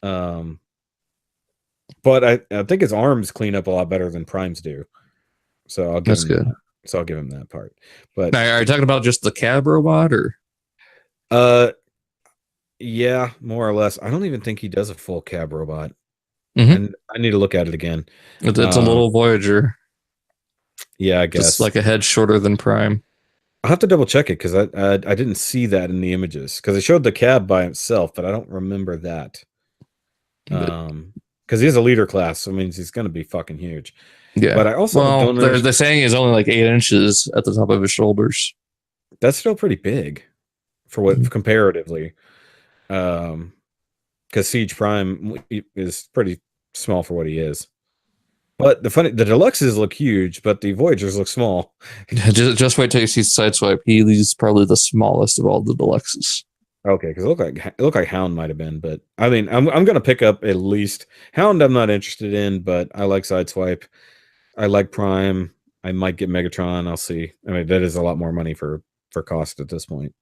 But I think his arms clean up a lot better than Prime's do. So I'll give That's him good. that. So I'll give him that part. But Now, are you talking about just the cab robot, or yeah, more or less. I don't even think he does a full cab robot. Mhm. And I need to look at it again. It's a little Voyager, Yeah, I guess. just like a head shorter than Prime. I'll have to double check it because I didn't see that in the images because they showed the cab by itself, but I don't remember that. Because he has a leader class, so it means he's going to be fucking huge. Yeah, but I also don't know. They're saying he's only like 8 inches at the top of his shoulders. That's still pretty big for what comparatively. Because Siege Prime is pretty small for what he is. But the deluxes look huge, but the Voyagers look small. Just wait till you see Sideswipe. He's probably the smallest of all the deluxes. Okay, because it looked like Hound might have been, but I mean, I'm gonna pick up at least Hound. I'm not interested in, but I like Sideswipe. I like Prime. I might get Megatron. I'll see. I mean, that is a lot more money for cost at this point.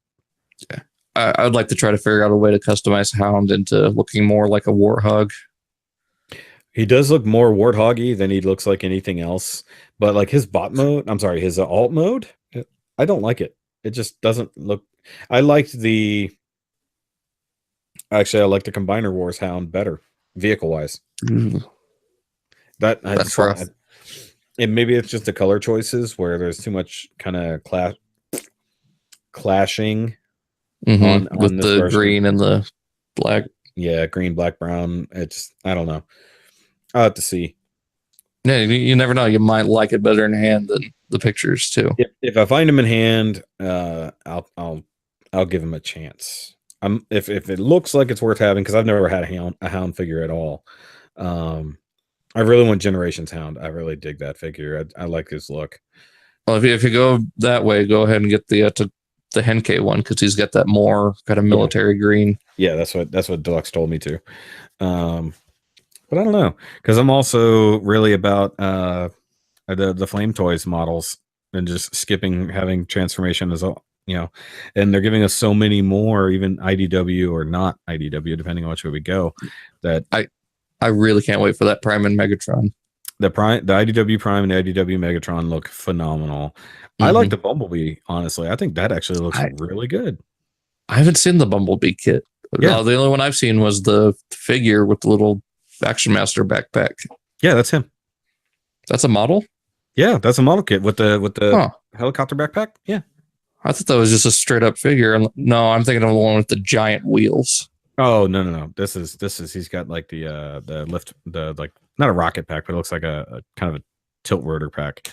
Yeah, I would like to try to figure out a way to customize Hound into looking more like a Warthog. He does look more warthoggy than he looks like anything else. But like his his alt mode, I don't like it. It just doesn't look. I like the Combiner Wars Hound better, vehicle wise. That's rough. And maybe it's just the color choices where there's too much kind of clashing on with the version. Green and the black. Yeah, green, black, brown. I don't know. I'll have to see. Yeah, you never know. You might like it better in hand than the pictures too. If I find him in hand, I'll give him a chance. If it looks like it's worth having, because I've never had a hound figure at all. I really want Generations Hound. I really dig that figure. I like his look. Well, if you go that way, go ahead and get the Henke one, because he's got that more kind of military green. Yeah, that's what Deluxe told me to. But I don't know, because I'm also really about the Flame Toys models and just skipping having transformation as well. And they're giving us so many more, even IDW or not IDW, depending on which way we go. That I really can't wait for that Prime and Megatron. The IDW Prime and the IDW Megatron look phenomenal. I like the Bumblebee, honestly. I think that actually looks really good. I haven't seen the Bumblebee kit. Yeah. The only one I've seen was the figure with the little Action Master backpack. Yeah, that's him. That's a model? Yeah, that's a model kit with the helicopter backpack. Yeah. I thought that was just a straight up figure. No, I'm thinking of the one with the giant wheels. Oh, no. This is he's got like the lift, the like not a rocket pack, but it looks like a kind of a tilt rotor pack.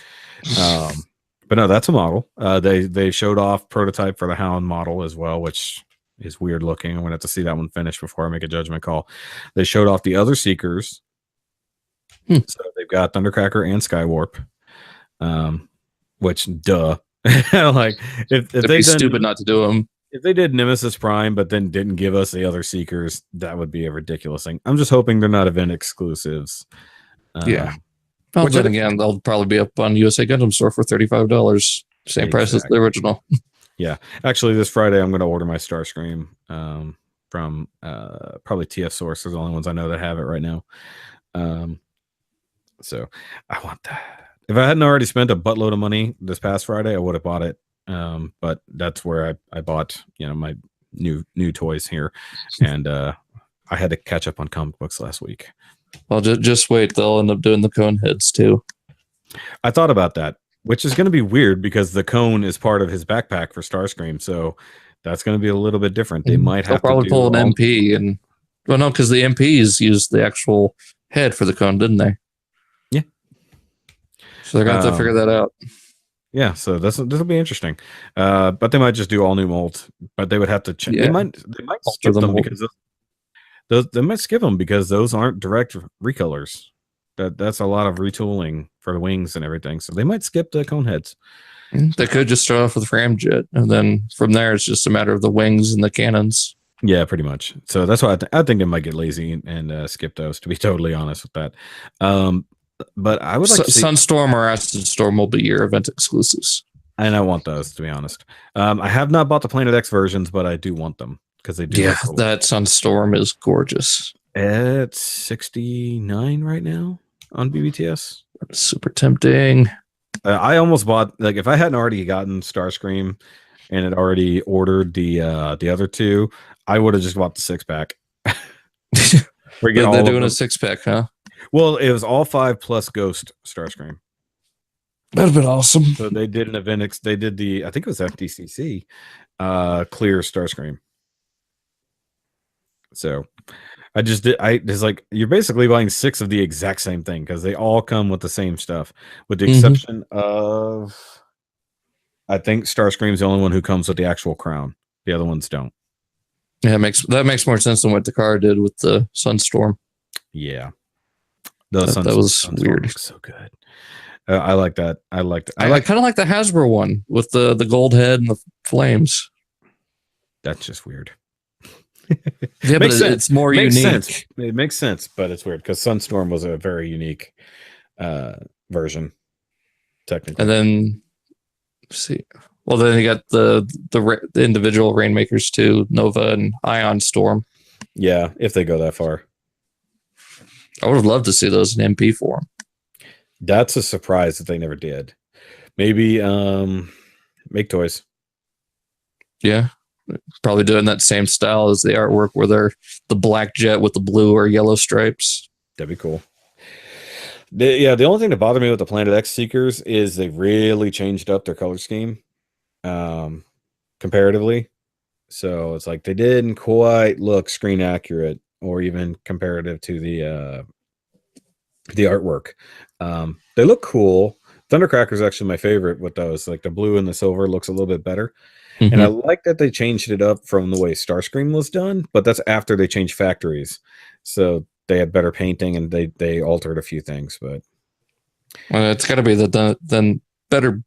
But no, that's a model. They showed off prototype for the Hound model as well, which is weird looking. I'm gonna have to see that one finished before I make a judgment call. They showed off the other Seekers. So they've got Thundercracker and Skywarp. Which duh. Like if they'd stupid not to do them. If they did Nemesis Prime, but then didn't give us the other Seekers, that would be a ridiculous thing. I'm just hoping they're not event exclusives. Yeah. Well, then again, they'll probably be up on USA Gundam Store for $35. Same price as the original. Yeah. Actually, this Friday, I'm going to order my Starscream from probably TF Source. They're the only ones I know that have it right now. So I want that. If I hadn't already spent a buttload of money this past Friday, I would have bought it. But that's where I bought, my new toys here. And I had to catch up on comic books last week. Well, just wait. They'll end up doing the cone heads too. I thought about that, which is going to be weird because the cone is part of his backpack for Starscream. So that's going to be a little bit different. They might have probably to pull an MP and no, because the MPs used the actual head for the cone, didn't they? Yeah. So they're going to have to figure that out. Yeah, so this will be interesting. But they might just do all new molds. But they would have to change. Yeah, They might alter skip the them mold. because those they might skip them because those aren't direct recolors. That's a lot of retooling for the wings and everything. So they might skip the cone heads. They could just start off with ramjet, and then from there it's just a matter of the wings and the cannons. Yeah, pretty much. So that's why I think they might get lazy and skip those. To be totally honest with that, but I would like to see. Sunstorm or Acid Storm will be your event exclusives. And I want those, to be honest. I have not bought the Planet X versions, but I do want them because they do. Yeah, that Sunstorm is gorgeous. It's 69 right now on BBTS. Super tempting. I almost bought, like, if I hadn't already gotten Starscream and had already ordered the other two, I would have just bought the 6-pack. They're doing a 6-pack, huh? Well, it was all 5 plus Ghost Starscream. That'd have been awesome. So they did an event. They did I think it was FTCC, clear Starscream. So I just did. It's like you're basically buying 6 of the exact same thing because they all come with the same stuff, with the exception of, I think Starscream's the only one who comes with the actual crown. The other ones don't. Yeah, that makes more sense than what Takara did with the Sunstorm. Yeah, that was Sunstorm weird. looks so good. I like that. I kind of like the Hasbro one with the gold head and the flames. That's just weird. Yeah, but it's more unique. Sense. It makes sense, but it's weird because Sunstorm was a very unique version, technically. And then, see, well, then you got the individual Rainmakers too, Nova and Ion Storm. Yeah, if they go that far, I would have loved to see those in MP form. That's a surprise that they never did. Maybe make toys. Yeah. Probably doing that same style as the artwork where they're the black jet with the blue or yellow stripes. That'd be cool. The only thing that bothered me with the Planet X Seekers is they really changed up their color scheme comparatively. So it's like they didn't quite look screen accurate or even comparative to the artwork. They look cool. Thundercracker is actually my favorite with those. Like the blue and the silver looks a little bit better. Mm-hmm. And I like that they changed it up from the way Starscream was done, but that's after they changed factories. So they had better painting and they altered a few things, but it's got to be better.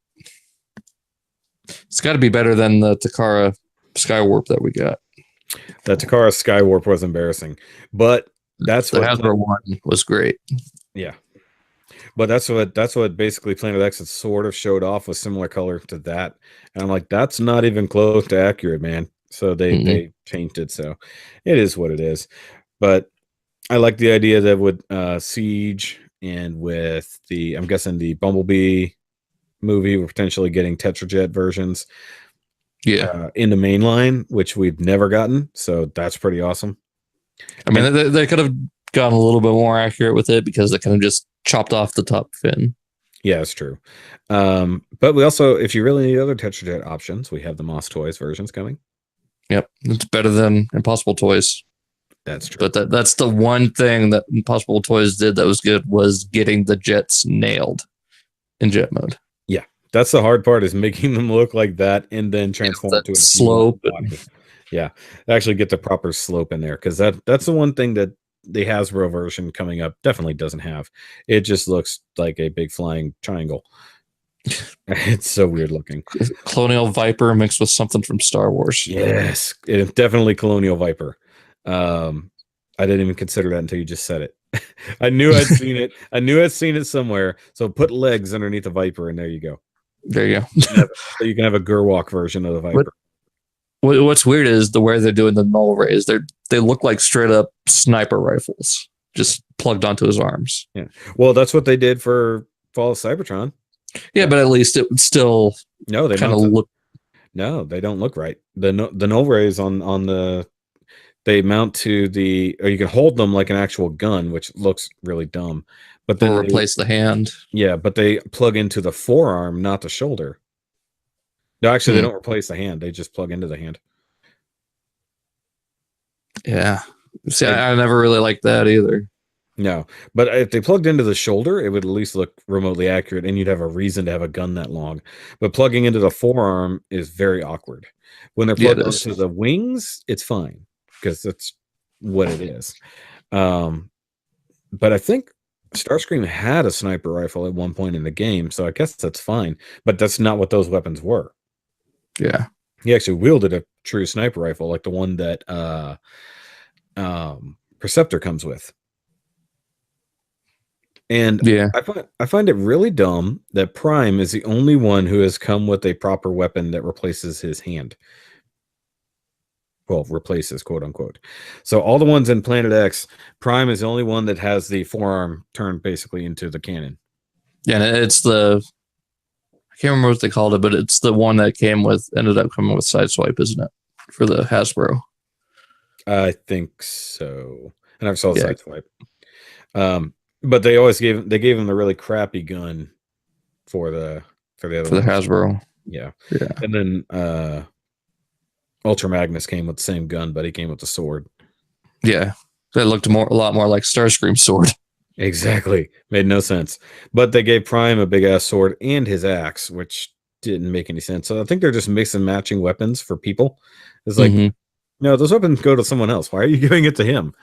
It's got to be better than the Takara Skywarp that we got. The Takara Skywarp was embarrassing, but that's the Hasbro one was great. Yeah. But that's what basically Planet X had sort of showed off with similar color to that. And I'm like, that's not even close to accurate, man. So they changed it. So it is what it is. But I like the idea that with Siege and with I'm guessing the Bumblebee movie, we're potentially getting Tetrajet versions. Yeah. In the main line, which we've never gotten. So that's pretty awesome. I mean, they could have gotten a little bit more accurate with it because they kind of just chopped off the top fin. Yeah, it's true. But we also, if you really need other Tetrajet options, we have the Moss Toys versions coming. Yep, it's better than Impossible Toys. That's true. But that's the one thing that Impossible Toys did that was good, was getting the jets nailed in jet mode. Yeah, that's the hard part, is making them look like that and then transform to a slope. Yeah, actually get the proper slope in there, because that's the one thing that the Hasbro version coming up definitely doesn't have. It just looks like a big flying triangle. It's so weird looking. Colonial Viper mixed with something from Star Wars. Yes, it's definitely Colonial Viper. I didn't even consider that until you just said it. I knew I'd seen it. I knew I'd seen it somewhere. So put legs underneath the Viper, and there you go. There you go. So you can have a Gerwalk version of the Viper. What's weird is the way they're doing the null rays. They look like straight up sniper rifles, just plugged onto his arms. Yeah. Well, that's what they did for Fall of Cybertron. Yeah, but at least it would still they kind of look. No, they don't look right. The null rays on the, they mount to the, or you can hold them like an actual gun, which looks really dumb. But then replace the hand. Yeah, but they plug into the forearm, not the shoulder. No, actually, they don't replace the hand. They just plug into the hand. Yeah. See, I never really liked that either. No, but if they plugged into the shoulder, it would at least look remotely accurate, and you'd have a reason to have a gun that long. But plugging into the forearm is very awkward. When they're Yeah, it plugged is. onto the wings, it's fine because that's what it is. But I think Starscream had a sniper rifle at one point in the game, so I guess that's fine. But that's not what those weapons were. Yeah. He actually wielded a true sniper rifle, like the one that Perceptor comes with. And Yeah. I find it really dumb that Prime is the only one who has come with a proper weapon that replaces his hand. Well, replaces, quote unquote. So all the ones in Planet X, Prime is the only one that has the forearm turned basically into the cannon. Yeah, and it's the, I can't remember what they called it, but it's the one that ended up coming with Sideswipe, isn't it? For the Hasbro. I think so. I never saw the Sideswipe. But they always gave him the really crappy gun for the other for the Hasbro. Yeah. And then Ultra Magnus came with the same gun, but he came with the sword. Yeah. That looked a lot more like Starscream's sword. Exactly. Made no sense. But they gave Prime a big ass sword and his axe, which didn't make any sense. So I think they're just mix and matching weapons for people. It's like, no, those weapons go to someone else. Why are you giving it to him?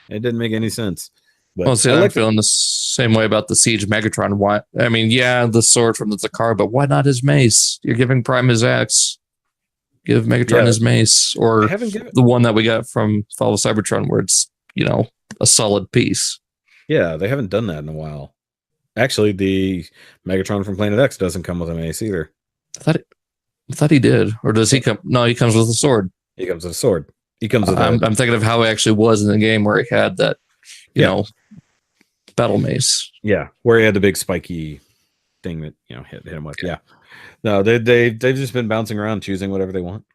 It didn't make any sense. But well, see, I'm feeling the same way about the Siege Megatron. Why? I mean, yeah, the sword from the Zakar, but why not his mace? You're giving Prime his axe. Give Megatron his mace, or the one that we got from Fall of Cybertron, where it's, you know, a solid piece. Yeah, they haven't done that in a while. Actually, the Megatron from Planet X doesn't come with a mace either. I thought he did, or does he come? No, he comes with a sword. He comes with a sword. He comes with. I'm thinking of how it actually was in the game where he had that, you know, battle mace. Yeah, where he had the big spiky thing that, you know, hit him with. Yeah. No, they've just been bouncing around choosing whatever they want.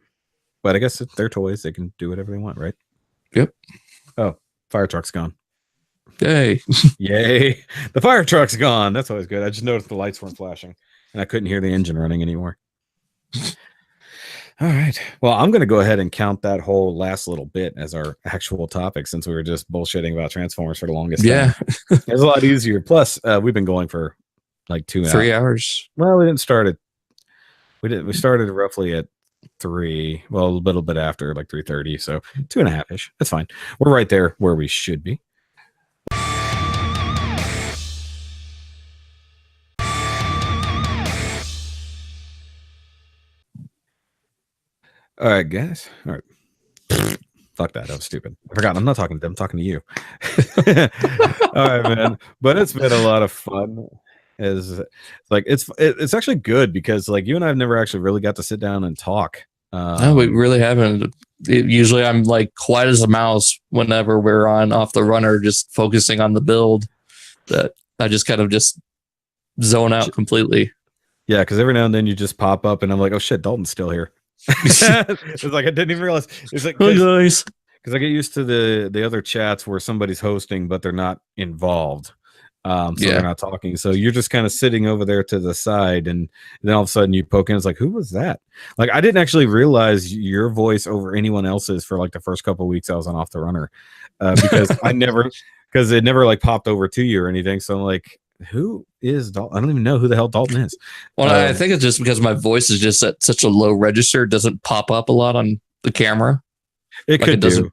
But I guess it's their toys. They can do whatever they want, right? Yep. Oh, fire truck's gone. Yay. Yay. The fire truck's gone. That's always good. I just noticed the lights weren't flashing and I couldn't hear the engine running anymore. All right. Well, I'm going to go ahead and count that whole last little bit as our actual topic, since we were just bullshitting about Transformers for the longest time. It's a lot easier. Plus, we've been going for like 3 hours. Well, we didn't start at, we started roughly at 3, well, a little bit after, like 3:30, so 2.5-ish. That's fine. We're right there where we should be. All right, guys. All right. Fuck that. That was stupid. I forgot. I'm not talking to them. I'm talking to you. All right, man. But it's been a lot of fun. It's actually good because, like, you and I have never actually really got to sit down and talk. No, we really haven't. Usually I'm like quiet as a mouse whenever we're on Off the Runner, just focusing on the build, that I just kind of just zone out completely. Yeah, because every now and then you just pop up and I'm like, oh shit, Dalton's still here. It's like I didn't even realize. It's like, hi guys, because I get used to the other chats where somebody's hosting but they're not involved, so they're not talking. So you're just kind of sitting over there to the side, and then all of a sudden you poke in. It's like, who was that? Like, I didn't actually realize your voice over anyone else's for like the first couple of weeks I was on Off the Runner, because because it never like popped over to you or anything. So I'm like, who is Dalton? I don't even know who the hell Dalton is. Well, I think it's just because my voice is just at such a low register, it doesn't pop up a lot on the camera. It could do.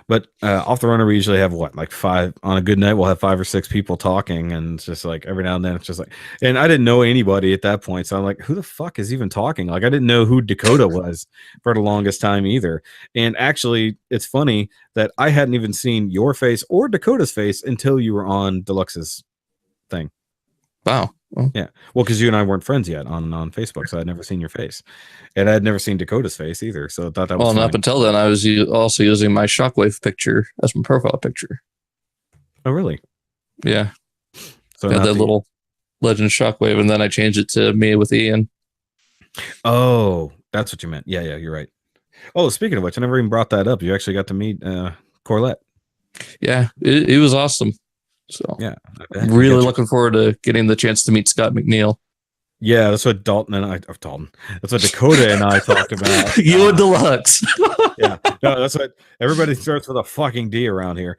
But Off the Runner, we usually have like 5 on a good night. We'll have 5 or 6 people talking, and it's just like every now and then it's just like, and I didn't know anybody at that point, so I'm like, who the fuck is even talking? Like, I didn't know who Dakota was for the longest time either. And actually, it's funny that I hadn't even seen your face or Dakota's face until you were on Deluxe's thing. Wow. Well, yeah. Well, because you and I weren't friends yet on Facebook, so I'd never seen your face, and I'd never seen Dakota's face either. So I thought that was well, and up until then, I was also using my Shockwave picture as my profile picture. Oh, really? Yeah. So got that little Legend Shockwave, and then I changed it to me with Ian. Oh, that's what you meant. Yeah, you're right. Oh, speaking of which, I never even brought that up. You actually got to meet Corlett. Yeah, it was awesome. So yeah, I'm really looking forward to getting the chance to meet Scott McNeil. Yeah, that's what Dalton and I. Dalton. That's what Dakota and I talked about. You and Deluxe. Yeah, no, that's what everybody starts with a fucking D around here.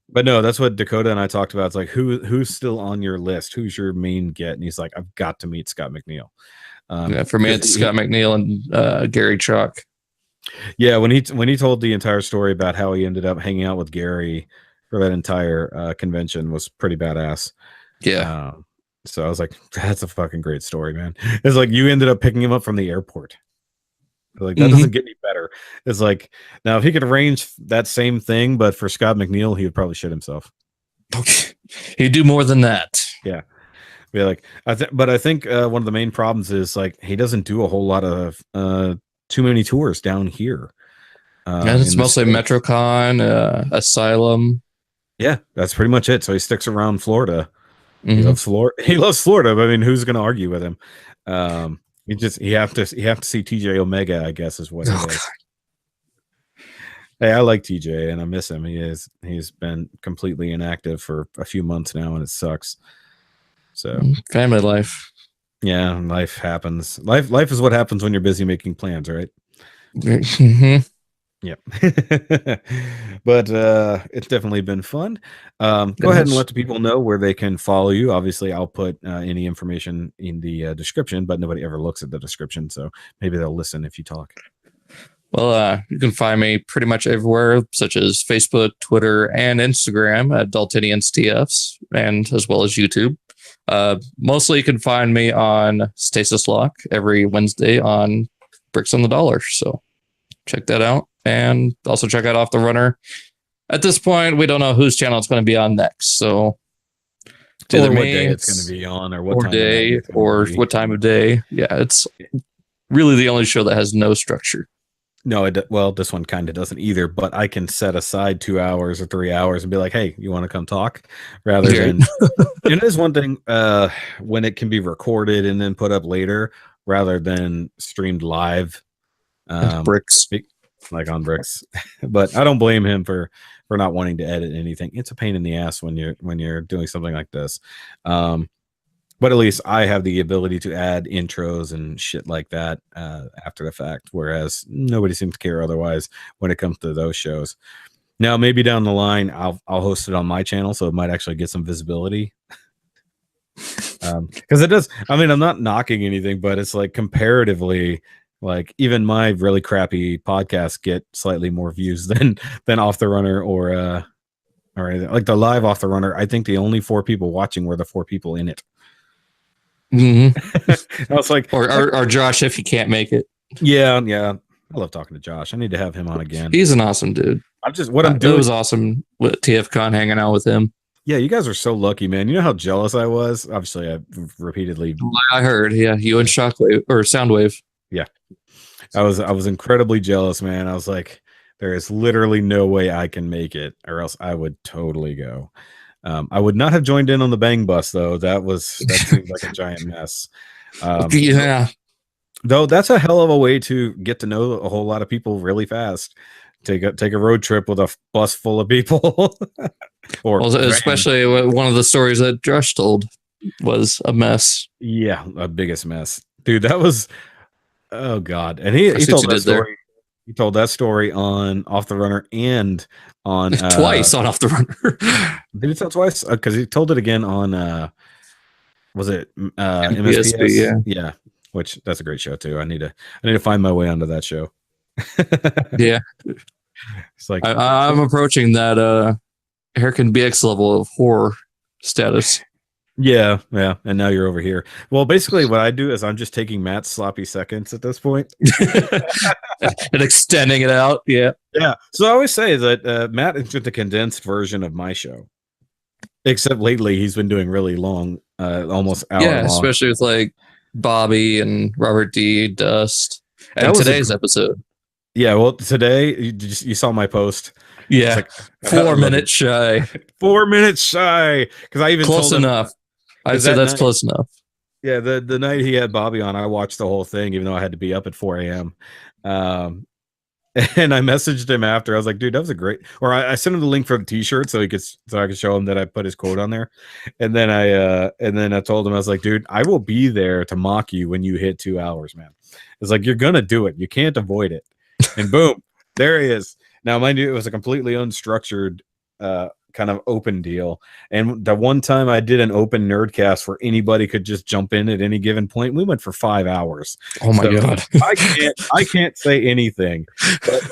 But no, that's what Dakota and I talked about. It's like who's still on your list? Who's your main get? And he's like, I've got to meet Scott McNeil. Yeah, for me, it's Scott McNeil and Gary Chalk. Yeah, when he told the entire story about how he ended up hanging out with Gary for that entire convention was pretty badass. Yeah. So I was like, that's a fucking great story, man. It's like you ended up picking him up from the airport. Like that doesn't get any better. It's like now if he could arrange that same thing, but for Scott McNeil, he would probably shit himself. He'd do more than that. Yeah. Be like, but I think one of the main problems is like he doesn't do a whole lot of too many tours down here. And it's mostly MetroCon, Asylum. Yeah, that's pretty much it. So he sticks around Florida. Mm-hmm. He loves Florida. He loves Florida. But I mean, who's going to argue with him? You have to see TJ Omega, I guess, is what it is. Hey, I like TJ and I miss him. He's been completely inactive for a few months now, and it sucks. So family life. Yeah, life happens. Life is what happens when you're busy making plans, right? Mm-hmm. Yep. But it's definitely been fun. Go ahead and let the people know where they can follow you. Obviously, I'll put any information in the description, but nobody ever looks at the description, so maybe they'll listen if you talk. Well, you can find me pretty much everywhere, such as Facebook, Twitter, and Instagram at DALTINIANSTFS, and as well as YouTube. Mostly you can find me on Stasis Lock every Wednesday on Bricks on the Dollar. So check that out. And also check out Off the Runner. At this point, we don't know whose channel it's going to be on next. So or what day it's going to be on, or what time day, or what time of day. Yeah, it's really the only show that has no structure. No, well, this one kind of doesn't either, but I can set aside 2 hours or 3 hours and be like, hey, you want to come talk? Rather than, it is one thing when it can be recorded and then put up later rather than streamed live. Bricks. Like on Bricks. But I don't blame him for not wanting to edit anything. It's a pain in the ass when you're doing something like this. But at least I have the ability to add intros and shit like that after the fact, whereas nobody seems to care otherwise when it comes to those shows. Now, maybe down the line, I'll host it on my channel, so it might actually get some visibility. Because it does. I mean, I'm not knocking anything, but it's like comparatively, like even my really crappy podcasts get slightly more views than Off the Runner or anything. Like the live Off the Runner. I think the only 4 people watching were the 4 people in it. Mm-hmm. I was like, or Josh if he can't make it. Yeah. I love talking to Josh. I need to have him on again. He's an awesome dude. I'm doing. It was awesome with TFCon hanging out with him. Yeah, you guys are so lucky, man. You know how jealous I was. Obviously, I repeatedly. I heard. Yeah, you and Shockwave or Soundwave. Yeah, I was incredibly jealous, man. I was like, there is literally no way I can make it, or else I would totally go. I would not have joined in on the Bang Bus though. That seems like a giant mess. Yeah. Though that's a hell of a way to get to know a whole lot of people really fast. Take a road trip with a bus full of people. Especially one of the stories that Josh told was a mess. Yeah, a biggest mess, dude. That was, oh god. And he told that story. He told that story on Off the Runner and on twice on Off the Runner. Did he tell twice? Because he told it again on was it MSPS? Yeah, which that's a great show too. I need to find my way onto that show. Yeah, it's like I'm approaching that Hurricane BX level of horror status. Yeah, and now you're over here. Well, basically what I do is I'm just taking Matt's sloppy seconds at this point and extending it out. Yeah. So I always say that Matt is just a condensed version of my show, except lately he's been doing really long, almost hour long. Especially with like Bobby and Robert D, Dust, and today's episode. Yeah, well, today you saw my post. Yeah, like, 4 minutes shy. 4 minutes shy, because I even close told him, enough. I'd say that's close enough. Yeah, the night he had Bobby on, I watched the whole thing, even though I had to be up at 4 a.m. And I messaged him after. I was like, dude, that was a great. Or I sent him the link for the T-shirt so I could show him that I put his quote on there. And then I told him, I was like, dude, I will be there to mock you when you hit 2 hours, man. It's like, you're gonna do it. You can't avoid it. And boom, there he is. Now, mind you, it was a completely unstructured kind of open deal. And the one time I did an open Nerdcast where anybody could just jump in at any given point, we went for 5 hours. Oh my God. I can't say anything. But,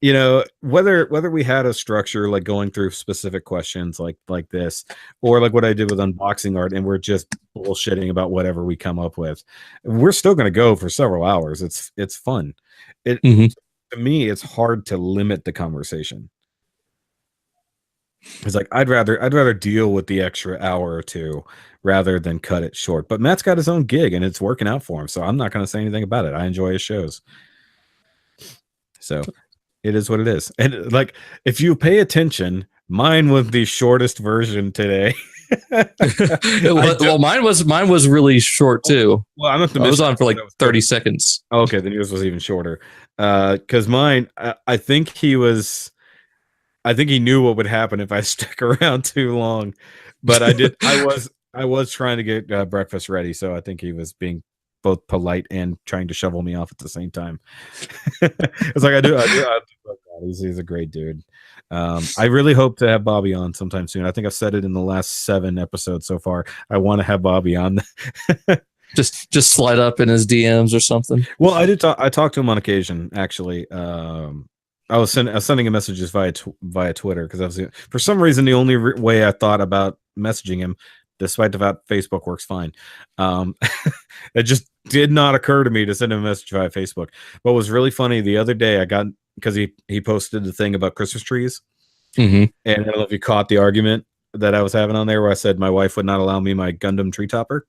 you know, whether we had a structure like going through specific questions like this, or like what I did with unboxing art, and we're just bullshitting about whatever we come up with, we're still going to go for several hours. It's fun. To me, it's hard to limit the conversation. It's like I'd rather deal with the extra hour or two rather than cut it short. But Matt's got his own gig and it's working out for him, so I'm not going to say anything about it. I enjoy his shows, so it is what it is. And like, if you pay attention, mine was the shortest version today. Well, mine was really short too. Well, I was on for like 30 seconds. Okay, then yours was even shorter. Because mine, I think he knew what would happen if I stuck around too long. But I was trying to get breakfast ready, so I think he was being both polite and trying to shovel me off at the same time. It's like I do. He's a great dude. I really hope to have Bobby on sometime soon. I think I've said it in the last 7 episodes so far. I want to have Bobby on. just slide up in his DMs or something. Well, I talked to him on occasion, actually. I was sending him messages via Twitter, because for some reason the only way I thought about messaging him, despite the fact Facebook works fine. It just did not occur to me to send him a message via Facebook. What was really funny the other day, I got, because he posted the thing about Christmas trees. And I don't know if you caught the argument that I was having on there where I said my wife would not allow me my Gundam tree topper.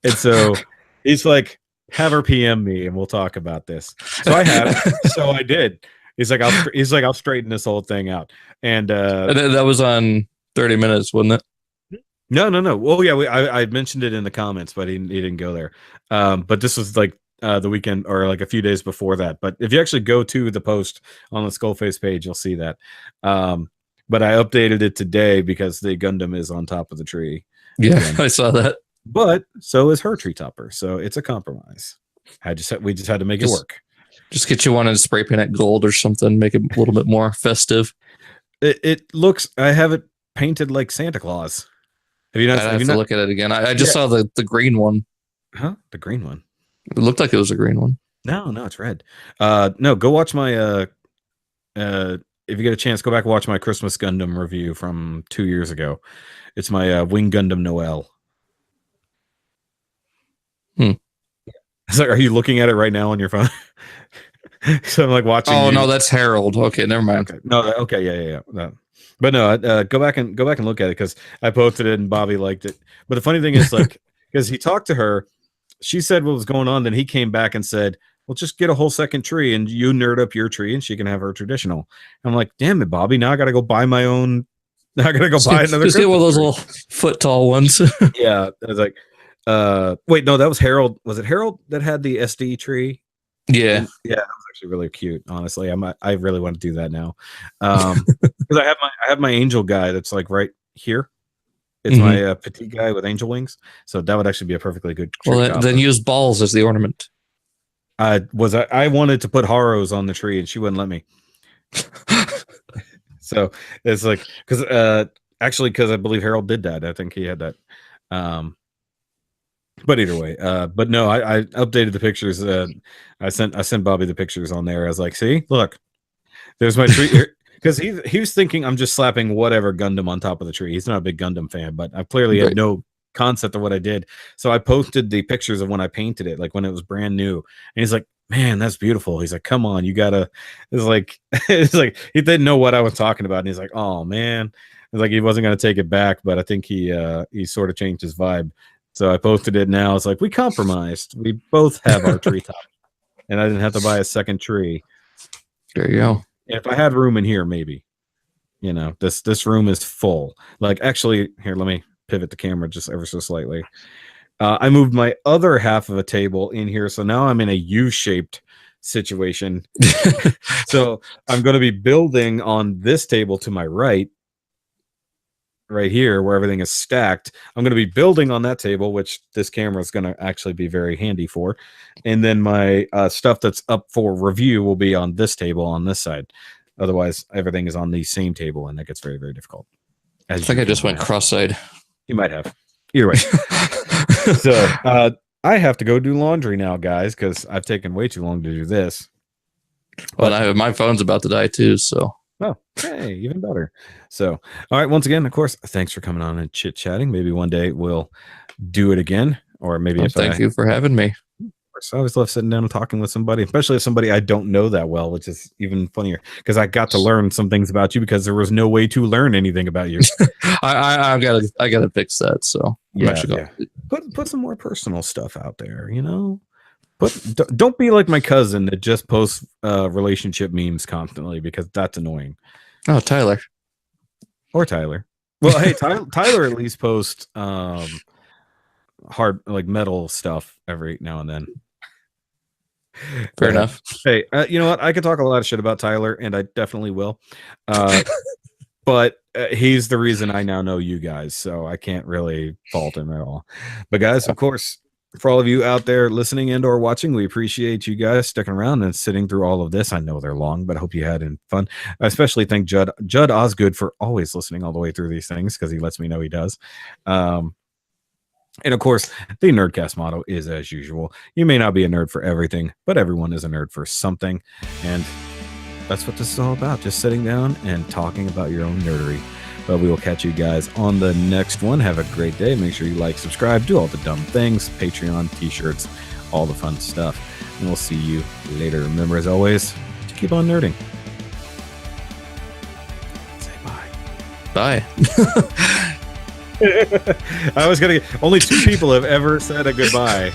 And so he's like, have her PM me and we'll talk about this. So I have. So I did. He's like, I'll straighten this whole thing out. And that was on 30 Minutes, wasn't it? No. Well, yeah, I mentioned it in the comments, but he didn't go there. But this was like the weekend, or like a few days before that. But if you actually go to the post on the Skullface page, you'll see that. But I updated it today because the Gundam is on top of the tree. Yeah, again. I saw that. But so is her tree topper, so it's a compromise. We just had to make it work. Just get you one and spray paint it gold or something, make it a little bit more festive. It looks. I have it painted like Santa Claus. Have you not? I have to look at it again. I just saw the green one. Huh? The green one. It looked like it was a green one. No, it's red. No, go watch my if you get a chance, go back and watch my Christmas Gundam review from 2 years ago. It's my Wing Gundam Noel. It's like, are you looking at it right now on your phone? So I'm like watching. Oh, no, that's Harold. Okay, never mind. Okay. No, okay, yeah. No. But no, go back and look at it, because I posted it and Bobby liked it. But the funny thing is, like, because he talked to her, she said what was going on, then he came back and said, well, just get a whole second tree and you nerd up your tree and she can have her traditional. I'm like, damn it, Bobby, now I gotta go buy my own. I gotta go buy another. Just get one of those little foot tall ones. Yeah, I was like, wait, no, that was Harold. Was it Harold that had the SD tree? Yeah, that was actually really cute. Honestly, I really want to do that now, because I have my angel guy that's like right here. It's my petite guy with angel wings, so that would actually be a perfcally good. Well, then use balls as the ornament. I wanted to put Haros on the tree and she wouldn't let me. So it's like, because I believe Harold did that. I think he had that. But either way, but no, I updated the pictures. I sent Bobby the pictures on there. I was like, see, look, there's my tree. Because he was thinking I'm just slapping whatever Gundam on top of the tree. He's not a big Gundam fan, but I clearly had no concept of what I did. So I posted the pictures of when I painted it, like when it was brand new. And he's like, man, that's beautiful. He's like, come on, you gotta. It's like he didn't know what I was talking about. And he's like, oh man. It's like he wasn't gonna take it back, but I think he sort of changed his vibe. So I posted it now. It's like, we compromised. We both have our tree top. And I didn't have to buy a second tree. There you go. If I had room in here, maybe. You know, this room is full. Like, actually, here, let me pivot the camera just ever so slightly. I moved my other half of a table in here, so now I'm in a U-shaped situation. So I'm going to be building on this table to my right here, where everything is stacked. I'm going to be building on that table, which this camera is going to actually be very handy for. And then my stuff that's up for review will be on this table on this side. Otherwise, everything is on the same table, and that gets very, very difficult. I think I just went cross-eyed. You might have. Either way. So I have to go do laundry now, guys, because I've taken way too long to do this. Well, my phone's about to die too, so. Oh, hey, even better. So, all right, once again, of course, thanks for coming on and chit-chatting. Maybe one day we'll do it again, or maybe thank you for having me. I always love sitting down and talking with somebody, especially if somebody I don't know that well, which is even funnier because I got to learn some things about you because there was no way to learn anything about you. I gotta fix that. So yeah. Put some more personal stuff out there, you know. Don't be like my cousin that just posts relationship memes constantly because that's annoying. Oh, Tyler. Or Tyler. Well, hey, Tyler at least posts hard like metal stuff every now and then. Fair enough. Hey, you know what? I could talk a lot of shit about Tyler, and I definitely will. But he's the reason I now know you guys, so I can't really fault him at all. But guys, of course, for all of you out there listening and or watching, we appreciate you guys sticking around and sitting through all of this. I know they're long, but I hope you had fun. I especially thank Judd Osgood for always listening all the way through these things because he lets me know he does. And of course, the Nerdcast motto is, as usual, you may not be a nerd for everything, but everyone is a nerd for something. And that's what this is all about, just sitting down and talking about your own nerdery. But we will catch you guys on the next one. Have a great day. Make sure you like, subscribe, do all the dumb things, Patreon, t-shirts, all the fun stuff. And we'll see you later. Remember, as always, to keep on nerding. Say bye. Bye. I was gonna. Only 2 people have ever said a goodbye.